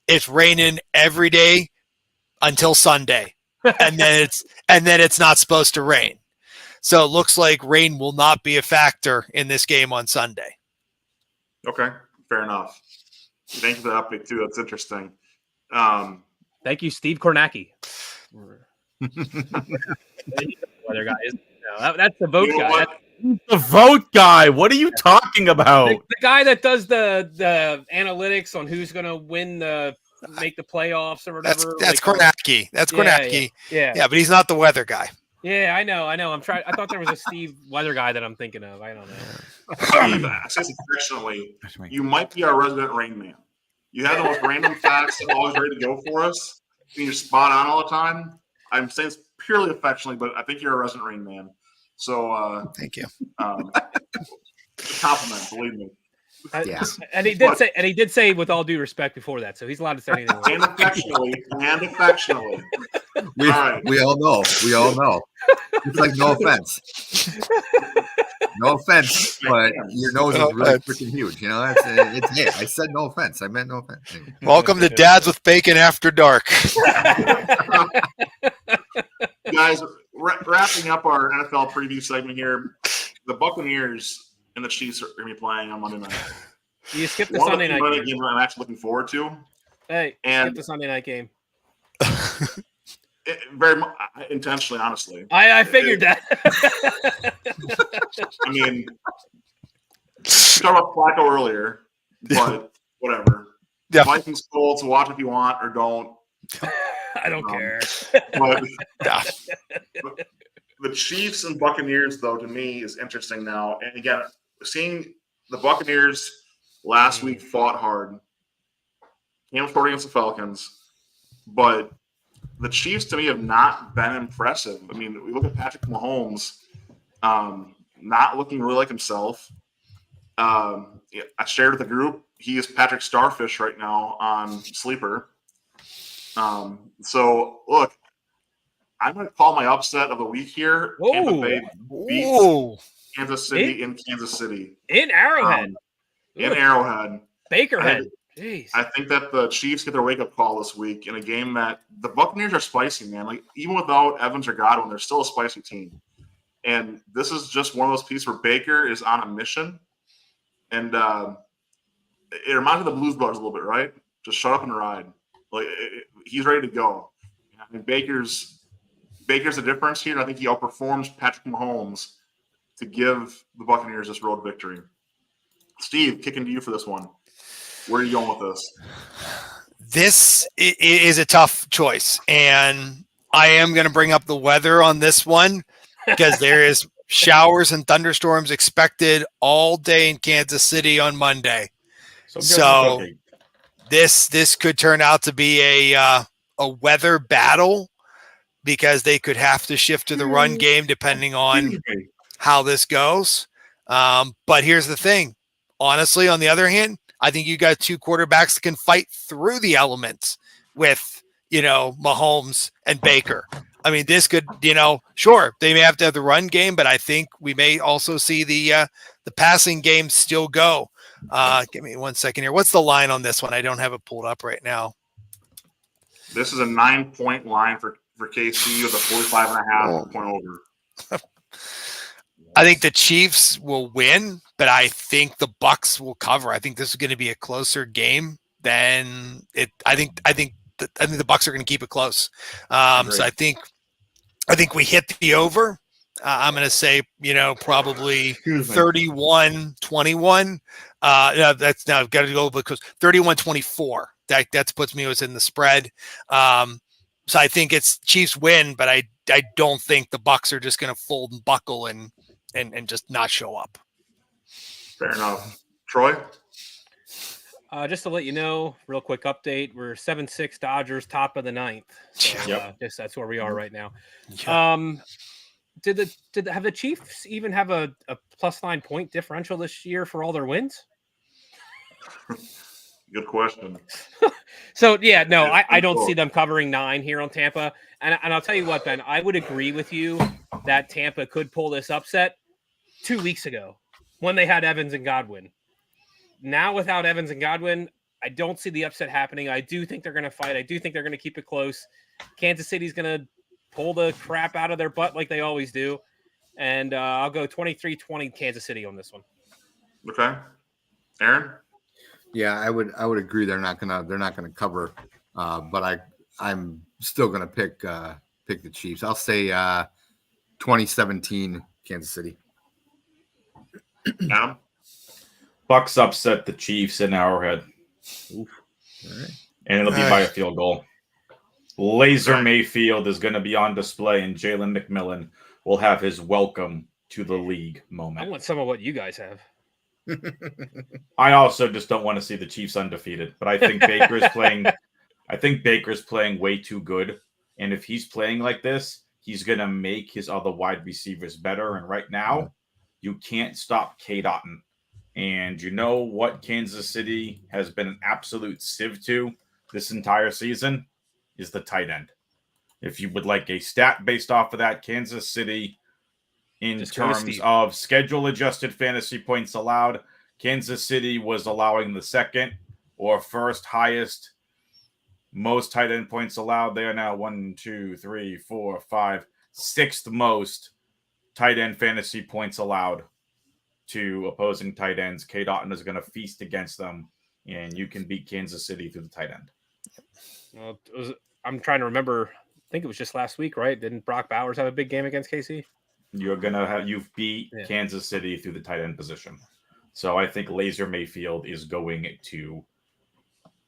it's raining every day until Sunday. and then it's not supposed to rain. So it looks like rain will not be a factor in this game on Sunday. Okay, fair enough. Thank you for the update too. That's interesting. Thank you, Steve Kornacki. Other guy is that's the vote guy. The vote guy. What are you talking about? The guy that does the analytics on who's going to win make the playoffs or whatever. That's Kornacki. That's Kornacki. Yeah, but he's not the weather guy. Yeah, I know. I'm trying. I thought there was a Steve weather guy that I'm thinking of. I don't know. Steve, I say professionally, you might be our resident Rain Man. You have the most random facts that are always ready to go for us. And you're spot on all the time. I'm saying this purely affectionately, but I think you're a resident Rain Man. So thank you. Compliment, believe me. Yes. And he did say with all due respect before that, so he's allowed to say anything. And affectionately. We all know. It's like no offense. No offense, but your nose is really freaking huge. You know, it's hey, I said no offense. I meant no offense. Welcome to Dads with Bacon After Dark. Guys, wrapping up our NFL preview segment here, the Buccaneers and the Chiefs are going to be playing on Monday night. You skipped the Sunday night game. I'm actually looking forward to. Hey, skip the Sunday night game. Very intentionally, honestly. I figured that. I mean, we talked about Flacco earlier, but whatever. Yeah. Vikings, Colts, watch if you want or don't. I don't care. But the Chiefs and Buccaneers, though, to me is interesting now. And again, seeing the Buccaneers last week fought hard, came short against the Falcons, but the Chiefs, to me, have not been impressive. I mean, we look at Patrick Mahomes, not looking really like himself. I shared with the group, he is Patrick Starfish right now on Sleeper. So, look, I'm going to call my upset of the week here. Tampa Bay beats Kansas City in Kansas City. In Arrowhead. In Arrowhead. Bakerhead. Jeez. I think that the Chiefs get their wake-up call this week in a game that the Buccaneers are spicy, man. Like, even without Evans or Godwin, they're still a spicy team. And this is just one of those pieces where Baker is on a mission. And it reminds me of the Blues Brothers a little bit, right? Just shut up and ride. Like, he's ready to go. I mean, Baker's the difference here. I think he outperforms Patrick Mahomes to give the Buccaneers this road victory. Steve, kicking to you for this one. Where are you going with this? This is a tough choice, and I am going to bring up the weather on this one because there is showers and thunderstorms expected all day in Kansas City on Monday. So this could turn out to be a weather battle because they could have to shift to the run game depending on how this goes. But here's the thing. Honestly, on the other hand, I think you got two quarterbacks that can fight through the elements with, Mahomes and Baker. I mean, this could, sure, they may have to have the run game, but I think we may also see the passing game still go. Give me 1 second here. What's the line on this one? I don't have it pulled up right now. This is a 9-point line for KC with a 45.5 point over. I think the Chiefs will win, but I think the Bucs will cover. I think this is going to be a closer game than it. I think the Bucs are going to keep it close. So I think we hit the over. I'm going to say, probably 31-21. That's now got to go because 31-24. That puts me as in the spread. So I think it's Chiefs win, but I don't think the Bucs are just going to fold and buckle and just not show up. Fair enough. Troy? Just to let you know, real quick update. We're 7-6 Dodgers, top of the 9th. So that's where we are right now. Yeah. Have the Chiefs even have a +9 point differential this year for all their wins? Good question. So I don't see them covering 9 here on Tampa. And I'll tell you what, Ben, I would agree with you that Tampa could pull this upset 2 weeks ago when they had Evans and Godwin. Now without Evans and Godwin, I don't see the upset happening. I do think they're going to fight. I do think they're going to keep it close. Kansas City's going to pull the crap out of their butt like they always do. And I'll go 23-20 Kansas City on this one. Okay. Aaron? Yeah, I would agree. They're not gonna cover, but I'm still gonna pick the Chiefs. I'll say 2017 Kansas City. Adam? Bucs upset the Chiefs in Arrowhead. Oof. All right. And it'll be by a field goal. Laser Mayfield is going to be on display, and Jalen McMillan will have his welcome to the league moment. I want some of what you guys have. I also just don't want to see the Chiefs undefeated, but I think Baker's playing. I think Baker's playing way too good, and if he's playing like this, he's going to make his other wide receivers better. And right now, you can't stop K. Dotton. And you know what Kansas City has been an absolute sieve to this entire season is the tight end. If you would like a stat based off of that, Kansas City, in Just terms of schedule-adjusted fantasy points allowed, Kansas City was allowing the second or first highest most tight end points allowed. They are now 1, 2, 3, 4, 5, sixth most tight end fantasy points allowed to opposing tight ends. K. Dotton is going to feast against them, and you can beat Kansas City through the tight end. Well, I'm trying to remember. I think it was just last week, right? Didn't Brock Bowers have a big game against KC? You've beat Kansas City through the tight end position. So I think Laser Mayfield is going to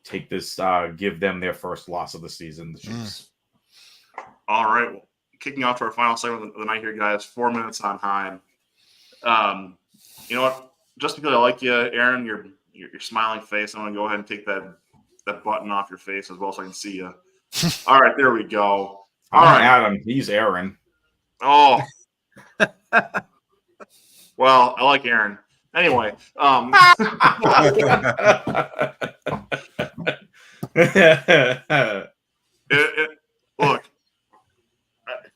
take this, give them their first loss of the season. The Chiefs. All right. Well, kicking off to our final segment of the night here, guys. 4 minutes on high. You know what? Just because I like you, Aaron, your smiling face, I'm going to go ahead and take that button off your face as well so I can see you. All right, there we go. All right, Adam. He's Aaron. Oh. Well, I like Aaron. Anyway. Look,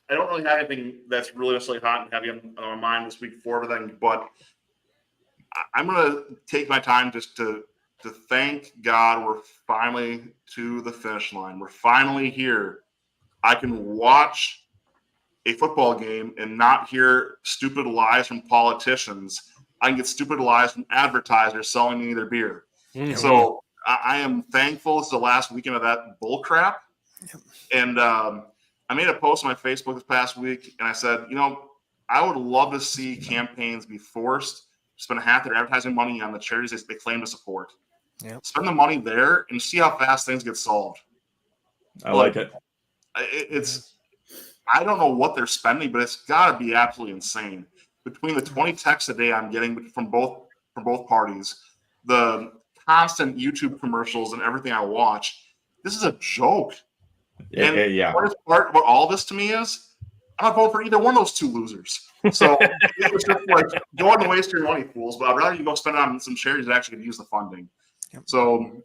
I don't really have anything that's really necessarily hot and heavy on my mind this week for everything, but I'm going to take my time just to thank God we're finally to the finish line. We're finally here. I can watch a football game and not hear stupid lies from politicians. I can get stupid lies from advertisers selling me their beer. Mm-hmm. So I am thankful it's the last weekend of that bull crap. Yep. And I made a post on my Facebook this past week, and I said, I would love to see campaigns be forced to spend half their advertising money on the charities they claim to support. Yep. Spend the money there and see how fast things get solved. I like it. I don't know what they're spending, but it's got to be absolutely insane. Between the 20 texts a day I'm getting from both parties, the constant YouTube commercials and everything I watch, this is a joke. Yeah. What all this to me is, I'm not voting for either one of those two losers. So it's just like, go out and waste your money, fools. But I'd rather you go spend it on some charities that actually could use the funding. Yep. So,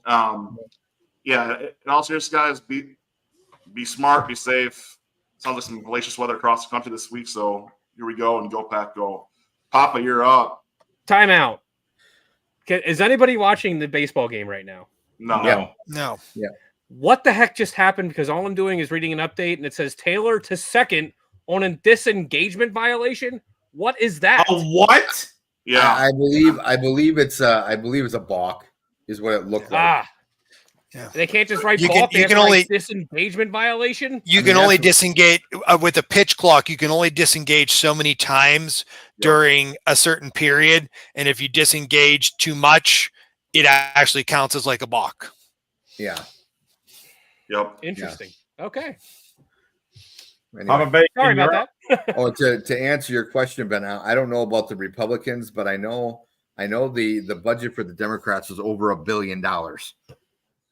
in all seriousness, guys, be smart, be safe. Sounds like some hellacious weather across the country this week. So here we go, and go Pack go. Papa, you're up. Timeout. Is anybody watching the baseball game right now? No. No. Yeah. what the heck just happened? Because all I'm doing is reading an update and it says Taylor to second on a disengagement violation. What is that? What? Yeah. I believe it's a balk is what it looked like. Yeah. They can't just write You balk. can They have to only- write disengagement violation. You can only disengage with a pitch clock. You can only disengage so many times during a certain period. And if you disengage too much, it actually counts as like a balk. Yeah. Yep. Interesting. Okay. Anyway. Sorry about that. To answer your question, Ben, I don't know about the Republicans, but I know the budget for the Democrats was over $1 billion,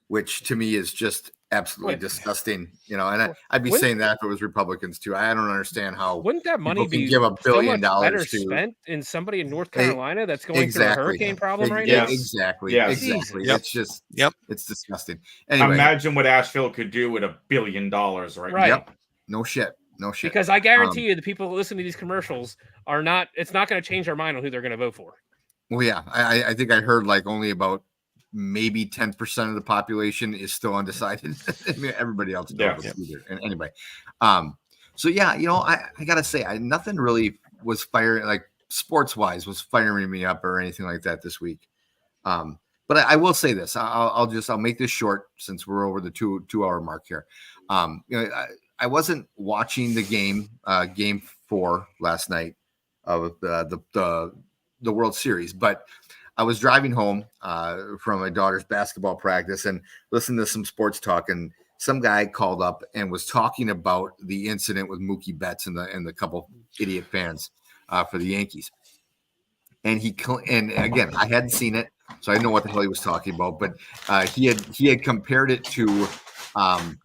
which to me is just absolutely disgusting. And I'd be saying that if it was Republicans too. I don't understand how wouldn't that money be give $1 billion better to spent in somebody in North Carolina that's going through a hurricane problem right now? Exactly. Yes. Exactly. Yep. It's just Yep. It's disgusting. Anyway, Imagine what Asheville could do with $1 billion right now. Yep. No shit. Because I guarantee you the people that listen to these commercials are not, it's not going to change their mind on who they're going to vote for. Well, yeah, I think I heard like only about maybe 10% of the population is still undecided. I mean, everybody else knows either. And anyway, so yeah, I gotta say, nothing really was firing, like sports wise, was firing me up or anything like that this week. But I will say this: I'll make this short since we're over the 2 hour mark here. I wasn't watching the game, game 4 last night of the World Series, but I was driving home from my daughter's basketball practice and listening to some sports talk, and some guy called up and was talking about the incident with Mookie Betts and the couple idiot fans for the Yankees. And again, I hadn't seen it, so I didn't know what the hell he was talking about. But he had compared it to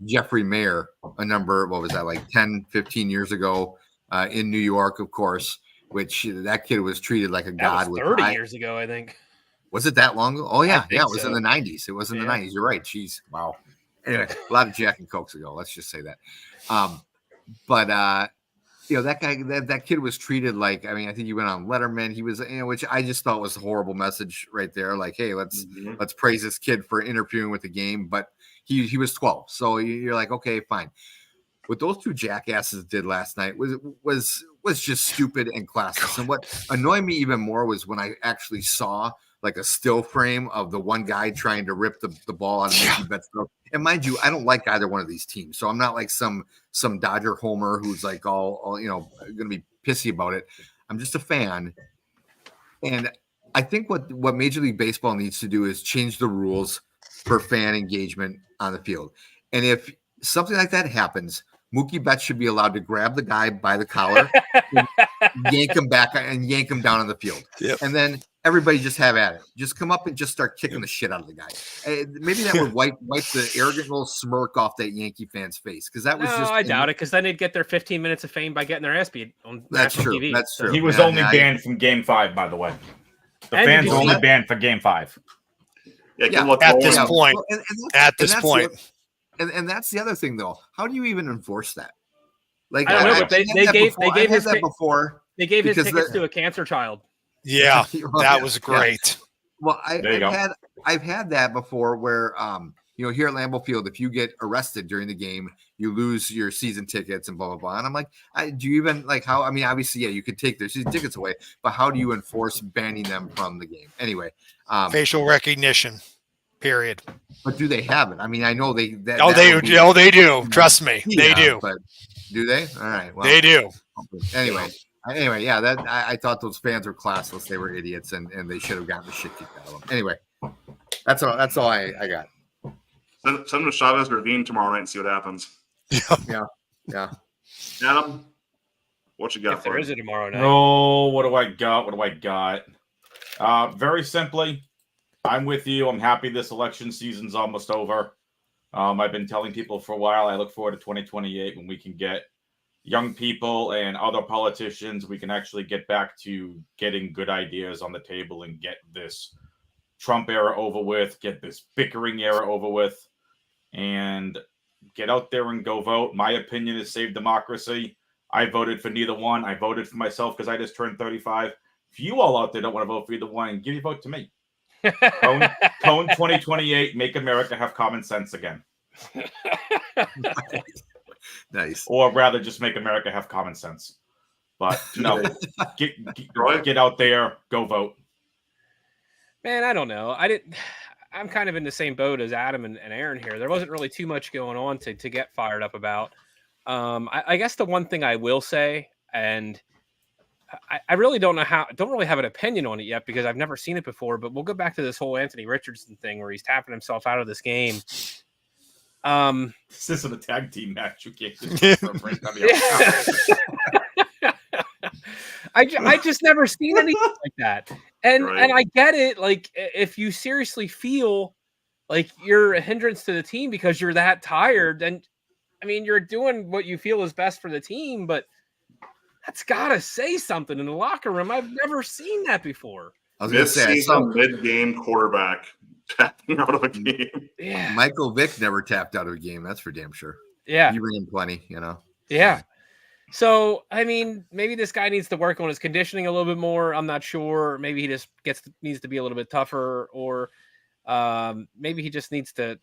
Jeffrey Mayer a number, what was that, like 10, 15 years ago in New York, of course, which that kid was treated like a god. That was 30 years ago, I think. Was it that long ago? Oh, yeah. Yeah, it was so. in the 90s. It was in the 90s. You're right. Jeez. Wow. Anyway, a lot of Jack and Cokes ago. Let's just say that. But that guy, that kid was treated like, I mean, I think he went on Letterman. He was, which I just thought was a horrible message right there. Like, hey, let's praise this kid for interfering with the game. But he was 12. So you're like, okay, fine. What those two jackasses did last night was just stupid and classless. And what annoyed me even more was when I actually saw like a still frame of the one guy trying to rip the ball out of Mookie Betts' throat. And mind you, I don't like either one of these teams, so I'm not like some Dodger homer who's like all going to be pissy about it. I'm just a fan, and I think what Major League Baseball needs to do is change the rules for fan engagement on the field. And if something like that happens, Mookie Betts should be allowed to grab the guy by the collar, and yank him back, and yank him down on the field. Yep. And then everybody just have at it. Just come up and just start kicking the shit out of the guy. Maybe that would wipe the arrogant little smirk off that Yankee fan's face, because that was just. I doubt it, because then they'd get their 15 minutes of fame by getting their ass beat on national TV. That's true. He was only banned from Game 5, by the way. The fans only banned for Game 5. Yeah. At this point. At this point. And that's the other thing, though. How do you even enforce that? Like, I don't know, but they gave his before. They gave his tickets to a cancer child. Yeah, that was great. Well, I've had that before where here at Lambeau Field, if you get arrested during the game, you lose your season tickets and blah blah blah. And I'm like, do you even like how? I mean, obviously, yeah, you could take their season tickets away, but how do you enforce banning them from the game? Anyway, facial recognition. Period. But do they have it? I mean, I know they. They do. Trust me, they do. But do they? All right. Well, they do. Anyway, yeah. That I thought those fans were classless. They were idiots, and they should have gotten the shit kicked out of them. Anyway, that's all I got. Send them to Chavez Ravine tomorrow night and see what happens. Yeah. Adam, what you got? If there is a tomorrow night. Oh, what do I got? Very simply, I'm with you. I'm happy this election season's almost over. I've been telling people for a while, I look forward to 2028 when we can get young people and other politicians. We can actually get back to getting good ideas on the table and get this Trump era over with, get this bickering era over with, and get out there and go vote. My opinion is save democracy. I voted for neither one. I voted for myself because I just turned 35. If you all out there don't want to vote for either one, give your vote to me. Cone 2028, make America have common sense again. Nice. Or rather, just make America have common sense. But no, get out there, go vote. Man, I don't know. I'm kind of in the same boat as Adam and Aaron here. There wasn't really too much going on to get fired up about. I guess the one thing I will say, and I really don't really have an opinion on it yet because I've never seen it before, but we'll go back to this whole Anthony Richardson thing where he's tapping himself out of this game. This isn't a tag team match. You can't just break on the I just never seen anything like that. And I get it. Like, if you seriously feel like you're a hindrance to the team because you're that tired, then, I mean, you're doing what you feel is best for the team, but that's got to say something in the locker room. I've never seen that before. I was going to say, some mid-game quarterback tapping out of a game. Yeah. Michael Vick never tapped out of a game. That's for damn sure. Yeah. You bring in plenty, you know? Yeah. So, I mean, maybe this guy needs to work on his conditioning a little bit more. I'm not sure. Maybe he just needs to be a little bit tougher, or maybe he just needs to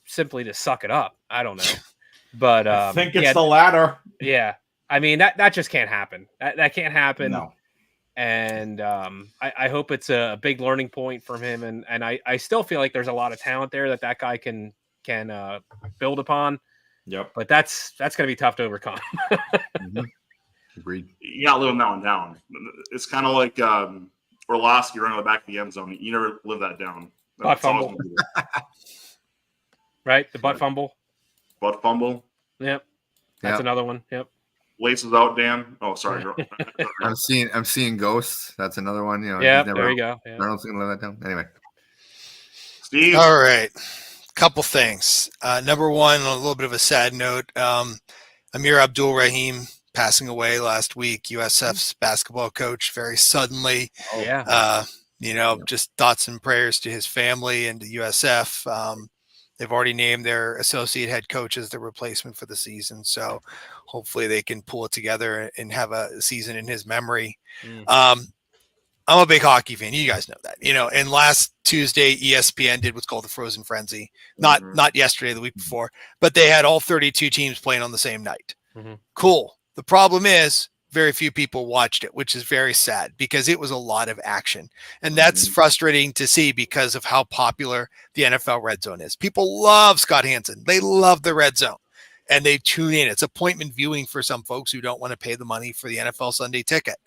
simply just suck it up. I don't know. But I think it's the latter. Yeah. I mean, that just can't happen. That can't happen. No. And I hope it's a big learning point from him. And I still feel like there's a lot of talent there that guy can build upon. Yep. But that's going to be tough to overcome. Mm-hmm. Agreed. You got to live them that one down. It's kind of like Orlovsky running on the back of the end zone. You never live that down. Butt fumble. Right? The butt fumble. Butt fumble. Yep. That's another one. Yep. Laces out, Dan. Oh, sorry. I'm seeing ghosts. That's another one. You know. Yeah. There you go. Yeah. Arnold's gonna let that down. Anyway. Steve. All right. Couple things. Number one, on a little bit of a sad note, Amir Abdul Rahim passing away last week. USF's basketball coach, very suddenly. Oh, yeah. Just thoughts and prayers to his family and to USF. They've already named their associate head coach as the replacement for the season. So hopefully they can pull it together and have a season in his memory. I'm a big hockey fan. You guys know that, and last Tuesday, ESPN did what's called the Frozen Frenzy. Not yesterday, the week before, but they had all 32 teams playing on the same night. Mm-hmm. Cool. The problem is very few people watched it, which is very sad because it was a lot of action. And that's frustrating to see because of how popular the NFL Red Zone is. People love Scott Hansen. They love the Red Zone and they tune in. It's appointment viewing for some folks who don't want to pay the money for the NFL Sunday ticket.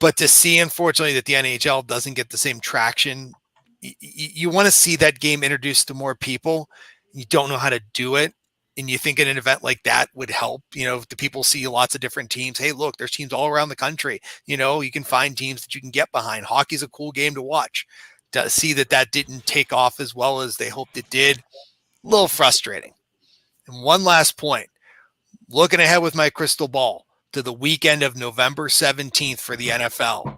But to see, unfortunately, that the NHL doesn't get the same traction, you want to see that game introduced to more people. You don't know how to do it. And you think an event like that would help, the people see lots of different teams. Hey, look, there's teams all around the country. You can find teams that you can get behind. Hockey's a cool game to watch. To see that didn't take off as well as they hoped it did, a little frustrating. And one last point, looking ahead with my crystal ball to the weekend of November 17th for the NFL.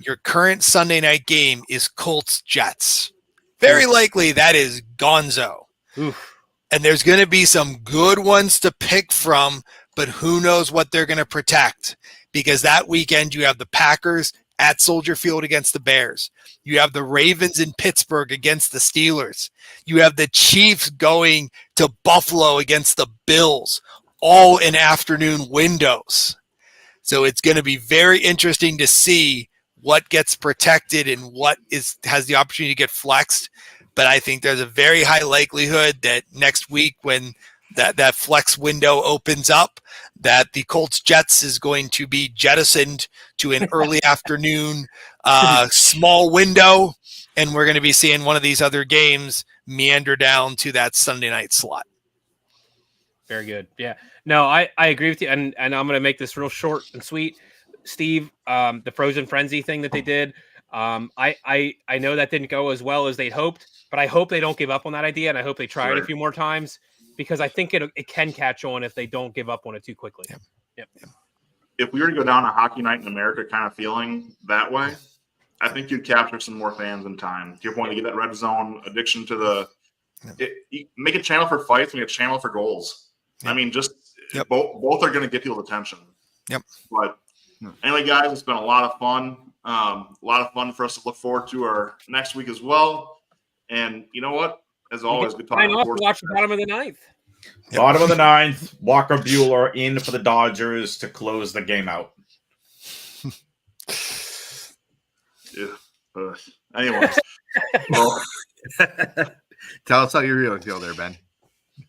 Your current Sunday night game is Colts-Jets. Very likely that is gonzo. Oof. And there's going to be some good ones to pick from, but who knows what they're going to protect. Because that weekend you have the Packers at Soldier Field against the Bears. You have the Ravens in Pittsburgh against the Steelers. You have the Chiefs going to Buffalo against the Bills, all in afternoon windows. So it's going to be very interesting to see what gets protected and what has the opportunity to get flexed. But I think there's a very high likelihood that next week when that flex window opens up, that the Colts-Jets is going to be jettisoned to an early afternoon small window, and we're going to be seeing one of these other games meander down to that Sunday night slot. Very good. Yeah. No, I agree with you. And I'm going to make this real short and sweet. Steve, the Frozen Frenzy thing that they did, I know that didn't go as well as they'd hoped, but I hope they don't give up on that idea, and I hope they try it a few more times because I think it can catch on if they don't give up on it too quickly. Yep. If we were to go down a Hockey Night in America kind of feeling that way, I think you'd capture some more fans in time. To your point, to get that red zone addiction to make a channel for fights, make a channel for goals. I mean, just both are going to get people's attention. Yep. But anyway, guys, it's been a lot of fun. A lot of fun for us to look forward to our next week as well. And you know what? As always, good I talking. also watch the bottom of the ninth. Bottom of the ninth, Walker Buehler in for the Dodgers to close the game out. Yeah. Anyways, well, Tell us how you really feel there, Ben.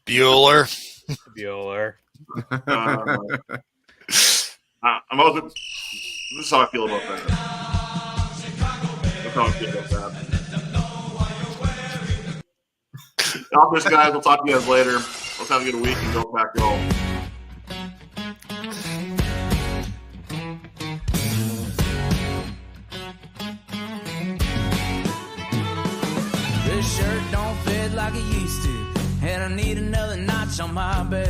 Bueller. I'm also. This is how I feel about that. That's how I feel about that. Office guys, we'll talk to you guys later. Let's have a good week and go back home. This shirt don't fit like it used to, and I need another notch on my belt.